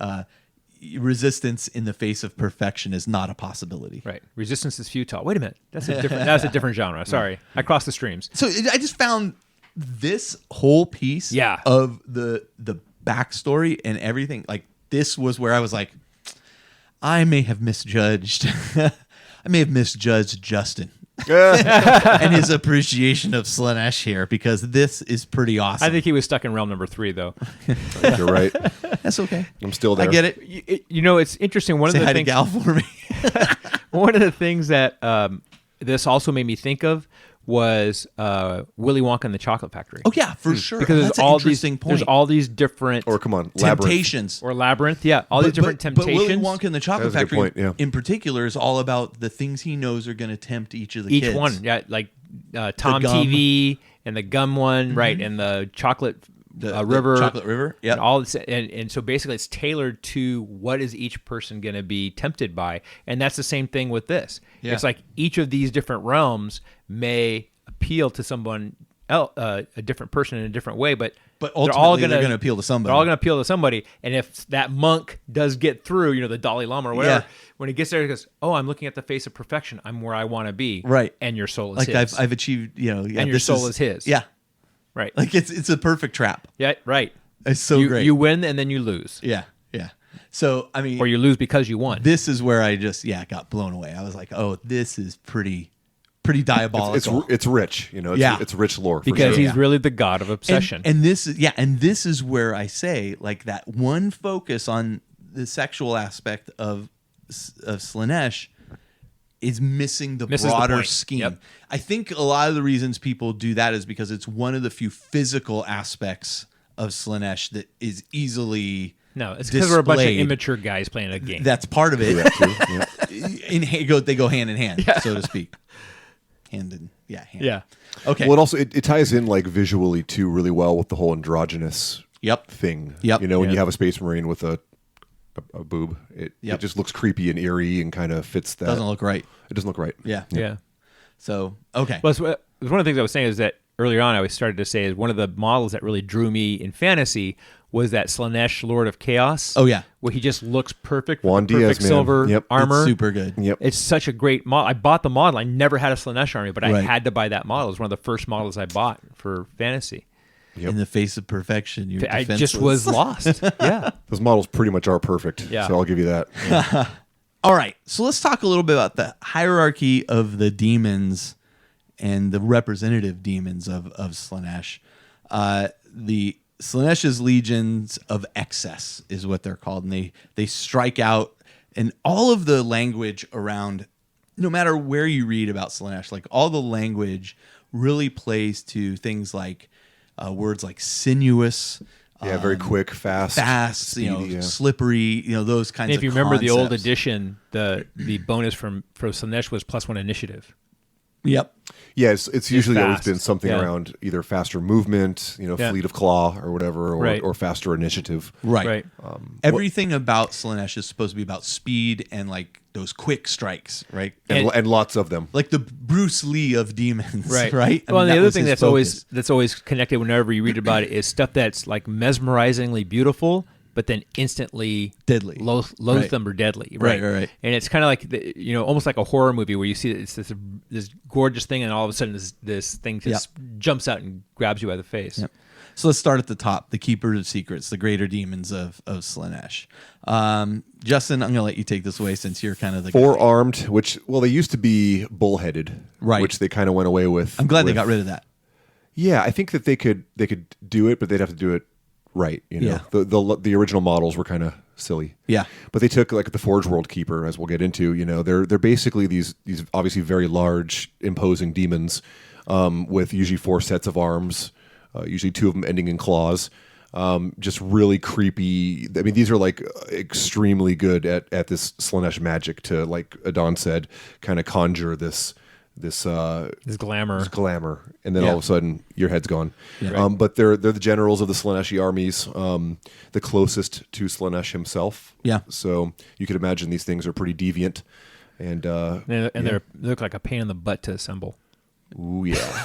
resistance in the face of perfection is not a possibility. Right. Resistance is futile. Wait a minute. That's a different genre. Sorry. I crossed the streams. So I just found this whole piece Yeah. of the backstory and everything. Like, this was where I was like, I may have misjudged. I may have misjudged Justin and his appreciation of Slaanesh here, because this is pretty awesome. I think he was stuck in realm number 3, though. You're right. that's okay. I'm still there. I get it. It's interesting. One Say of the hi to things, Gal for me. one of the things that this also made me think of was Willy Wonka and the Chocolate Factory. Oh yeah, for sure. Because that's there's all an interesting these, point. there's all these different Or come on, Labyrinth. temptations. or labyrinth, yeah, all these different But temptations. Willy Wonka and the Chocolate That was a good Factory, point, yeah. in particular, is all about the things he knows are going to tempt each of the Each kids. one, yeah, like Tom gum. TV and the gum one, right, and the chocolate The river, Chocolate River. Yeah. and all this, and so basically it's tailored to what is each person going to be tempted by, and that's the same thing with this. Yeah. It's like each of these different realms may appeal to someone else, a different person in a different way, but ultimately they're gonna appeal to somebody. They're all going to appeal to somebody, and if that monk does get through, the Dalai Lama or whatever, Yeah. when he gets there, he goes, "Oh, I'm looking at the face of perfection. I'm where I want to be." Right. And your soul is Like his. I've achieved, yeah, and your this soul is his. Yeah. Right. Like it's a perfect trap. Yeah. Right. It's so you, great. You win and then you lose, Yeah. Yeah. So, I mean, or you lose because you won. this is where I just, got blown away. I was like, oh, this is pretty diabolical. It's rich, It's, Yeah. it's rich lore. For because sure. he's really the god of obsession. And this is where I say, like, that one focus on the sexual aspect of Slaanesh is missing the Misses the broader point. scheme. Yep. I think a lot of the reasons people do that is because it's one of the few physical aspects of Slaanesh that is easily no, it's because we're a bunch of displayed. immature guys playing a game. That's part of it. that too. Yeah. They go hand in hand, so to speak. Hand. yeah. Okay. Well, it also it ties in like visually too really well with the whole androgynous Yep. thing. Yep. When Yeah. you have a space marine with a boob, it Yep. just looks creepy and eerie and kind of fits that. Doesn't look right. It doesn't look right. Yeah. Yeah. So okay. Well, one of the things I was saying is that earlier on, I was started to say is one of the models that really drew me in fantasy was that Slaanesh Lord of Chaos. Oh, yeah. Where he just looks perfect. Juan with the perfect Diaz, man. silver Yep. armor. It's super good. Yep. It's such a great model. I bought the model. I never had a Slaanesh army, but I Right. had to buy that model. It was one of the first models I bought for fantasy. Yep. In the face of perfection, you're I defenseless. just was lost. Yeah. Those models pretty much are perfect. Yeah. So I'll give you that. All right, so let's talk a little bit about the hierarchy of the demons and the representative demons of Slaanesh. The Slaanesh's legions of excess is what they're called, and they strike out, and all of the language around, no matter where you read about Slaanesh, like all the language really plays to things like words like sinuous. Very quick, fast, speedy, slippery, those kinds And of if you remember the old concepts. edition, the bonus for Slaanesh was +1 initiative. Yep. Yeah, it's usually always fast. been something Yeah. around either faster movement, fleet of claw or whatever, Right. or faster initiative. Right. Everything about Slaanesh is supposed to be about speed and like those quick strikes, right? And lots of them. Like the Bruce Lee of demons, right? Well, I mean, the that other was thing his that's always connected whenever you read about it is stuff that's like mesmerizingly beautiful, but then instantly Deadly. loathsome or deadly. Right. And it's kind of like almost like a horror movie where you see it's this gorgeous thing, and all of a sudden this thing just jumps out and grabs you by the face. Yep. So let's start at the top. The Keepers of Secrets, the greater demons of Slaanesh. Justin, I'm going to let you take this away since you're kind of the guy. 4-armed, which they used to be bull-headed, Right. which they kind of went away with. I'm glad they got rid of that. Yeah, I think that they could do it, but they'd have to do it right. Yeah. The original models were kind of silly. Yeah. But they took like the Forge World Keeper, as we'll get into. They're basically these obviously very large, imposing demons with usually 4 sets of arms, usually 2 of them ending in claws. Just really creepy. I mean, these are like extremely good at this Slaanesh magic to, like Adon said, kind of conjure this glamour, and then all of a sudden your head's gone. Yeah. But they're the generals of the Slaaneshi armies, the closest to Slaanesh himself. Yeah. So you could imagine these things are pretty deviant, and they look like a pain in the butt to assemble. Ooh yeah.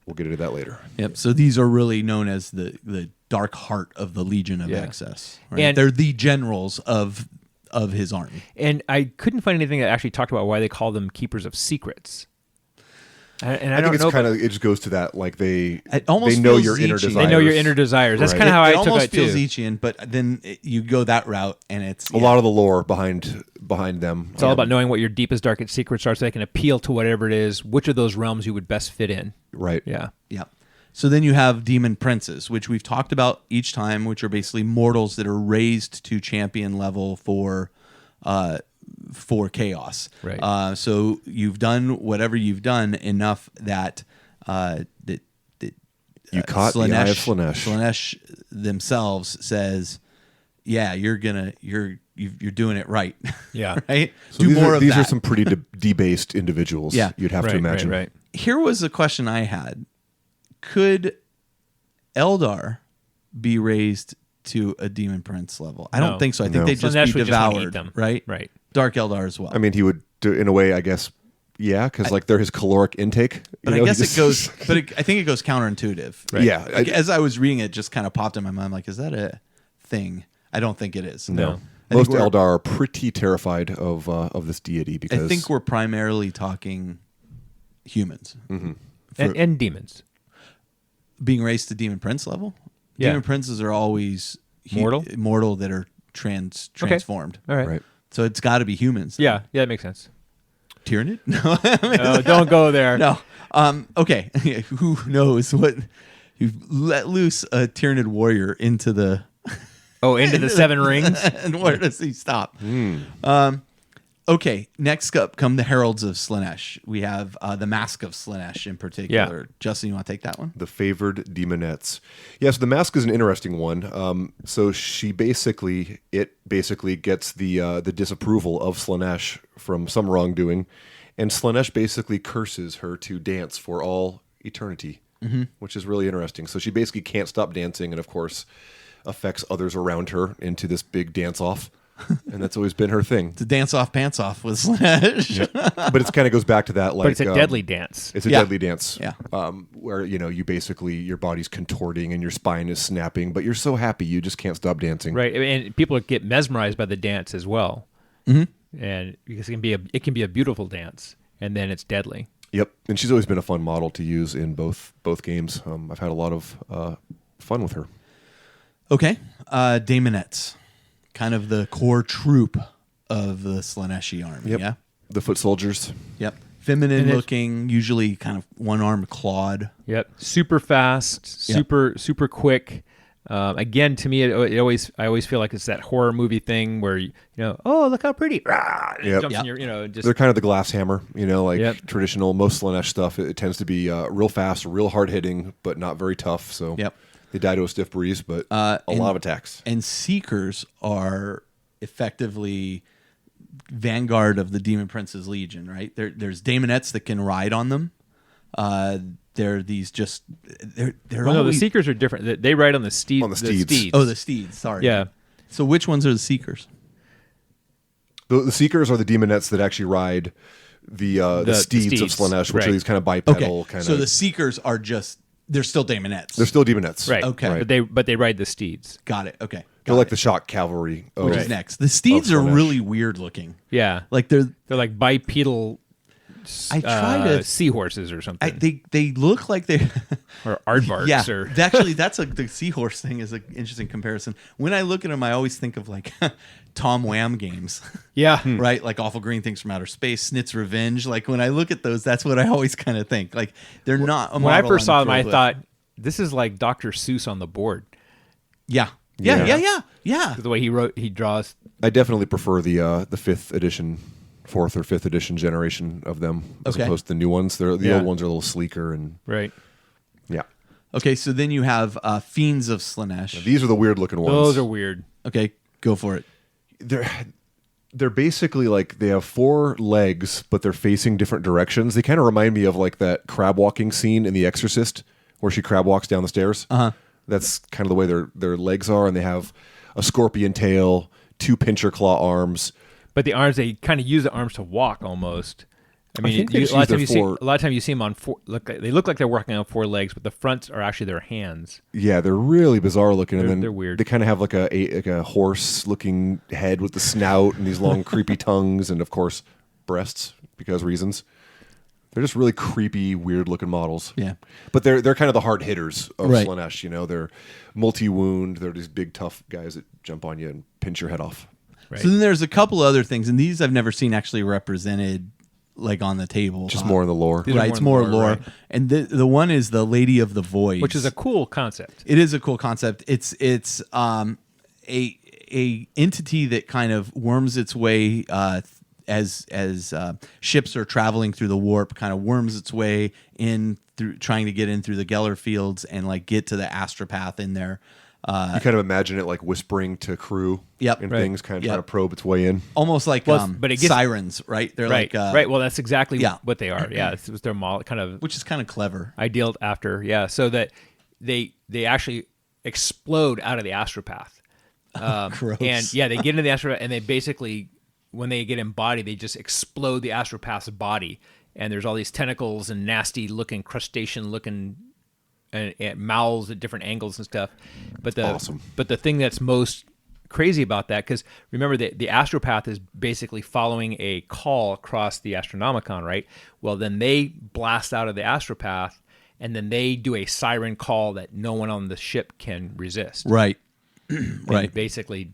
We'll get into that later. Yep. So these are really known as the dark heart of the Legion of Excess. Right? And they're the generals of his army. And I couldn't find anything that actually talked about why they call them Keepers of Secrets. And I think don't know. it just goes to that, like they almost know feels your inner Nietzsche. desires. They know your inner desires. That's Right. kind of how I It took almost it too. feels Nietzschean, but then you go that route, and it's A lot of the lore behind them. It's all about knowing what your deepest, darkest secrets are, so they can appeal to whatever it is. Which of those realms you would best fit in? Right. Yeah. Yeah. So then you have demon princes, which we've talked about each time, which are basically mortals that are raised to champion level for chaos. Right. So you've done whatever you've done enough that You caught the eye of Slaanesh. Slaanesh themselves says, "Yeah, you're doing it right." Yeah. Right. So Do these that. are some pretty debased individuals. Yeah. You'd have to imagine. Right. Here was a question I had. Could Eldar be raised to a demon prince level? I don't No. think so. I think No. they'd just Slaanesh be would just wanna eat devoured, them. right? Right. Dark Eldar as well. I mean, he would do in a way, I guess. Yeah, because like they're his caloric intake. but I guess it goes. But I think it goes counterintuitive. Right? Yeah, Like, as I was reading it, just kind of popped in my mind. Like, is that a thing? I don't think it is. No. I Most think we're- Eldar are pretty terrified of this deity because I think we're primarily talking humans And demons. being raised to demon prince level. Yeah. Demon princes are always mortal that are transformed. All right. right. So it's got to be humans. Yeah, that makes sense. Tyrannid? No. No, don't go there. No. Okay. Who knows what? You've let loose a Tyrannid warrior into the. Oh, into the 7 rings? And where does he stop? Okay. Next up come the Heralds of Slaanesh. We have the Mask of Slaanesh in particular. Justin, you want to take that one? the favored demonettes. Yes, the mask is an interesting one. So she basically gets the disapproval of Slaanesh from some wrongdoing, and Slaanesh basically curses her to dance for all eternity, which is really interesting. So she basically can't stop dancing, and of course affects others around her into this big dance-off. And that's always been her thing. To dance off pants off with Slaanesh. But it kind of goes back to that, like, But it's a deadly dance. It's a Yeah. deadly dance. Yeah. Where, you basically, your body's contorting and your spine is snapping, but you're so happy you just can't stop dancing. Right. And people get mesmerized by the dance as well. Mm-hmm. And because it can be a beautiful dance, and then it's deadly. Yep. And she's always been a fun model to use in both games. I've had a lot of fun with her. Okay. Daemonettes. Kind of the core troop of the Slaaneshi army. Yep. Yeah. The foot soldiers. Yep. Feminine And looking, usually kind of one-armed clawed. Yep. Super fast, super quick. Again, to me, I always feel like it's that horror movie thing where oh, look how pretty, rah, it jumps in your, just they're kind of the glass hammer, like Yep. traditional most Slaanesh stuff. It tends to be real fast, real hard hitting, but not very tough. So they die to a stiff breeze, but a lot of attacks. And Seekers are effectively vanguard of the Demon Prince's Legion, right? There's daemonettes that can ride on them. They're these just they're well, no, the Seekers are different. They ride on the steed. On the steeds. Oh, the steeds. Sorry. Yeah. So which ones are the Seekers? The Seekers are the demonettes that actually ride the steeds of Slaanesh, which are these kind of bipedal kind of. So the Seekers are they're still daemonettes. They're still demonettes, Right. Okay. Right. But they ride the steeds. Got it. Okay. They're like the shock cavalry. Which is next. The steeds are Slaanesh. really weird looking. Yeah. Like they're like bipedal. I try to seahorses or something. they look like they or aardvarks. yeah. Or Actually, the seahorse thing is an interesting comparison. When I look at them, I always think of like Tom Wham games. yeah. Right? Like Awful Green Things from Outer Space, Snit's Revenge. Like when I look at those, that's what I always kind of think. Like they're not. When I first saw them, I thought this is like Dr. Seuss on the board. Yeah. The way he draws. I definitely prefer the 4th or 5th edition generation of them as opposed to the new ones. The old ones are a little sleeker and right. Yeah. Okay, so then you have Fiends of Slaanesh. These are the weird looking ones. Those are weird. Okay, go for it. They're basically like they have 4 legs, but they're facing different directions. They kind of remind me of like that crab walking scene in The Exorcist, where she crab walks down the stairs. That's kind of the way their legs are, and they have a scorpion tail, 2 pincher claw arms. But the arms, they kind of use the arms to walk almost. I mean, think they just a lot use of time you see them on 4. They look like they're working on 4 legs, but the fronts are actually their hands. Yeah, they're really bizarre looking, and then they're weird. They kind of have like a horse-looking head with the snout and these long, creepy tongues, and of course, breasts because reasons. They're just really creepy, weird-looking models. Yeah, but they're kind of the hard hitters of right. Slaanesh. They're multi-wound. They're these big, tough guys that jump on you and pinch your head off. Right. So then there's a couple other things, and these I've never seen actually represented like on the table. Just more in the lore. Right, it's more lore. Right. And the one is the Lady of the Void, Which is a cool concept. It is a cool concept. It's a entity that kind of worms its way as ships are traveling through the warp, kind of worms its way in through trying to get in through the Geller fields and like get to the astropath in there. You kind of imagine it like whispering to crew and things, kind of trying to probe its way in. Almost like but it gets, sirens, right? They're right, like right. Well, that's exactly what they are. Yeah, it was their kind of, which is kind of clever. Ideal after, so that they actually explode out of the astropath. Gross. And they get into the astropath, and they basically, when they get embodied, they just explode the astropath's body, and there's all these tentacles and nasty looking crustacean looking. And mouths at different angles and stuff, but the thing that's most crazy about that, because remember the astropath is basically following a call across the Astronomicon, right? Well, then they blast out of the astropath, and then they do a siren call that no one on the ship can resist. Right, right. Basically,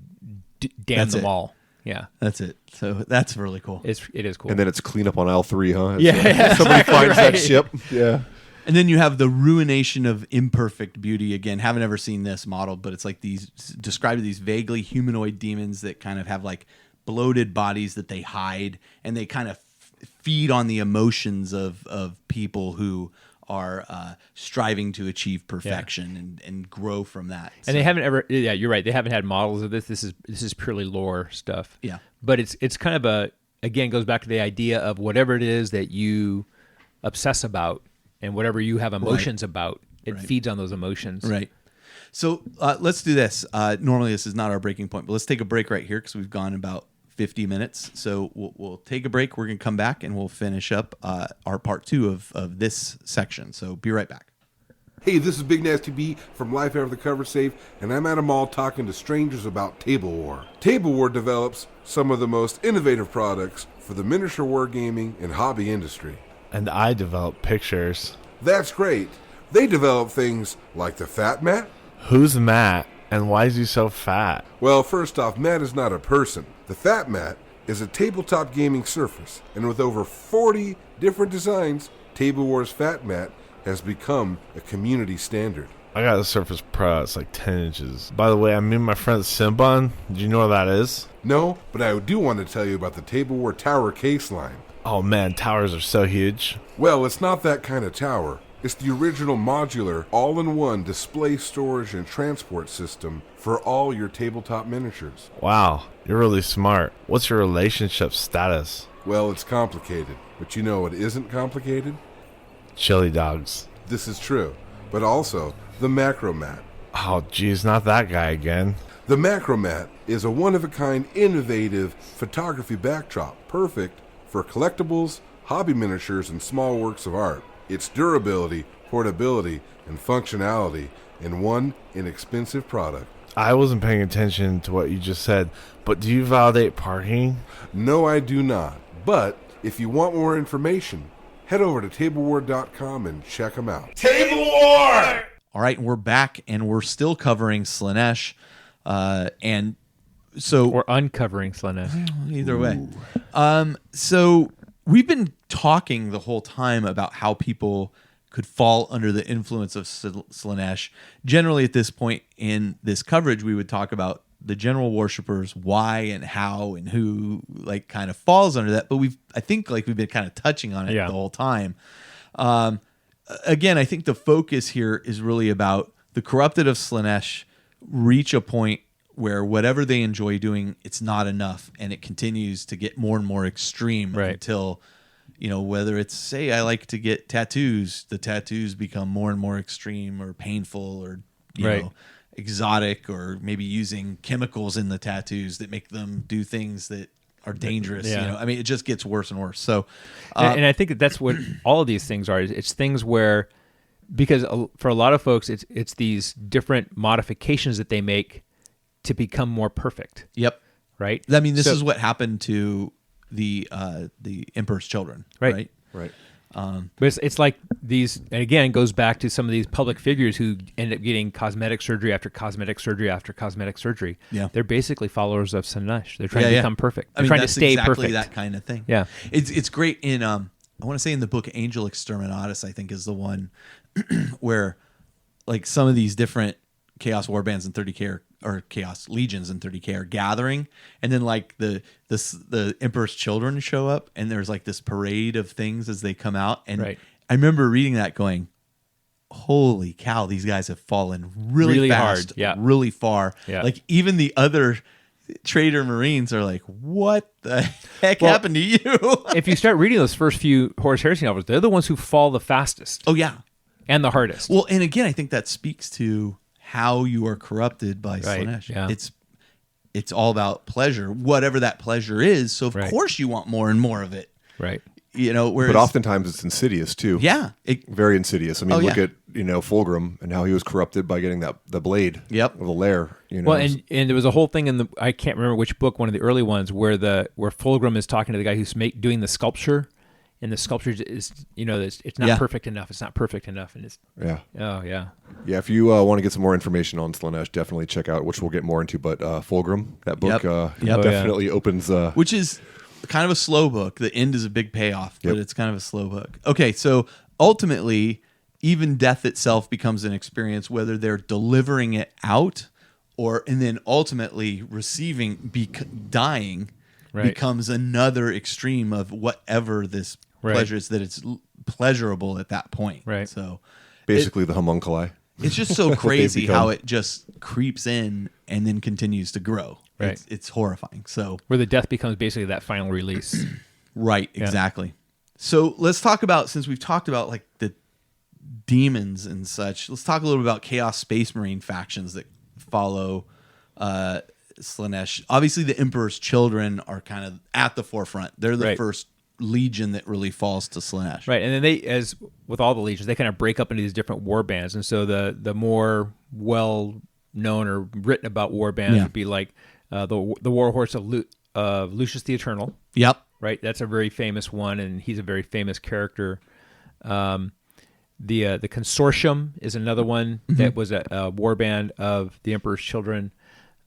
damn them all. Yeah, that's it. So that's really cool. It is cool. And then it's clean up on aisle 3, huh? Somebody finds that ship. Yeah. And then you have the ruination of imperfect beauty. Again, haven't ever seen this modeled, but it's like described as these vaguely humanoid demons that kind of have like bloated bodies that they hide, and they kind of feed on the emotions of people who are striving to achieve perfection and grow from that. And they haven't ever. Yeah, you're right. They haven't had models of this. This is purely lore stuff. Yeah, but it's kind of again goes back to the idea of whatever it is that you obsess about. And whatever you have emotions about, it feeds on those emotions. Right. So let's do this. Normally, this is not our breaking point, but let's take a break right here because we've gone about 50 minutes. So we'll take a break. We're going to come back and we'll finish up our part 2 of this section. So be right back. Hey, this is Big Nasty B from Life After the Cover Safe, and I'm at a mall talking to strangers about Table War. Table War develops some of the most innovative products for the miniature wargaming and hobby industry. And I develop pictures. That's great. They develop things like the Fat Matt. Who's Matt, and why is he so fat? Well, first off, Matt is not a person. The Fat Matt is a tabletop gaming surface, and with over 40 different designs, Table War's Fat Matt has become a community standard. I got a Surface Pro. It's like 10 inches. By the way, I'm meeting my friend Simbon. Do you know what that is? No, but I do want to tell you about the Tableware Tower case line. Oh man, towers are so huge. Well, it's not that kind of tower. It's the original modular, all-in-one display storage and transport system for all your tabletop miniatures. Wow, you're really smart. What's your relationship status? Well, it's complicated, but you know what isn't complicated? Chili dogs. This is true, but also the Macromat. Oh geez, not that guy again. The Macromat is a one-of-a-kind, innovative photography backdrop, perfect for collectibles, hobby miniatures, and small works of art. Its durability, portability, and functionality in one inexpensive product. I wasn't paying attention to what you just said, but do you validate parking? No, I do not. But if you want more information, head over to tableware.com and check them out. All right, and we're back, and we're still covering Slaanesh. And so... Or uncovering Slaanesh. Either way. So we've been talking the whole time about how people could fall under the influence of Slaanesh. Generally, at this point in this coverage, we would talk about the general worshippers, why and how and who like kind of falls under that. But I think we've been kind of touching on it the whole time. Again, I think the focus here is really about the corrupted of Slaanesh reach a point where whatever they enjoy doing, it's not enough, and it continues to get more and more extreme until, whether it's, say, I like to get tattoos, the tattoos become more and more extreme or painful or, you know, exotic, or maybe using chemicals in the tattoos that make them do things that are dangerous. Yeah. I mean, it just gets worse and worse. So, and I think that's what all of these things are. It's things where, because for a lot of folks, it's these different modifications that they make to become more perfect. Yep. Right. I mean, this is what happened to the Emperor's Children. Right. But it's like these, and again, it goes back to some of these public figures who end up getting cosmetic surgery after cosmetic surgery after cosmetic surgery. Yeah. They're basically followers of Slaanesh. They're trying to become perfect. They're I mean, trying that's to stay exactly perfect. that kind of thing. Yeah. It's great in, I want to say in the book Angel Exterminatus, I think is the one where like some of these different Chaos Warbands and 30K or Chaos Legions and 30K are gathering, and then like the Emperor's Children show up, and there's like this parade of things as they come out, and I remember reading that going, holy cow, these guys have fallen really fast, hard. really far. Yeah. Like even the other Trader Marines are like, what the heck happened to you? If you start reading those first few Horus Heresy novels, they're the ones who fall the fastest. Oh yeah. And the hardest. Well, and again, I think that speaks to how you are corrupted by Slaanesh. Yeah. It's all about pleasure, whatever that pleasure is. So of course you want more and more of it. Right. Whereas, but oftentimes it's insidious too. Yeah. Very insidious. I mean, look at, Fulgrim and how he was corrupted by getting the blade of the lair. Well, and there was a whole thing in I can't remember which book, one of the early ones, where Fulgrim is talking to the guy who's doing the sculpture. And the sculpture is, it's not perfect enough. It's not perfect enough. And it's, Yeah, if you want to get some more information on Slaanesh, definitely check out, which we'll get more into, but Fulgrim, that book definitely opens... which is kind of a slow book. The end is a big payoff, but it's kind of a slow book. Okay, so ultimately, even death itself becomes an experience, whether they're delivering it out and then ultimately receiving, dying... becomes another extreme of whatever this pleasure is, that it's pleasurable at that point. Right. So basically the homunculi. It's just so crazy how it just creeps in and then continues to grow. Right. It's horrifying. So where the death becomes basically that final release. Right. Exactly. So let's talk about, since we've talked about like the demons and such, let's talk a little bit about Chaos Space Marine factions that follow Slaanesh. Obviously, the Emperor's Children are kind of at the forefront. They're the first legion that really falls to Slaanesh. Right, and then they, as with all the legions, they kind of break up into these different war bands. And so the more well-known or written about war bands would be like the War Horse of Lucius the Eternal. Yep. Right, that's a very famous one, and he's a very famous character. The Consortium is another one that was a war band of the Emperor's Children.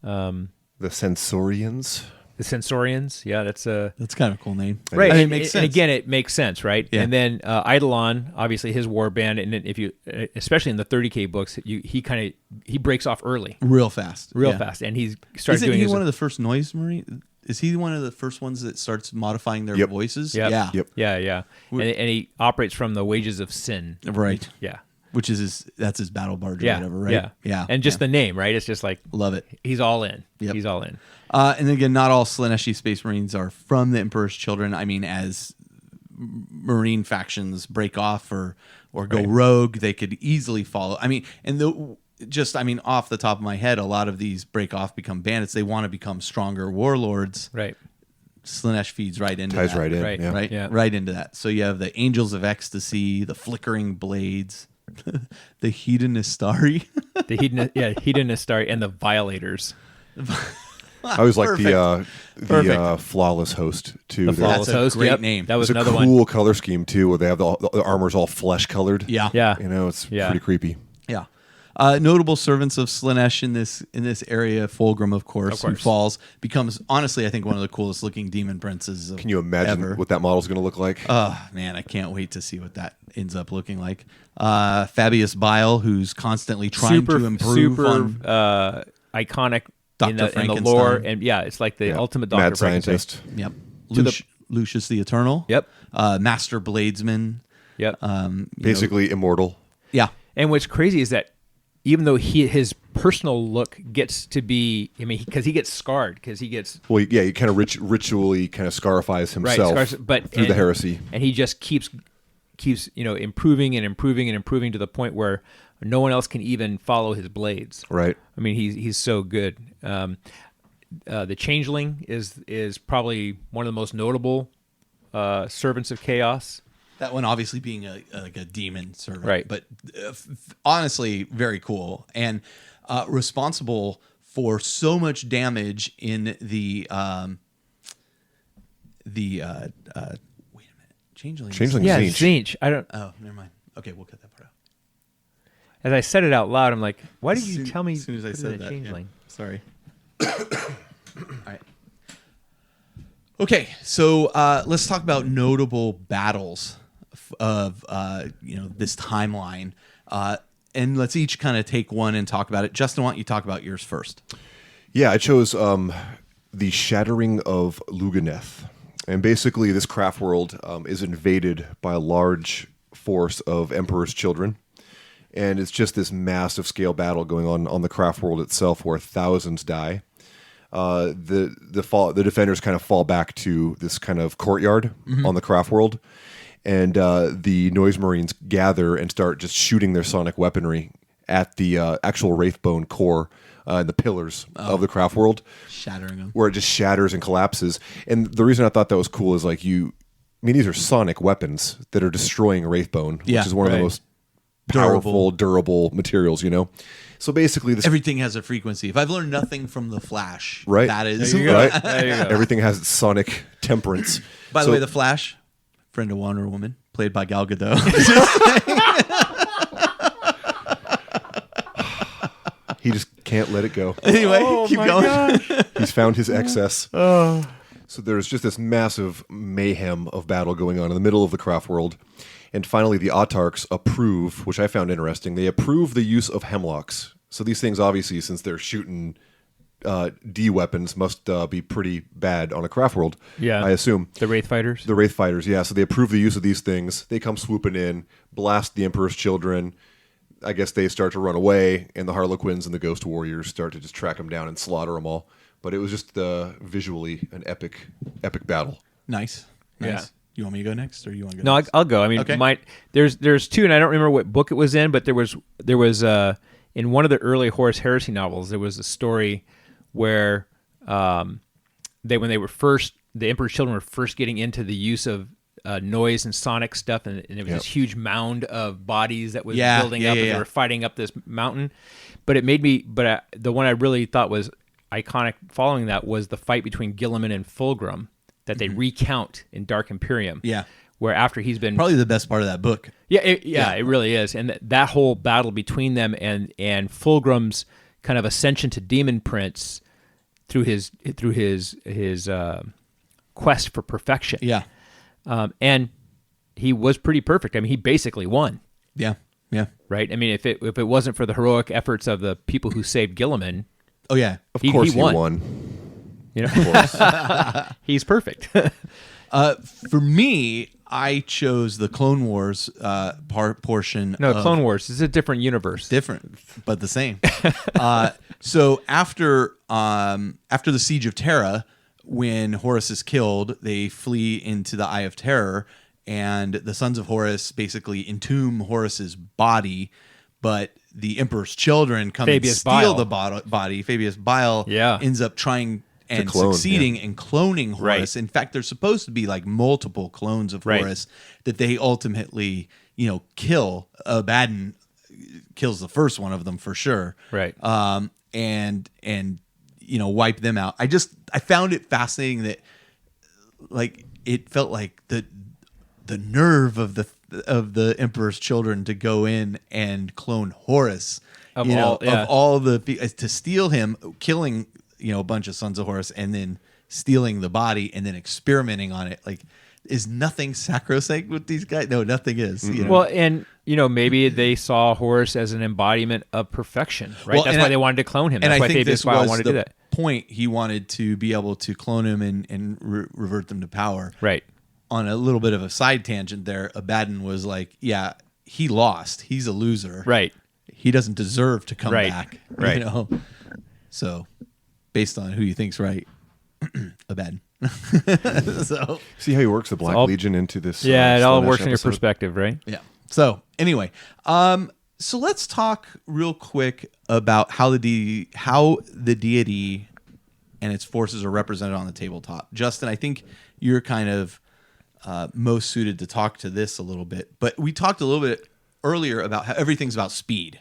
The Censorians. The Censorians, yeah, that's a kind of a cool name, right. I mean, And, it makes and sense. again, it makes sense, right? Yeah. And then Eidolon, obviously his war band, and then if you, especially in the 30K books, he breaks off early, real fast, fast, and he starts Isn't doing he his one of the first noise marine? Is he one of the first ones that starts modifying their voices? Yep. Yeah, Yep. yeah, and he operates from the Wages of Sin, right. yeah, Which is that's his battle barge or yeah, whatever, right? yeah, and just the name, right? It's just like love it. he's all in. Yep. He's all in. And again, not all Slaaneshi Space Marines are from the Emperor's Children. I mean, as Marine factions break off or go rogue, they could easily follow. I mean, and off the top of my head, a lot of these break off, become bandits. They want to become stronger warlords. Right. Slaanesh feeds right into Ties that. right in. Right. Yeah. Right, Yeah. right into that. So you have the Angels of Ecstasy, the Flickering Blades, the Hedonistari. The Hedonistari and the Violators. I always like the Perfect. Flawless Host too. The They're- Flawless That's a Host, great yep. name. That was It's a another cool one. color scheme too, where they have the armor's all flesh colored. Yeah. Yeah. You know, it's Yeah. pretty creepy. Yeah. Notable servants of Slaanesh in this area, Fulgrim, of course, who falls, becomes, honestly, I think, one of the coolest looking demon princes. Can you imagine ever. what that model's going to look like? Oh, man, I can't wait to see what that ends up looking like. Fabius Bile, who's constantly trying to improve on iconic Dr. in the Frankenstein. lore, and it's like the Yeah. ultimate Dr. Mad Frankenstein. scientist. Yep. To the- Lucius the Eternal. Yep. Master Bladesman. Yep. Basically immortal. Yeah. And what's crazy is that even though his personal look gets to be, because he gets scarred, because he gets Well, yeah, he kind of ritually kind of scarifies himself through the heresy. and he just keeps improving and improving and improving to the point where no one else can even follow his blades. Right. I mean, he's so good. The Changeling is probably one of the most notable servants of chaos. That one obviously being a demon servant, Right. But honestly, very cool and responsible for so much damage in the wait a minute, Changeling. Changeling Yeah, Zinch. Zinch. I don't. Oh, never mind. Okay, we'll cut that part out. As I said it out loud, I'm like, why did you tell me? As soon as I put it said in that, Changeling. yeah. Sorry. All right. Okay, so let's talk about notable battles of this timeline, and let's each kind of take one and talk about it. Justin, why don't you talk about yours first? Yeah, I chose the Shattering of Luganeth. And basically, this craft world is invaded by a large force of Emperor's Children. And it's just this massive scale battle going on the craft world itself where thousands die. The defenders kind of fall back to this kind of courtyard on the craft world. And the Noise Marines gather and start just shooting their sonic weaponry at the actual Wraithbone core and the pillars of the craft world. Shattering them. Where it just shatters and collapses. And the reason I thought that was cool is these are sonic weapons that are destroying Wraithbone, which is one of the most powerful, durable materials, So basically, Everything has a frequency. If I've learned nothing from The Flash, right? that is right. There you go. Everything has its sonic temperance. By the way, The Flash, friend of Wonder Woman, played by Gal Gadot. He just can't let it go. Anyway, keep going. He's found his excess. So there's just this massive mayhem of battle going on in the middle of the craft world. And finally, the Autarchs approve, which I found interesting, they approve the use of hemlocks. So these things, obviously, since they're shooting D weapons, must be pretty bad on a craft world, Yeah. I assume. The Wraith Fighters. The Wraith Fighters, yeah. So they approve the use of these things. They come swooping in, blast the Emperor's Children. I guess they start to run away, and the Harlequins and the Ghost Warriors start to just track them down and slaughter them all. But it was just visually an epic battle. Nice. Yeah. You want me to go next, or you want to go? No, next? I'll go. I mean, Okay. there's two, and I don't remember what book it was in, but there was in one of the early Horus Heresy novels, there was a story where when the Emperor's Children were first getting into the use of noise and sonic stuff, and it was this huge mound of bodies that was building up, and they were fighting up this mountain. But it made me. But the one I really thought was iconic following that was the fight between Guilliman and Fulgrim that they recount in Dark Imperium. Yeah. Where after he's been Probably the best part of that book. it really is, and that whole battle between them and Fulgrim's kind of ascension to Demon Prince through his quest for perfection. Yeah. And he was pretty perfect. I mean, he basically won. Yeah. Yeah. Right. I mean, if it wasn't for the heroic efforts of the people who saved Gilliman, Oh yeah. Of course, he won. won. You know, he's perfect. For me, I chose the Clone Wars portion. No, of, Clone Wars is a different universe. different, but the same. So after the Siege of Terra, when Horus is killed, they flee into the Eye of Terror, and the Sons of Horus basically entomb Horus's body, but the Emperor's children come Fabius and steal Bile. the body. Fabius Bile Yeah. ends up trying and clone, succeeding in cloning Horus. Right. In fact, there's supposed to be like multiple clones of Right. Horus that they ultimately, kill. Abaddon kills the first one of them for sure. Right. And wipe them out. I found it fascinating that like it felt like the nerve of the Emperor's children to go in and clone Horus. Of all the to steal him, killing a bunch of Sons of Horus, and then stealing the body and then experimenting on it. Like, is nothing sacrosanct with these guys? No, nothing is. Well, and maybe they saw Horus as an embodiment of perfection, right? Well, That's and why I- they wanted to clone him. and That's I why think Fabius this Bile was wanted the to do that. point. He wanted to be able to clone him and revert them to power. Right. On a little bit of a side tangent there, Abaddon was like, yeah, he lost. He's a loser. Right. He doesn't deserve to come Right. back. Right. So, based on who you think's right, Abaddon. So, See how he works the Black all- Legion into this. Yeah, it all Slaanesh works in your episode? perspective, right? yeah. So, anyway, so let's talk real quick about how the deity and its forces are represented on the tabletop. Justin, I think you're kind of most suited to talk to this a little bit, but we talked a little bit earlier about how everything's about speed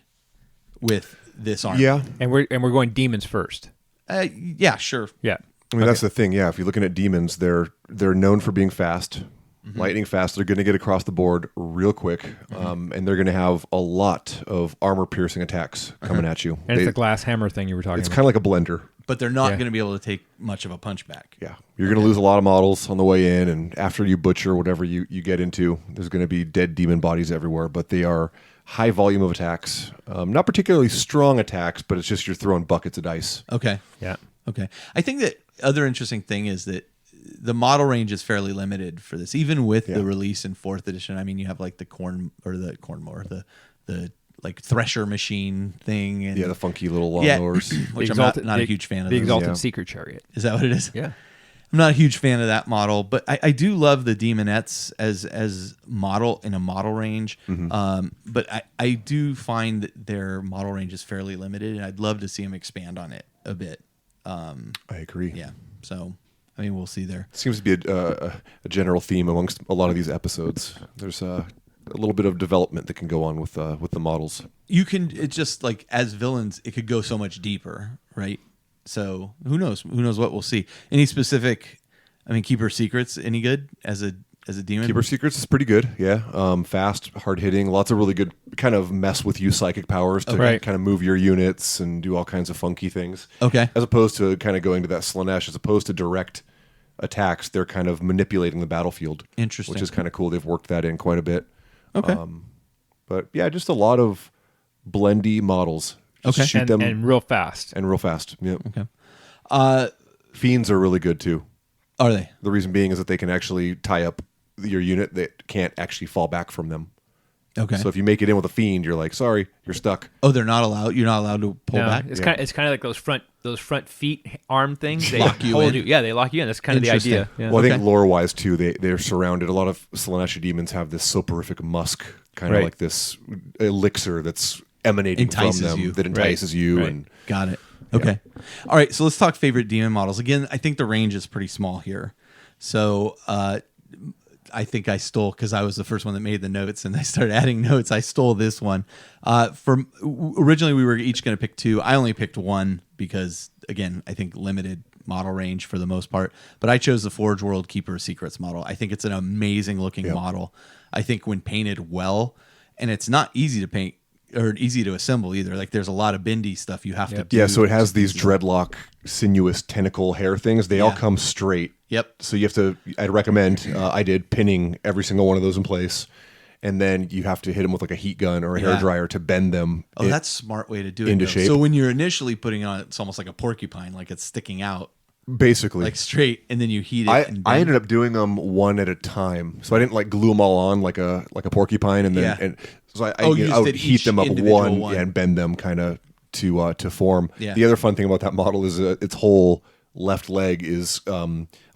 with this army. Yeah, And we're going demons first. Yeah, sure. Yeah. I mean that's the thing. Yeah, if you're looking at demons, they're known for being fast, lightning fast. They're going to get across the board real quick, and they're going to have a lot of armor-piercing attacks coming at you. And it's the glass hammer thing you were talking It's about. kind of like a blender. But they're not Yeah. going to be able to take much of a punch back. Yeah, you're going to lose a lot of models on the way in, and after you butcher whatever you get into, there's going to be dead demon bodies everywhere. But they are high volume of attacks, not particularly strong attacks, but it's just you're throwing buckets of dice. Okay. Yeah. Okay. I think that other interesting thing is that the model range is fairly limited for this, even with the release in 4th edition. I mean, you have like the Cornmower, the like thresher machine thing, and Yeah, the funky little Yeah. lawnmowers. which I'm Exalted- not a huge fan of. The those. Exalted Yeah. Secret Chariot. Is that what it is? Yeah. I'm not a huge fan of that model, but I do love the Demonettes as model in a model range. But I do find that their model range is fairly limited, and I'd love to see them expand on it a bit. I agree. Yeah. So, I mean, we'll see there. Seems to be a general theme amongst a lot of these episodes. There's a little bit of development that can go on with the models. It's just like as villains, it could go so much deeper, right? So who knows what we'll see. Any specific, I mean, Keeper Secrets, any good as a demon? Keeper Secrets is pretty good, yeah. Fast, hard hitting, lots of really good kind of mess with you psychic powers to Right. kind of move your units and do all kinds of funky things. Okay. As opposed to kind of going to that Slaanesh, as opposed to direct attacks, they're kind of manipulating the battlefield. Interesting. Which is kind of cool. They've worked that in quite a bit. Okay. But yeah, just a lot of blendy models. Just Okay. shoot them And real fast. and real fast. Yeah. Okay. Fiends are really good too. Are they? The reason being is that they can actually tie up your unit that can't actually fall back from them. Okay. So if you make it in with a fiend, you're like, sorry, you're stuck. Oh, they're not allowed. You're not allowed to pull No, back. It's kind of like those front feet arm things. They Lock you hold in. Yeah, they lock you in. That's kind of the Interesting. idea. Yeah. Well, I think Okay. lore-wise too, they're surrounded. A lot of Slaanesh demons have this soporific musk, kind of Right. like this elixir that's emanating Entices from them you. that entices you. Right. And Got it. Okay. All right. So let's talk favorite demon models. Again, I think the range is pretty small here. So I think I stole, because I was the first one that made the notes and I started adding notes. I stole this one. Originally, we were each going to pick two. I only picked one because, again, I think limited model range for the most part. But I chose the Forge World Keeper Secrets model. I think it's an amazing looking model. I think when painted well, and it's not easy to paint or easy to assemble either. Like there's a lot of bendy stuff you have to do. Yeah, so it has these dreadlock, sinuous tentacle hair things. They all come straight. Yep. So you have to, I'd recommend, I did pinning every single one of those in place. And then you have to hit them with like a heat gun or a hair dryer to bend them. Oh, that's a smart way to do it. Into though. shape. So when you're initially putting it on, it's almost like a porcupine, like it's sticking out. Basically. Like straight, and then you heat it. I ended up doing them one at a time. So I didn't like glue them all on like a porcupine. And then and so I would heat them up one and bend them kind of to form. Yeah. The other fun thing about that model is its whole left leg is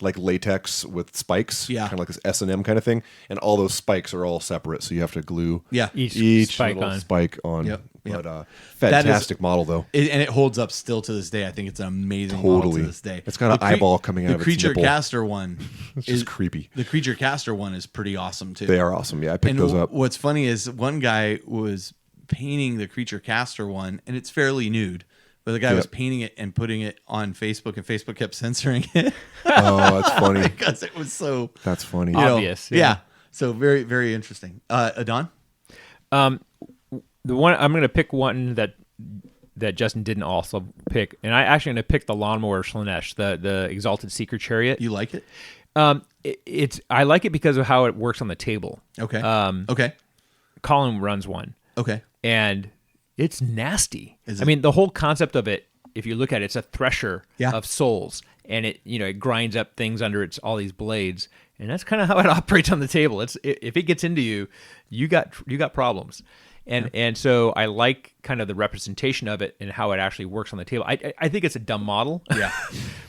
like latex with spikes, kind of like this S&M kind of thing, and all those spikes are all separate, so you have to glue each spike little on. spike on. Yep. But fantastic model though. And it holds up still to this day. I think it's an amazing model to this day. It's got an eyeball coming out of its The creature nipple. caster one It's just creepy. The creature caster one is pretty awesome too. They are awesome. Yeah, I picked those up. What's funny is one guy was painting the creature caster one, and it's fairly nude. But the guy was painting it and putting it on Facebook, and Facebook kept censoring it. Oh, that's funny. Because it was so... That's funny. Obvious. Yeah. So very, very interesting. Adon? The one I'm going to pick one that Justin didn't also pick, and I actually going to pick the lawnmower Slaanesh, the Exalted Seeker Chariot. You like it? I like it because of how it works on the table. Okay. Okay. Colin runs one. Okay. And it's nasty. I mean, the whole concept of it, if you look at it, it's a thresher of souls, and it grinds up things under all these blades, and that's kind of how it operates on the table. If it gets into you, you got problems. And so I like kind of the representation of it and how it actually works on the table. I think it's a dumb model. Yeah.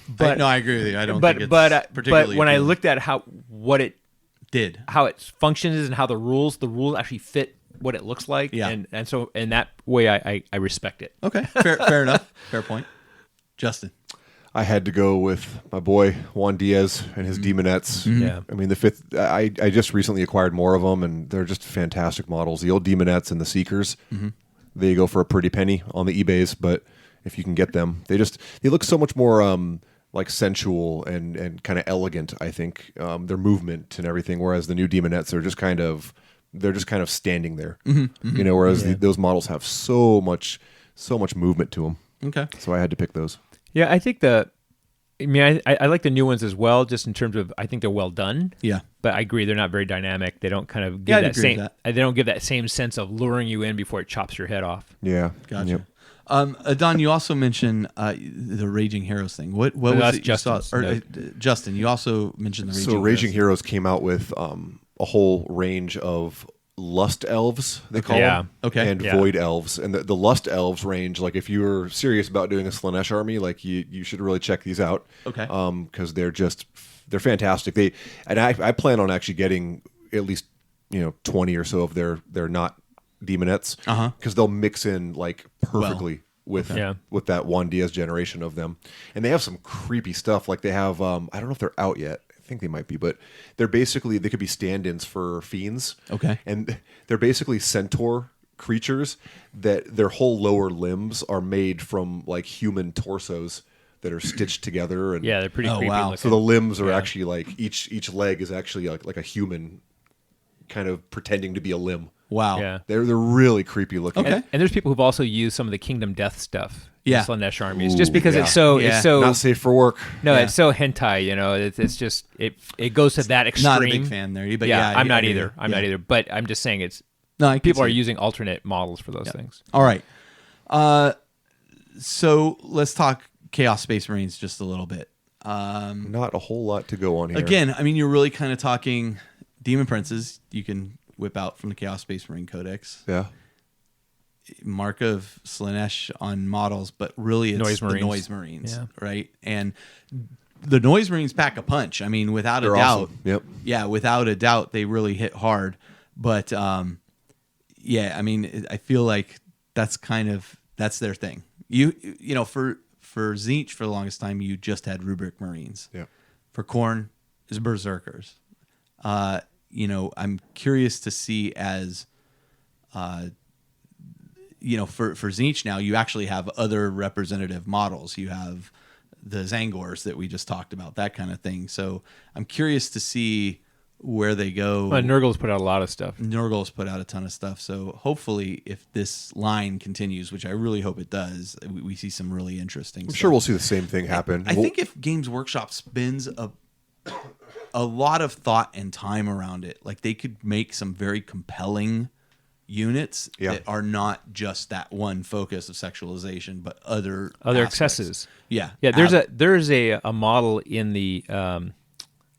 But I agree with you. I don't think it's particularly but when I appealing. looked at what it did, how its function is, and how the rules actually fit what it looks like. Yeah. And so in that way I respect it. Okay. Fair enough. Fair point. Justin. I had to go with my boy Juan Diaz and his Demonettes. Yeah. I mean, the fifth. I just recently acquired more of them, and they're just fantastic models. The old Demonettes and the Seekers, they go for a pretty penny on the eBays, but if you can get them, they look so much more like sensual and kind of elegant. I think their movement and everything, whereas the new Demonettes are just kind of standing there. Whereas those models have so much movement to them. Okay. So I had to pick those. Yeah, I think I like the new ones as well, just in terms of I think they're well done. Yeah. But I agree they're not very dynamic. They don't kind of give they don't give that same sense of luring you in before it chops your head off. Yeah. Gotcha. Yep. Adon, you also mentioned the Raging Heroes thing. What was that's it you saw? Justin, you also mentioned the Raging Heroes. So Raging Heroes came out with a whole range of Lust Elves, they call them. Okay. And Void Elves. And the Lust Elves range, like if you're serious about doing a Slaanesh army, like you should really check these out. Okay. Because they're fantastic. I plan on actually getting at least 20 or so of their not Demonettes, because they'll mix in like perfectly with that Juan Diaz generation of them. And they have some creepy stuff. Like they have I don't know if they're out yet. I think they might be, but they could be stand-ins for fiends. Okay. And they're basically centaur creatures that their whole lower limbs are made from like human torsos that are stitched together. And they're pretty creepy looking. So the limbs are actually like each leg is actually like a human kind of pretending to be a limb. Wow. Yeah. They're really creepy looking. Okay. And there's people who've also used some of the Kingdom Death stuff. Yeah. In Slaanesh armies, just because it's so not safe for work. No, it's so hentai. It's just it goes to that extreme. Not a big fan there, but I'm not either. I'm not either. But I'm just saying people are using alternate models for those things. All right. So let's talk Chaos Space Marines just a little bit. Not a whole lot to go on here. Again, I mean, you're really kind of talking Demon Princes. You can whip out from the Chaos Space Marine Codex. Yeah. Mark of Slaanesh on models, but really it's the Noise Marines, right? And the Noise Marines pack a punch. I mean, without a doubt. Awesome. Yep. Yeah, without a doubt, they really hit hard. But I mean, I feel like that's their thing. For Tzeentch for the longest time, you just had Rubric Marines. Yeah. For Khorne, is Berserkers. I'm curious to see as for Tzeentch now, you actually have other representative models. You have the Zangors that we just talked about, that kind of thing. So I'm curious to see where they go. Well, Nurgle's put out a lot of stuff. Nurgle's put out a ton of stuff. So hopefully, if this line continues, which I really hope it does, we see some really interesting I'm stuff. sure we'll see the same thing happen. I think if Games Workshop spends a lot of thought and time around it, like they could make some very compelling units that are not just that one focus of sexualization, but other aspects. Excesses. Yeah, Yeah. There's a model in the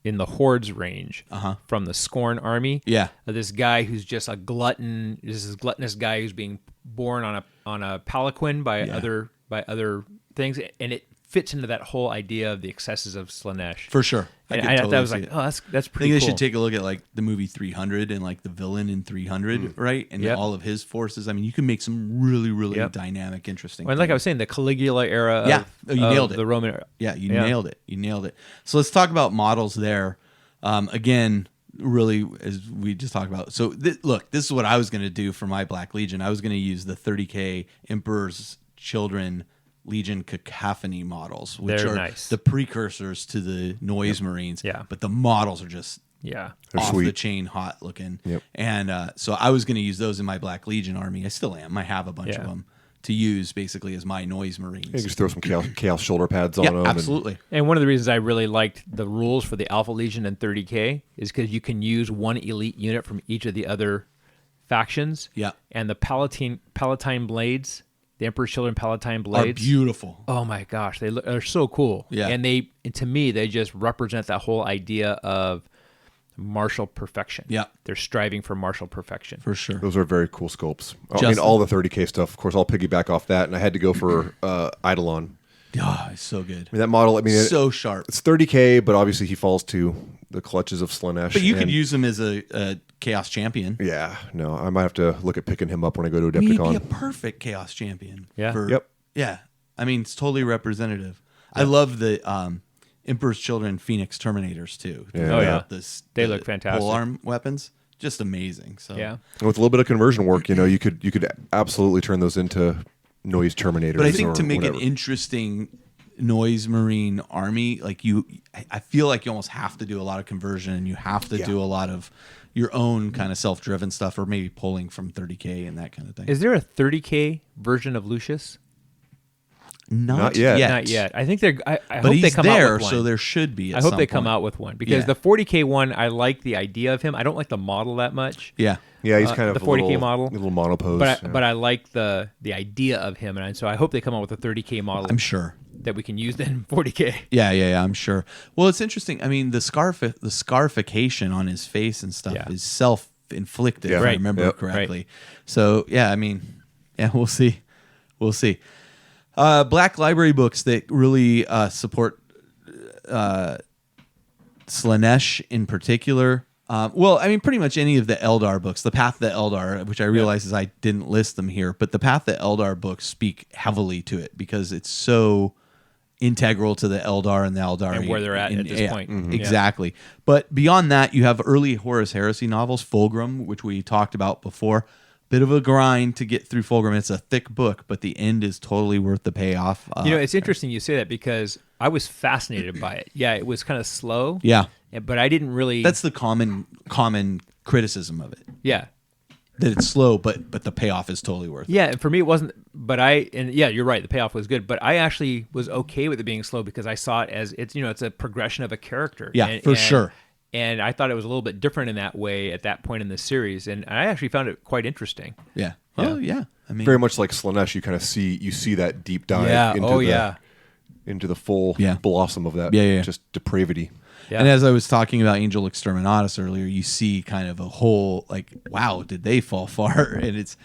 Hordes range from the Scorn army. Yeah. This guy who's just a glutton. This is gluttonous guy who's being born on a palanquin by other things, and it fits into that whole idea of the excesses of Slaanesh. for sure. I thought that was like, oh, that's I pretty think cool. they should take a look at like the movie 300 and like the villain in 300, right? And Yep. all of his forces. I mean, you can make some really, really Yep. dynamic, interesting. Well, and like I was saying, the Caligula era. Yeah. Of, You of nailed it. The Roman. Yeah, you nailed it. You nailed it. So let's talk about models there. Again, really, as we just talked about. So look, this is what I was going to do for my Black Legion. I was going to use the 30K Emperor's Children Legion Cacophony models, which They're are nice. the precursors to the Noise Marines. Yeah. But the models are just Yeah. They're off sweet. the chain hot looking. Yep. And so I was going to use those in my Black Legion army. I still am. I have a bunch of Yeah. them to use basically as my Noise Marines. You just throw some chaos shoulder pads on Yeah, them. absolutely. And one of the reasons I really liked the rules for the Alpha Legion and 30K is because you can use one elite unit from each of the other factions. Yeah. And the Palatine Blades, the Emperor's Children Palatine Are Blades. beautiful. Oh my gosh, they're so cool. Yeah. And to me, they just represent that whole idea of martial perfection. Yeah. They're striving for martial perfection. For sure. Those are very cool scopes. I mean, Justin? all the 30K stuff, of course, I'll piggyback off that. And I had to go for Eidolon. Oh, it's so good. I mean, that model, I mean, So sharp. it's 30K, but obviously he falls to the clutches of Slaanesh. But you could and- use him as a Chaos Champion. Yeah, no, I might have to look at picking him up when I go to He'd be a Adepticon. perfect Chaos Champion. Yeah. Yep. Yeah. I mean, it's totally representative. I love the Emperor's Children Phoenix Terminators too. Yeah. Oh, yeah. They They look fantastic. Pole arm weapons, just amazing. So Yeah. And with a little bit of conversion work, you could absolutely turn those into noise terminators. But I think or to make whatever. an interesting Noise Marine army, like I feel like you almost have to do a lot of conversion, and you have to do a lot of your own kind of self-driven stuff, or maybe pulling from 30K and that kind of thing. Is there a 30K version of Lucius? Not yet. Not yet. I think they're. I But hope he's they come there, out with one. so there should be. I hope they come out with one because Yeah. the 40K one, I like the idea of him. I don't like the model that much. Yeah. Yeah, he's kind of the a 40K little, model. little monopose. But I like the idea of him, and so I hope they come out with a 30K model I'm sure. that we can use in 40K. Yeah, I'm sure. Well, it's interesting. I mean, the scarification on his face and stuff Yeah. is self-inflicted, Yeah. if I Right. remember Yep. correctly. So, yeah, I mean, yeah, we'll see. We'll see. Black library books that really support Slaanesh in particular. Well, I mean, pretty much any of the Eldar books, the Path to Eldar, which I realize is I didn't list them here, but the Path to Eldar books speak heavily to it because it's so integral to the Eldar and the Eldar And where they're at this point. Mhm. Yeah. Exactly. But beyond that, you have early Horus Heresy novels, Fulgrim, which we talked about before. Bit of a grind to get through Fulgrim. It's a thick book, but the end is totally worth the payoff. It's interesting you say that because I was fascinated by it. Yeah, it was kind of slow. Yeah. But I didn't really. That's the common criticism of it. Yeah. That it's slow, but the payoff is totally worth it. Yeah, and for me it wasn't. But you're right. The payoff was good, but I actually was okay with it being slow because I saw it as it's a progression of a character. Yeah, for sure. And I thought it was a little bit different in that way at that point in the series, and I actually found it quite interesting. Yeah. Oh, yeah. I mean, very much like Slaanesh, you kind of see that deep dive Yeah. into into the full Yeah. blossom of that Yeah. just depravity. Yeah. And as I was talking about Angel Exterminatus earlier, you see kind of a whole, like, wow, did they fall far? And it's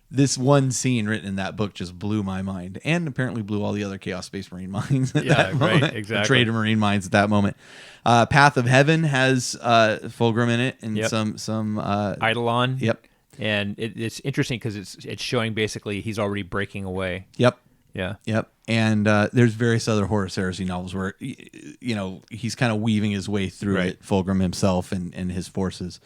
this one scene written in that book just blew my mind, and apparently blew all the other Chaos Space Marine minds at that right, moment. exactly. The Trader Marine minds at that moment. Path of Heaven has Fulgrim in it, and Yep. some Eidolon. Yep. And it's interesting because it's showing basically he's already breaking away. Yep. Yeah. Yep. And there's various other Horus Heresy novels where, he's kind of weaving his way through it, Fulgrim himself and his forces.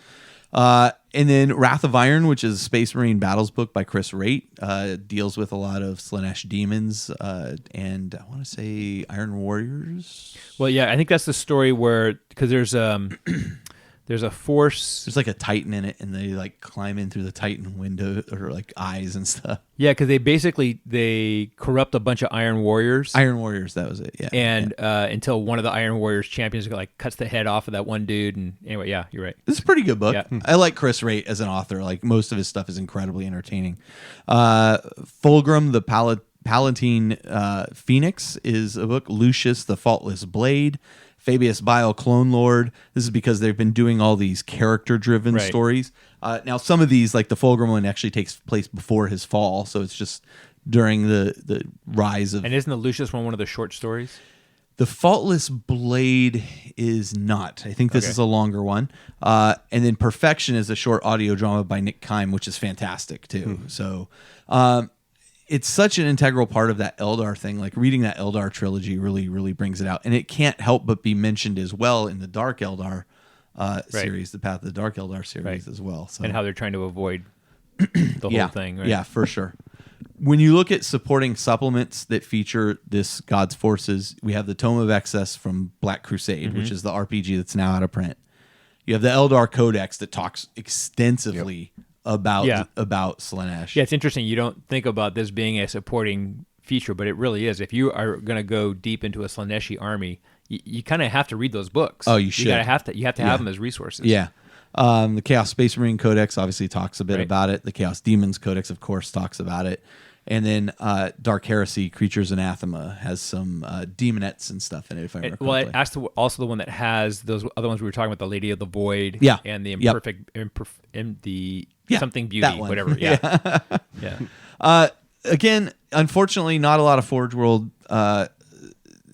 And then Wrath of Iron, which is a Space Marine Battles book by Chris Raitt, deals with a lot of Slaanesh demons and I want to say Iron Warriors. Well, yeah, I think that's the story where because there's There's a force. There's like a Titan in it, and they like climb in through the Titan window or like eyes and stuff. Yeah, because they corrupt a bunch of Iron Warriors. Iron Warriors, that was it. Yeah. And until one of the Iron Warriors champions like cuts the head off of that one dude. And anyway, yeah, you're right. It's a pretty good book. Yeah. I like Chris Raitt as an author. Like most of his stuff is incredibly entertaining. Fulgrim the Palatine Phoenix is a book. Lucius the Faultless Blade. Fabius Bile Clone Lord. This is because they've been doing all these character-driven stories. Now, some of these, like the Fulgrim one, actually takes place before his fall, so it's just during the rise of... And isn't the Lucius one of the short stories? The Faultless Blade is not. I think this is a longer one. And then Perfection is a short audio drama by Nick Kime, which is fantastic, too. So... it's such an integral part of that Eldar thing. Like reading that Eldar trilogy really, really brings it out. And it can't help but be mentioned as well in the Dark Eldar series, the Path of the Dark Eldar series as well. So, and how they're trying to avoid the whole thing. Right? Yeah, for sure. When you look at supporting supplements that feature this God's Forces, we have the Tome of Excess from Black Crusade, which is the RPG that's now out of print. You have the Eldar Codex that talks extensively about Slaanesh. Yeah, it's interesting. You don't think about this being a supporting feature, but it really is. If you are going to go deep into a Slaaneshi army, you kind of have to read those books. Oh, you should. You have to have them as resources. Yeah. The Chaos Space Marine Codex obviously talks a bit about it. The Chaos Demons Codex, of course, talks about it. And then Dark Heresy, Creatures Anathema, has some demonettes and stuff in it, if I remember correctly. That's also the one that has those other ones we were talking about, the Lady of the Void and the something beauty, whatever. Yeah. Yeah. Again, unfortunately, not a lot of Forge World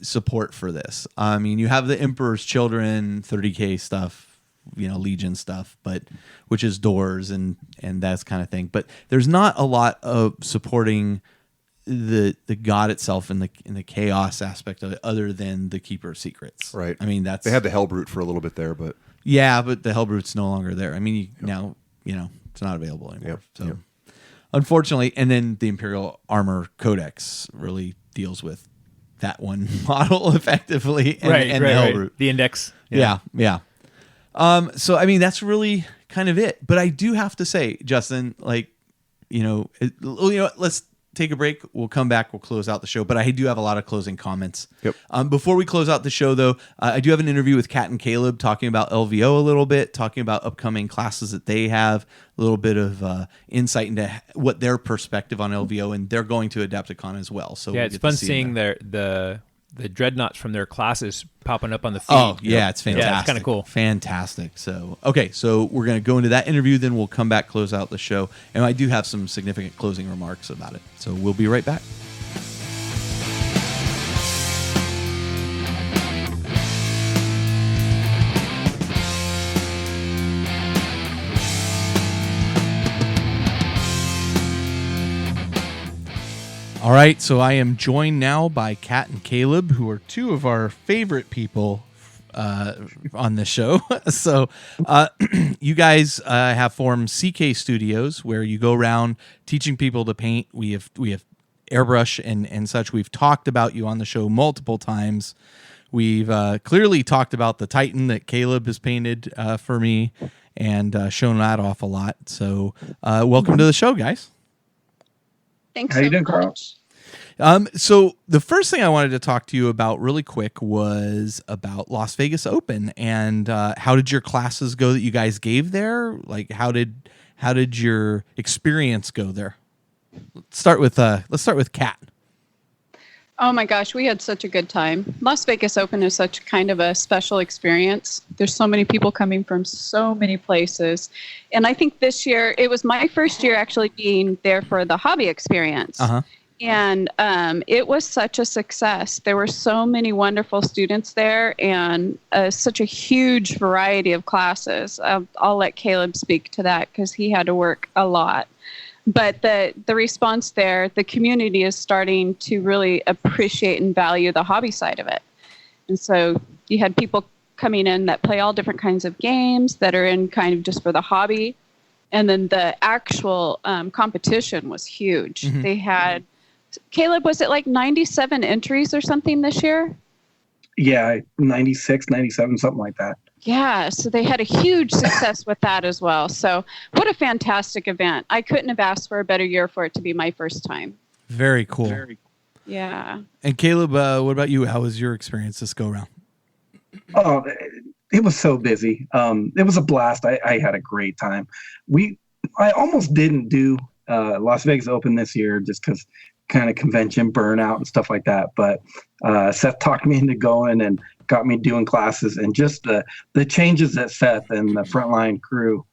support for this. I mean, you have the Emperor's Children 30K stuff, Legion stuff, but which is doors and that kind of thing. But there's not a lot of supporting the god itself in the chaos aspect of it, other than the Keeper of Secrets. Right. I mean, they had the Hellbrute for a little bit there, but but the Hellbrute's no longer there. I mean, now it's not available anymore. So unfortunately, and then the Imperial Armor Codex really deals with that one model effectively, and the Hellbrute, the index. Yeah. So I mean, that's really kind of it. But I do have to say, Justin, like, let's take a break. We'll come back. We'll close out the show. But I do have a lot of closing comments. Yep. Before we close out the show, though, I do have an interview with Kat and Caleb talking about LVO a little bit, talking about upcoming classes that they have, a little bit of insight into what their perspective on LVO, and they're going to Adepticon as well. So it's fun seeing the dreadnoughts from their classes popping up on the feed. Oh, yeah, it's fantastic. Yeah, it's kind of cool. Fantastic. So, so we're going to go into that interview, then we'll come back, close out the show. And I do have some significant closing remarks about it. So we'll be right back. All right, so I am joined now by Kat and Caleb, who are two of our favorite people on the show. So you guys have formed CK Studios, where you go around teaching people to paint. We have airbrush and such. We've talked about you on the show multiple times. We've clearly talked about the Titan that Caleb has painted for me and shown that off a lot. So welcome to the show, guys. Thanks. How you doing, Carlos? So the first thing I wanted to talk to you about really quick was about Las Vegas Open, and how did your classes go that you guys gave there? Like, how did your experience go there? Let's start with Kat. Oh my gosh, we had such a good time. Las Vegas Open is such kind of a special experience. There's so many people coming from so many places. And I think this year, it was my first year actually being there for the hobby experience. Uh-huh. And it was such a success. There were so many wonderful students there, and such a huge variety of classes. I'll let Caleb speak to that because he had to work a lot. But the response there, the community is starting to really appreciate and value the hobby side of it. And so you had people coming in that play all different kinds of games that are in kind of just for the hobby. And then the actual competition was huge. Mm-hmm. They had, Caleb, was it like 97 entries or something this year? Yeah, 96, 97, something like that. Yeah, so they had a huge success with that as well. So what a fantastic event. I couldn't have asked for a better year for it to be my first time. Very cool. Yeah. And Caleb, what about you? How was your experience this go around? Oh, it was so busy. It was a blast. I had a great time. I almost didn't do Las Vegas Open this year just because kind of convention burnout and stuff like that. But Seth talked me into going and got me doing classes, and just the changes that Seth and the frontline crew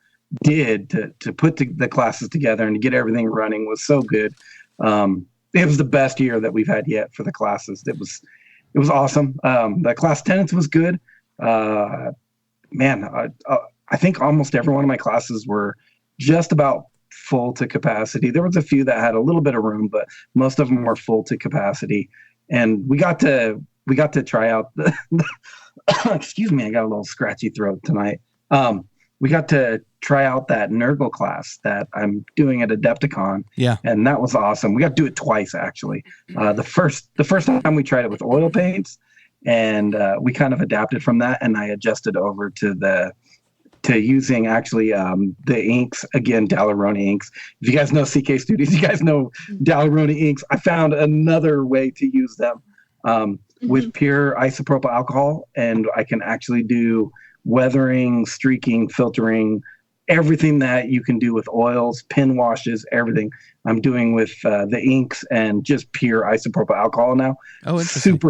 did to put the classes together and to get everything running was so good. It was the best year that we've had yet for the classes. It was awesome. The class attendance was good. I think almost every one of my classes were just about full to capacity. There was a few that had a little bit of room, but most of them were full to capacity. And we got to try out the excuse me, I got a little scratchy throat tonight. We got to try out that Nurgle class that I'm doing at Adepticon. Yeah. And that was awesome. We got to do it twice, actually. The first time we tried it with oil paints, and we kind of adapted from that, and I adjusted over to using actually the inks, again, Dalaroni inks. If you guys know CK Studios, you guys know Dalaroni inks. I found another way to use them with pure isopropyl alcohol, and I can actually do weathering, streaking, filtering, everything that you can do with oils, pin washes, everything I'm doing with the inks and just pure isopropyl alcohol now. Oh, interesting.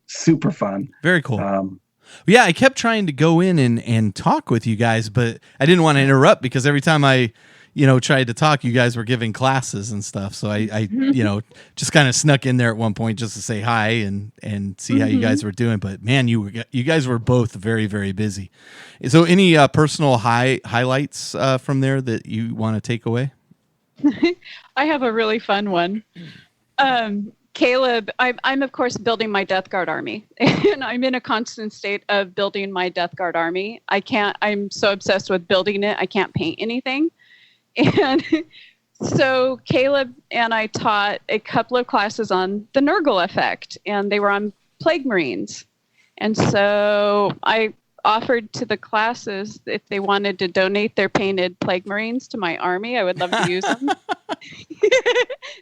Super fun. Very cool. Yeah, I kept trying to go in and talk with you guys, but I didn't want to interrupt because every time I tried to talk, you guys were giving classes and stuff. So I just kind of snuck in there at one point just to say hi and see how you guys were doing. But man, you guys were both very, very busy. So any personal highlights from there that you want to take away? I have a really fun one. Caleb, I'm of course building my Death Guard army, and I'm in a constant state of building my Death Guard army. I'm so obsessed with building it, I can't paint anything. And so Caleb and I taught a couple of classes on the Nurgle effect, and they were on Plague Marines. And so I offered to the classes if they wanted to donate their painted Plague Marines to my army, I would love to use them.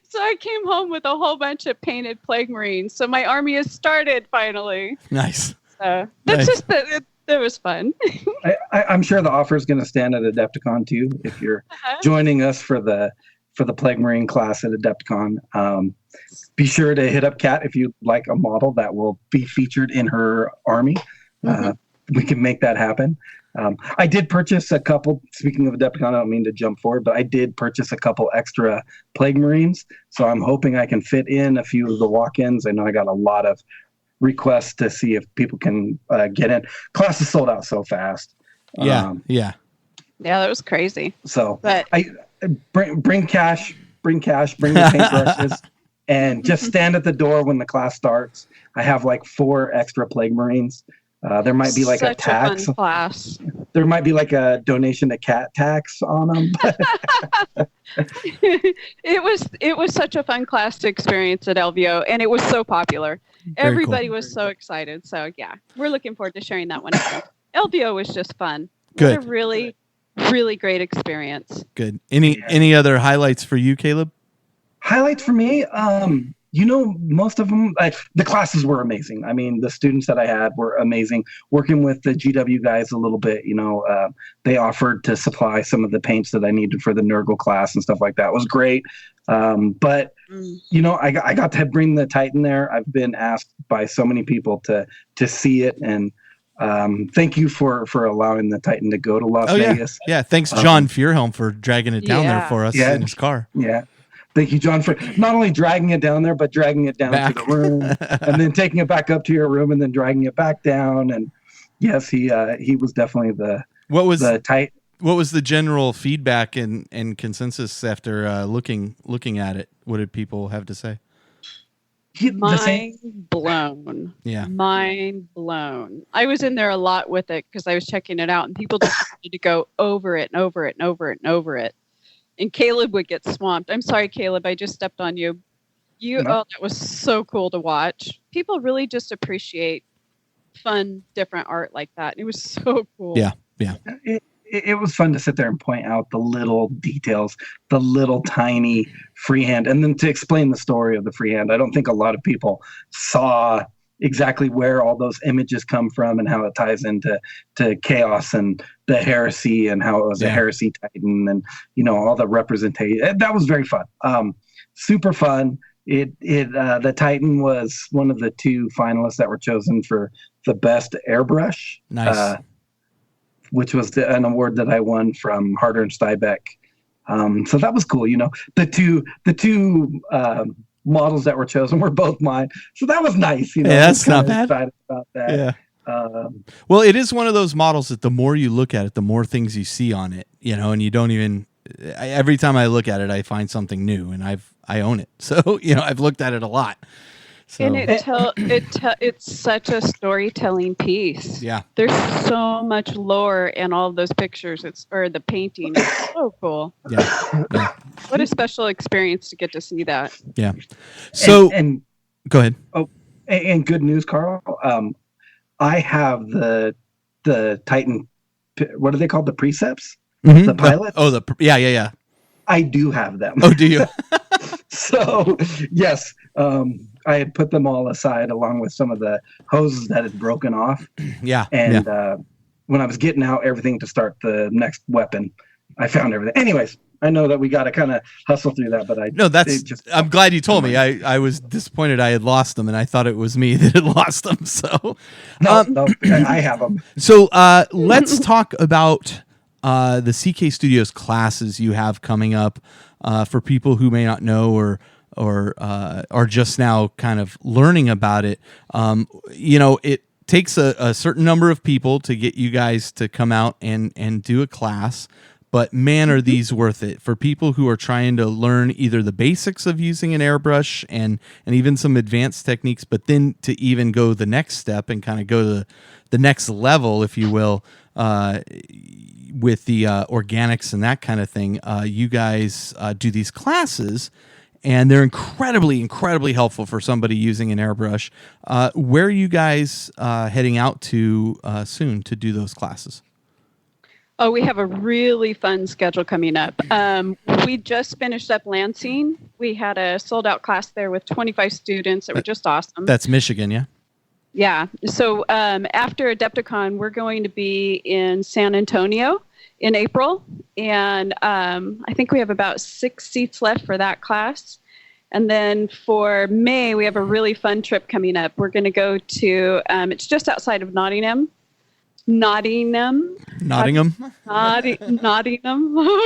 So I came home with a whole bunch of painted Plague Marines. So my army has started finally. Nice. So that's just it was fun. I'm sure the offer is going to stand at Adepticon too. If you're joining us for the Plague Marine class at Adepticon, be sure to hit up Kat if you'd like a model that will be featured in her army. We can make that happen. I did purchase a couple, speaking of Adepticon, I don't mean to jump forward, but I did purchase a couple extra Plague Marines. So I'm hoping I can fit in a few of the walk-ins. I know I got a lot of requests to see if people can get in. Classes sold out so fast. Yeah, that was crazy. So but I bring cash, bring the paintbrushes, and just stand at the door when the class starts. I have like 4 extra Plague Marines. There might be like such a tax. A fun class. There might be like a donation to cat tax on them. It was such a fun class to experience at LVO, and it was so popular. Everybody was so excited. So yeah, we're looking forward to sharing that one. LVO was just fun. Good. It was a really, really great experience. Good. Any other highlights for you, Caleb? Highlights for me, most of them, the classes were amazing. I mean, the students that I had were amazing. Working with the GW guys a little bit, they offered to supply some of the paints that I needed for the Nurgle class and stuff like that. It was great. But I got to bring the Titan there. I've been asked by so many people to see it, and thank you for allowing the Titan to go to Las Vegas. Yeah. Thanks, John Fearhelm, for dragging it down there for us in his car. Yeah. Thank you, John, for not only dragging it down there, but dragging it down to the room and then taking it back up to your room and then dragging it back down. And yes, he was definitely the Titan. What was the general feedback and consensus after looking at it? What did people have to say? Mind blown. Yeah. Mind blown. I was in there a lot with it because I was checking it out, and people just wanted to go over it and over it and over it and over it. And Caleb would get swamped. I'm sorry, Caleb, I just stepped on you. Oh, that was so cool to watch. People really just appreciate fun, different art like that. It was so cool. Yeah. Yeah. It was fun to sit there and point out the little details, the little tiny freehand, and then to explain the story of the freehand. I don't think a lot of people saw exactly where all those images come from and how it ties into chaos and the heresy and how it was a heresy titan and all the representation. That was very fun. Super fun. The Titan was one of the 2 finalists that were chosen for the best airbrush. Nice. Which was an award that I won from Harder and Steinbeck. So that was cool. The two models that were chosen were both mine. So that was nice. Yeah, that's not bad. Excited about that. Yeah. Well, it is one of those models that the more you look at it, the more things you see on it, and you don't even, every time I look at it, I find something new, and I own it. So, I've looked at it a lot. So. And it's such a storytelling piece. Yeah. There's so much lore in all of those pictures. Or the painting. It's so cool. Yeah. What a special experience to get to see that. Yeah. So and go ahead. Oh, and good news, Carl. I have the Titan. What are they called? The precepts? Mm-hmm. The pilots? Yeah. I do have them. Oh, do you? So yes, I had put them all aside along with some of the hoses that had broken off. Yeah. And when I was getting out everything to start the next weapon, I found everything. Anyways, I know that we got to kind of hustle through that, but I'm glad you told me. I was disappointed I had lost them, and I thought it was me that had lost them. So no, I have them. So let's talk about the CK Studios classes you have coming up for people who may not know or are just now kind of learning about it. It takes a certain number of people to get you guys to come out and do a class. But man, are these worth it for people who are trying to learn either the basics of using an airbrush and even some advanced techniques, but then to even go the next step and kind of go to the next level, if you will, with the organics and that kind of thing. You guys do these classes, and they're incredibly, incredibly helpful for somebody using an airbrush. Where are you guys heading out to soon to do those classes? Oh, we have a really fun schedule coming up. We just finished up Lansing. We had a sold-out class there with 25 students that were just awesome. That's Michigan, yeah? Yeah. So after Adepticon, we're going to be in San Antonio in April. And I think we have about 6 seats left for that class. And then for May, we have a really fun trip coming up. We're going to go to, it's just outside of Nottingham. Nottingham. Oh my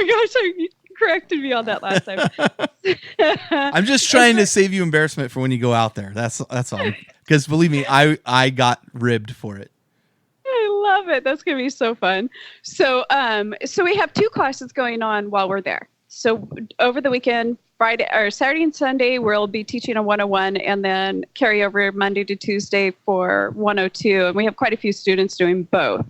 gosh, you corrected me on that last time. I'm just trying to save you embarrassment for when you go out there. That's all. Because believe me, I got ribbed for it. I love it. That's gonna be so fun. So we have 2 classes going on while we're there. So over the weekend, Friday or Saturday and Sunday, we'll be teaching a 101 and then carry over Monday to Tuesday for 102. And we have quite a few students doing both.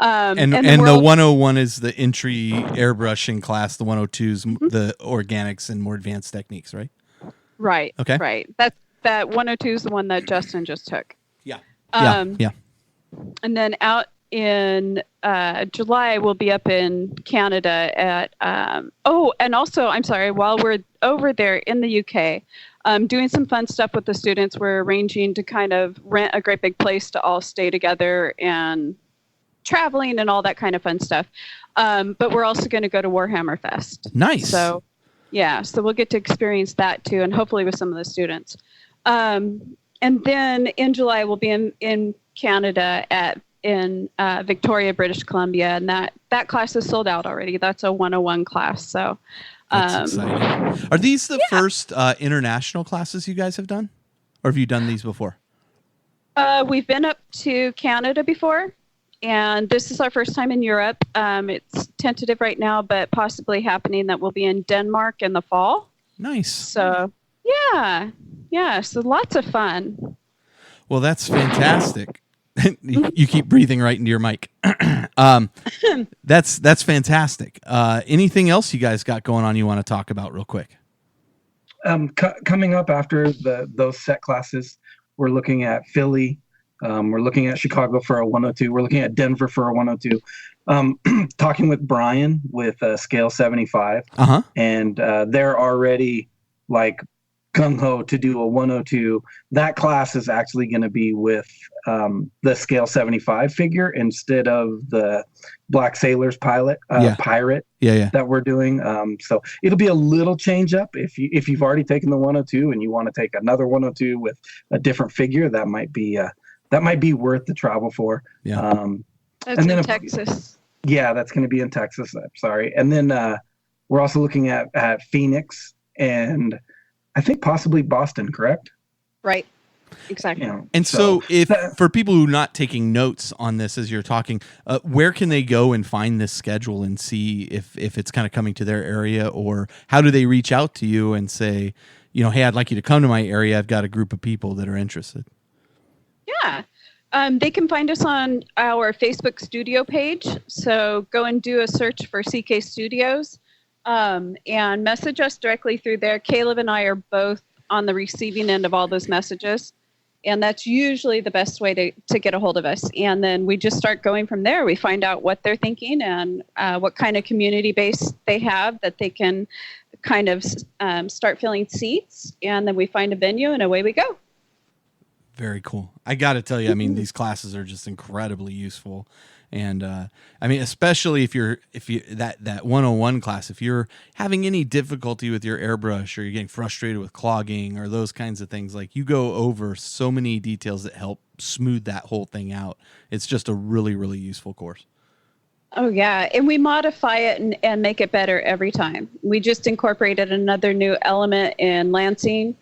And the 101 is the entry airbrushing class. The 102 is the organics and more advanced techniques, right? Right. Okay. Right. That 102 is the one that Justin just took. Yeah. Yeah. And then out in July, we'll be up in Canada at and also, I'm sorry, while we're over there in the UK, doing some fun stuff with the students. We're arranging to kind of rent a great big place to all stay together and traveling and all that kind of fun stuff. But we're also going to go to Warhammer Fest. Nice. So we'll get to experience that too, and hopefully with some of the students. And then in July, we'll be in Canada in Victoria, British Columbia, and that class is sold out already. That's a 101 class. So that's exciting. Are these the first international classes you guys have done, or have you done these before? We've been up to Canada before, and this is our first time in Europe. It's tentative right now, but possibly happening that we'll be in Denmark in the fall. Nice. So so lots of fun. Well, that's fantastic. You keep breathing right into your mic. That's fantastic. Anything else you guys got going on you want to talk about real quick? Coming up after those set classes, we're looking at Philly, We're looking at Chicago for a 102. We're looking at Denver for a 102. Talking with Brian with Scale 75, and they're already like gung ho to do a 102. That class is actually going to be with the Scale 75 figure instead of the Black Sailor's pirate that we're doing. So it'll be a little change up. If you've already taken the 102 and you want to take another 102 with a different figure, that might be worth the travel for. That's in Texas. Yeah, that's going to be in Texas. I'm sorry. And then we're also looking at Phoenix and I think possibly Boston, correct? Right. Exactly. And so if for people who are not taking notes on this as you're talking, where can they go and find this schedule and see if it's kind of coming to their area, or how do they reach out to you and say, hey, I'd like you to come to my area. I've got a group of people that are interested. Yeah. They can find us on our Facebook studio page. So go and do a search for CK Studios and message us directly through there. Caleb and I are both on the receiving end of all those messages. And that's usually the best way to get a hold of us. And then we just start going from there. We find out what they're thinking and what kind of community base they have that they can kind of start filling seats. And then we find a venue and away we go. Very cool. I got to tell you, I mean, these classes are just incredibly useful. And I mean, especially if you that 101 class, if you're having any difficulty with your airbrush or you're getting frustrated with clogging or those kinds of things, like you go over so many details that help smooth that whole thing out. It's just a really, really useful course. Oh, yeah. And we modify it and make it better every time. We just incorporated another new element in Lansing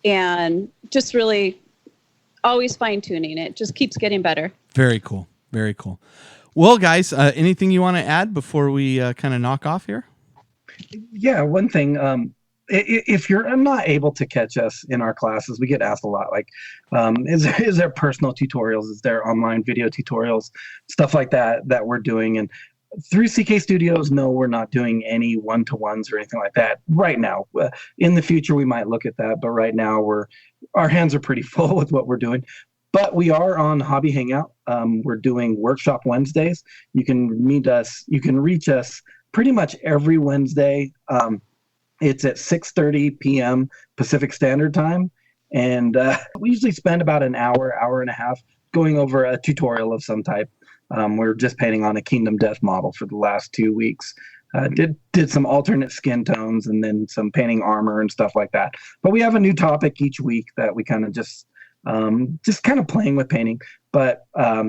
and just really always fine-tuning it. Just keeps getting better. Very cool. Very cool. Well, guys, anything you want to add before we kind of knock off here? Yeah, one thing. If you're not able to catch us in our classes, we get asked a lot, like, is there personal tutorials? Is there online video tutorials? Stuff like that we're doing. And through CK Studios, no, we're not doing any one-to-ones or anything like that right now. In the future, we might look at that, but right now our hands are pretty full with what we're doing. But we are on Hobby Hangout. We're doing Workshop Wednesdays. You can meet us. You can reach us pretty much every Wednesday. It's at 6:30 p.m. Pacific Standard Time. And we usually spend about an hour and a half going over a tutorial of some type. We're just painting on a Kingdom Death model for the last 2 weeks. Did some alternate skin tones and then some painting armor and stuff like that. But we have a new topic each week that we kind of just kind of playing with painting. But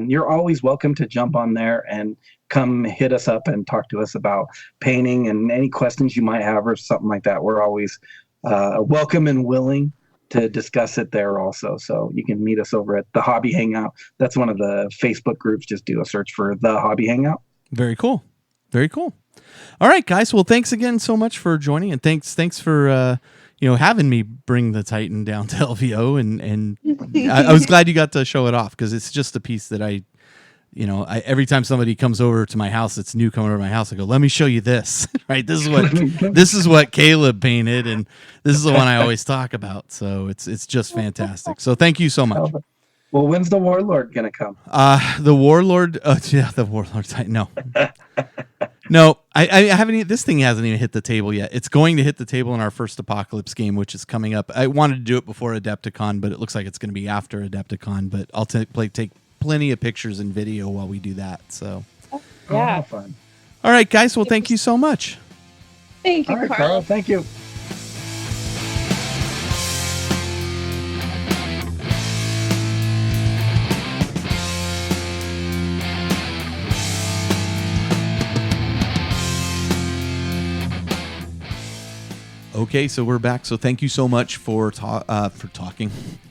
you're always welcome to jump on there and come hit us up and talk to us about painting and any questions you might have or something like that. We're always welcome and willing to discuss it there also. So you can meet us over at the Hobby Hangout. That's one of the Facebook groups. Just do a search for the Hobby Hangout. Very cool. Very cool. All right, guys. Well, thanks again so much for joining, and thanks for having me bring the Titan down to LVO, and I was glad you got to show it off, because it's just a piece that I every time somebody comes over to my house, it's new coming over to my house, I go, let me show you this. Right, this is what Caleb painted, and this is the one I always talk about. So it's just fantastic. So thank you so much. Well, when's the Warlord gonna come? The Warlord, the Warlord Titan. No, I haven't. This thing hasn't even hit the table yet. It's going to hit the table in our first Apocalypse game, which is coming up. I wanted to do it before Adepticon, but it looks like it's going to be after Adepticon. But I'll take plenty of pictures and video while we do that. So, yeah, fun. All right, guys. Well, thank you so much. Thank you, All right, Carl. Thank you. Okay, so we're back. So thank you so much for talking.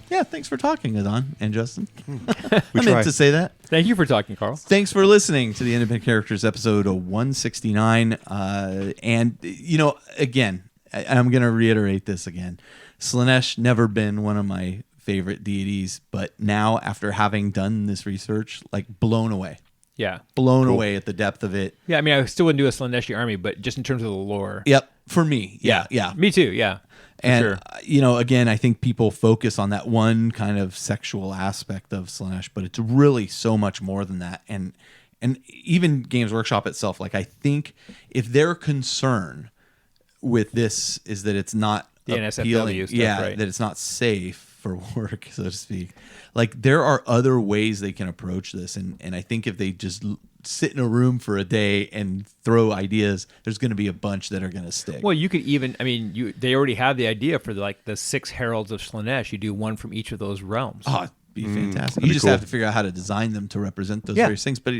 Yeah, thanks for talking, Adon and Justin. I meant to say that. Thank you for talking, Carl. Thanks for listening to the Independent Characters episode 169. And, again, I'm going to reiterate this again. Slaanesh never been one of my favorite deities, but now, after having done this research, blown away. Yeah. Blown away at the depth of it. Yeah, I mean, I still wouldn't do a Slaaneshi army, but just in terms of the lore. Yep. For me. Yeah. Me too, yeah. And sure. Again, I think people focus on that one kind of sexual aspect of Slaanesh, but it's really so much more than that. And even Games Workshop itself, like, I think if their concern with this is that it's not the appealing, NSFW stuff, right? that it's not safe for work, so to speak. Like, there are other ways they can approach this, and I think if they just sit in a room for a day and throw ideas, there's going to be a bunch that are going to stick. Well, you could even, they already have the idea for the 6 heralds of Slaanesh. You do one from each of those realms. Oh, it'd be fantastic. You just have to figure out how to design them to represent those various things. But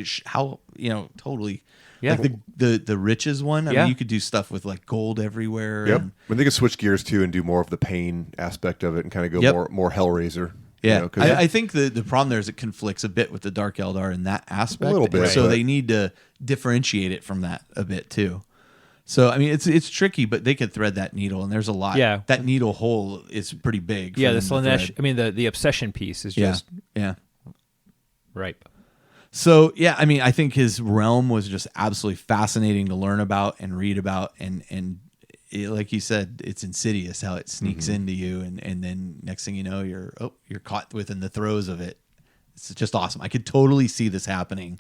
totally. Yeah. Like the riches one. I mean, you could do stuff with like gold everywhere. Yep. And, When they could switch gears too and do more of the pain aspect of it and kind of go more Hellraiser. yeah. I think the problem there is it conflicts a bit with the Dark Eldar in that aspect. A little bit, So but- they need to differentiate it from that a bit too. So, I mean, it's tricky, but they could thread that needle, and there's a lot. Yeah. That needle hole is pretty big. Yeah, for the them to Slaanesh, thread. the obsession piece is just Yeah. ripe. So, yeah, I mean, I think his realm was just absolutely fascinating to learn about and read about. And it, like you said, it's insidious how it sneaks into you. And then next thing you know, you're caught within the throes of it. It's just awesome. I could totally see this happening,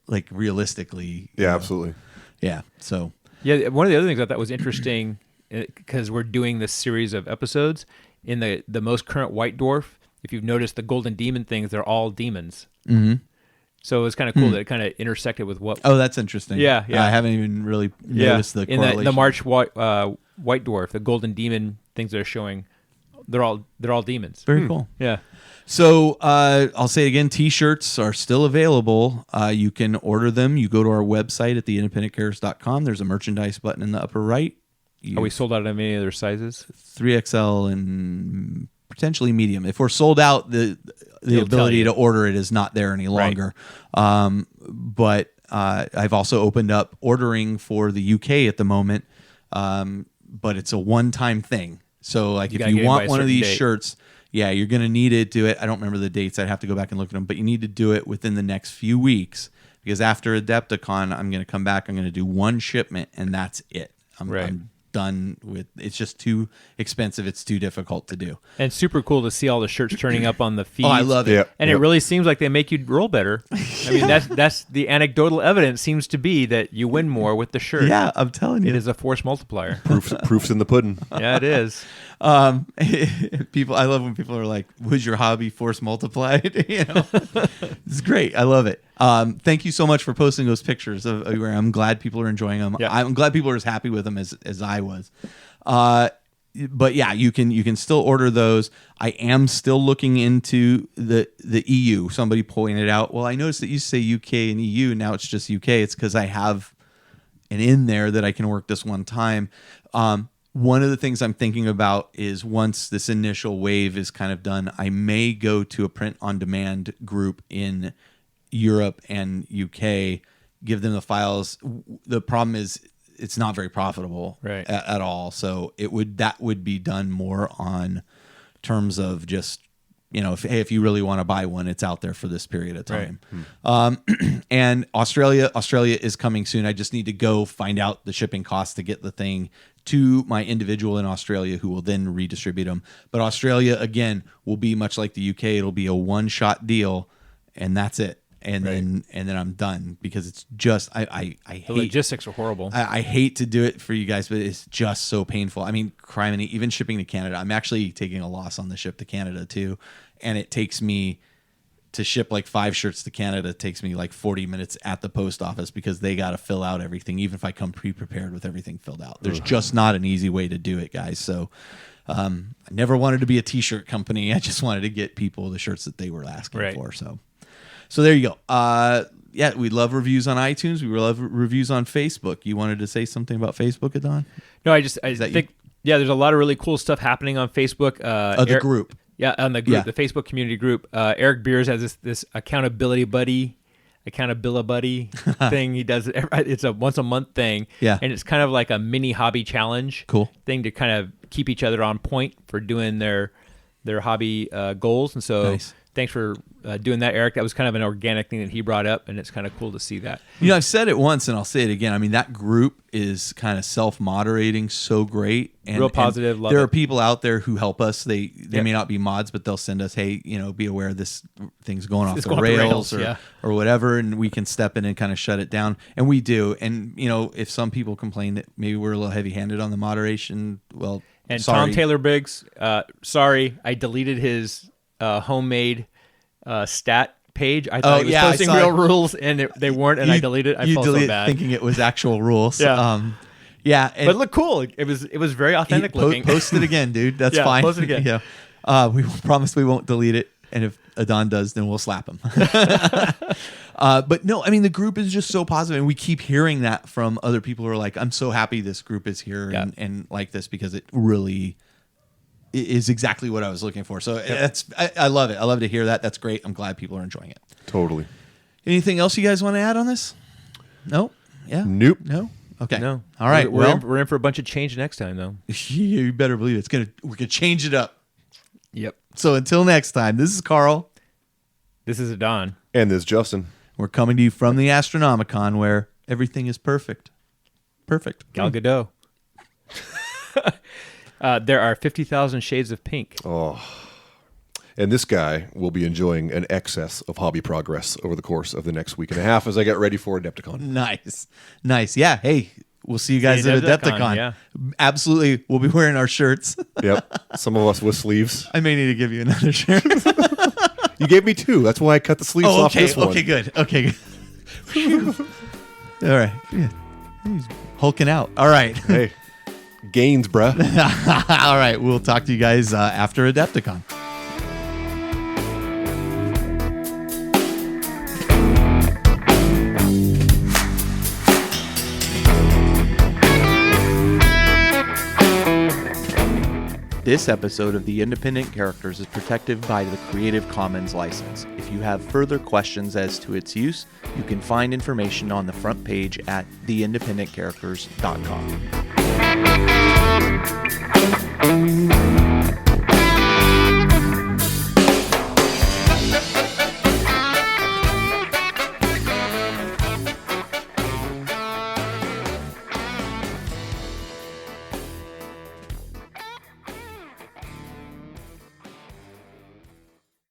like, realistically. Yeah, absolutely. Yeah, so. Yeah, one of the other things I thought was interesting, because we're doing this series of episodes, in the most current White Dwarf, if you've noticed the golden demon things, they're all demons. Mm-hmm. So it was kind of cool that it kind of intersected with what... Oh, that's interesting. Yeah. I haven't even really noticed the in correlation. the March White Dwarf, the golden demon things they're showing, they're all demons. Very cool. Yeah. So I'll say it again, T-shirts are still available. You can order them. You go to our website at theindependentcarers.com. There's a merchandise button in the upper right. Are we sold out of any other sizes? 3XL and potentially medium. If we're sold out, the ability to order it is not there any longer. Right. But I've also opened up ordering for the UK at the moment, but it's a one-time thing. So, like, if you want one of these shirts... Yeah, you're going to need to do it. I don't remember the dates. I'd have to go back and look at them. But you need to do it within the next few weeks, because after Adepticon, I'm going to come back. I'm going to do one shipment, and that's it. I'm done with. It's just too expensive. It's too difficult to do. And super cool to see all the shirts turning up on the feed. Oh, I love it. Yeah. And it really seems like they make you roll better. I mean, that's the anecdotal evidence seems to be that you win more with the shirt. Yeah, I'm telling you. It is a force multiplier. Proof's in the pudding. Yeah, it is. I love when people are like, "Was your hobby force multiplied?" It's great. I love it. Thank you so much for posting those pictures. I'm glad people are enjoying them. Yeah. I'm glad people are as happy with them as I was. But yeah, you can still order those. I am still looking into the EU. Somebody pointed out, well, I noticed that you say UK and EU. Now it's just UK. It's because I have an in there that I can work this one time. One of the things I'm thinking about is, once this initial wave is kind of done, I may go to a print-on-demand group in Europe and UK, give them the files. The problem is it's not very profitable at all. So that would be done more on terms of just, if you really want to buy one, it's out there for this period of time. And Australia is coming soon. I just need to go find out the shipping costs to get the thing to my individual in Australia, who will then redistribute them. But Australia, again, will be much like the UK. It'll be a one-shot deal, and that's it. And then I'm done, because it's just I hate the logistics are horrible. I hate to do it for you guys, but it's just so painful. I mean, criminy, even shipping to Canada. I'm actually taking a loss on the ship to Canada too, and it takes me to ship like 5 shirts to Canada. It takes me like 40 minutes at the post office, because they got to fill out everything, even if I come pre-prepared with everything filled out. There's just not an easy way to do it, guys. So I never wanted to be a t-shirt company. I just wanted to get people the shirts that they were asking for. So there you go. Yeah, we love reviews on iTunes. We love reviews on Facebook. You wanted to say something about Facebook, Adon? No, I think there's a lot of really cool stuff happening on Facebook. The group. Yeah, on the group, the Facebook community group. Eric Beers has this accountability buddy thing. He does it. It's a once a month thing. Yeah, and it's kind of like a mini hobby challenge. Thing to kind of keep each other on point for doing their hobby goals. And so thanks for doing that, Eric. That was kind of an organic thing that he brought up, and it's kind of cool to see that. I've said it once and I'll say it again. I mean, that group is kind of self-moderating so great. And, real positive. And there are people out there who help us. They may not be mods, but they'll send us, hey, be aware this thing's going off the rails or whatever, and we can step in and kind of shut it down. And we do. And, if some people complain that maybe we're a little heavy-handed on the moderation, well, and sorry. Tom Taylor Biggs, sorry, I deleted his homemade stat page. I thought he was posting real rules, and they weren't, and I deleted it. I felt so bad. Thinking it was actual rules. Yeah. And but it looked cool. It was very authentic looking. Post it again, dude. That's fine. Post it again. We promise we won't delete it, and if Adon does, then we'll slap him. But no, I mean, the group is just so positive, and we keep hearing that from other people who are like, I'm so happy this group is here and like this, because it really is exactly what I was looking for. So I love it. I love to hear that. That's great. I'm glad people are enjoying it. Totally. Anything else you guys want to add on this? No? Yeah? Nope. No? Okay. No. All right. We're in for a bunch of change next time, though. You better believe it. We're gonna change it up. Yep. So until next time, this is Carl. This is Adon. And this is Justin. We're coming to you from the Astronomicon, where everything is perfect. Perfect. Gal Gadot. There are 50,000 shades of pink. Oh. And this guy will be enjoying an excess of hobby progress over the course of the next week and a half as I get ready for Adepticon. Nice. Yeah. Hey, we'll see you guys at Adepticon. Yeah. Absolutely. We'll be wearing our shirts. Yep. Some of us with sleeves. I may need to give you another shirt. You gave me 2. That's why I cut the sleeves off this one. Okay, good. All right. Yeah. He's hulking out. All right. Hey, gains, bruh. All right. We'll talk to you guys after Adepticon. This episode of The Independent Characters is protected by the Creative Commons license. If you have further questions as to its use, you can find information on the front page at theindependentcharacters.com.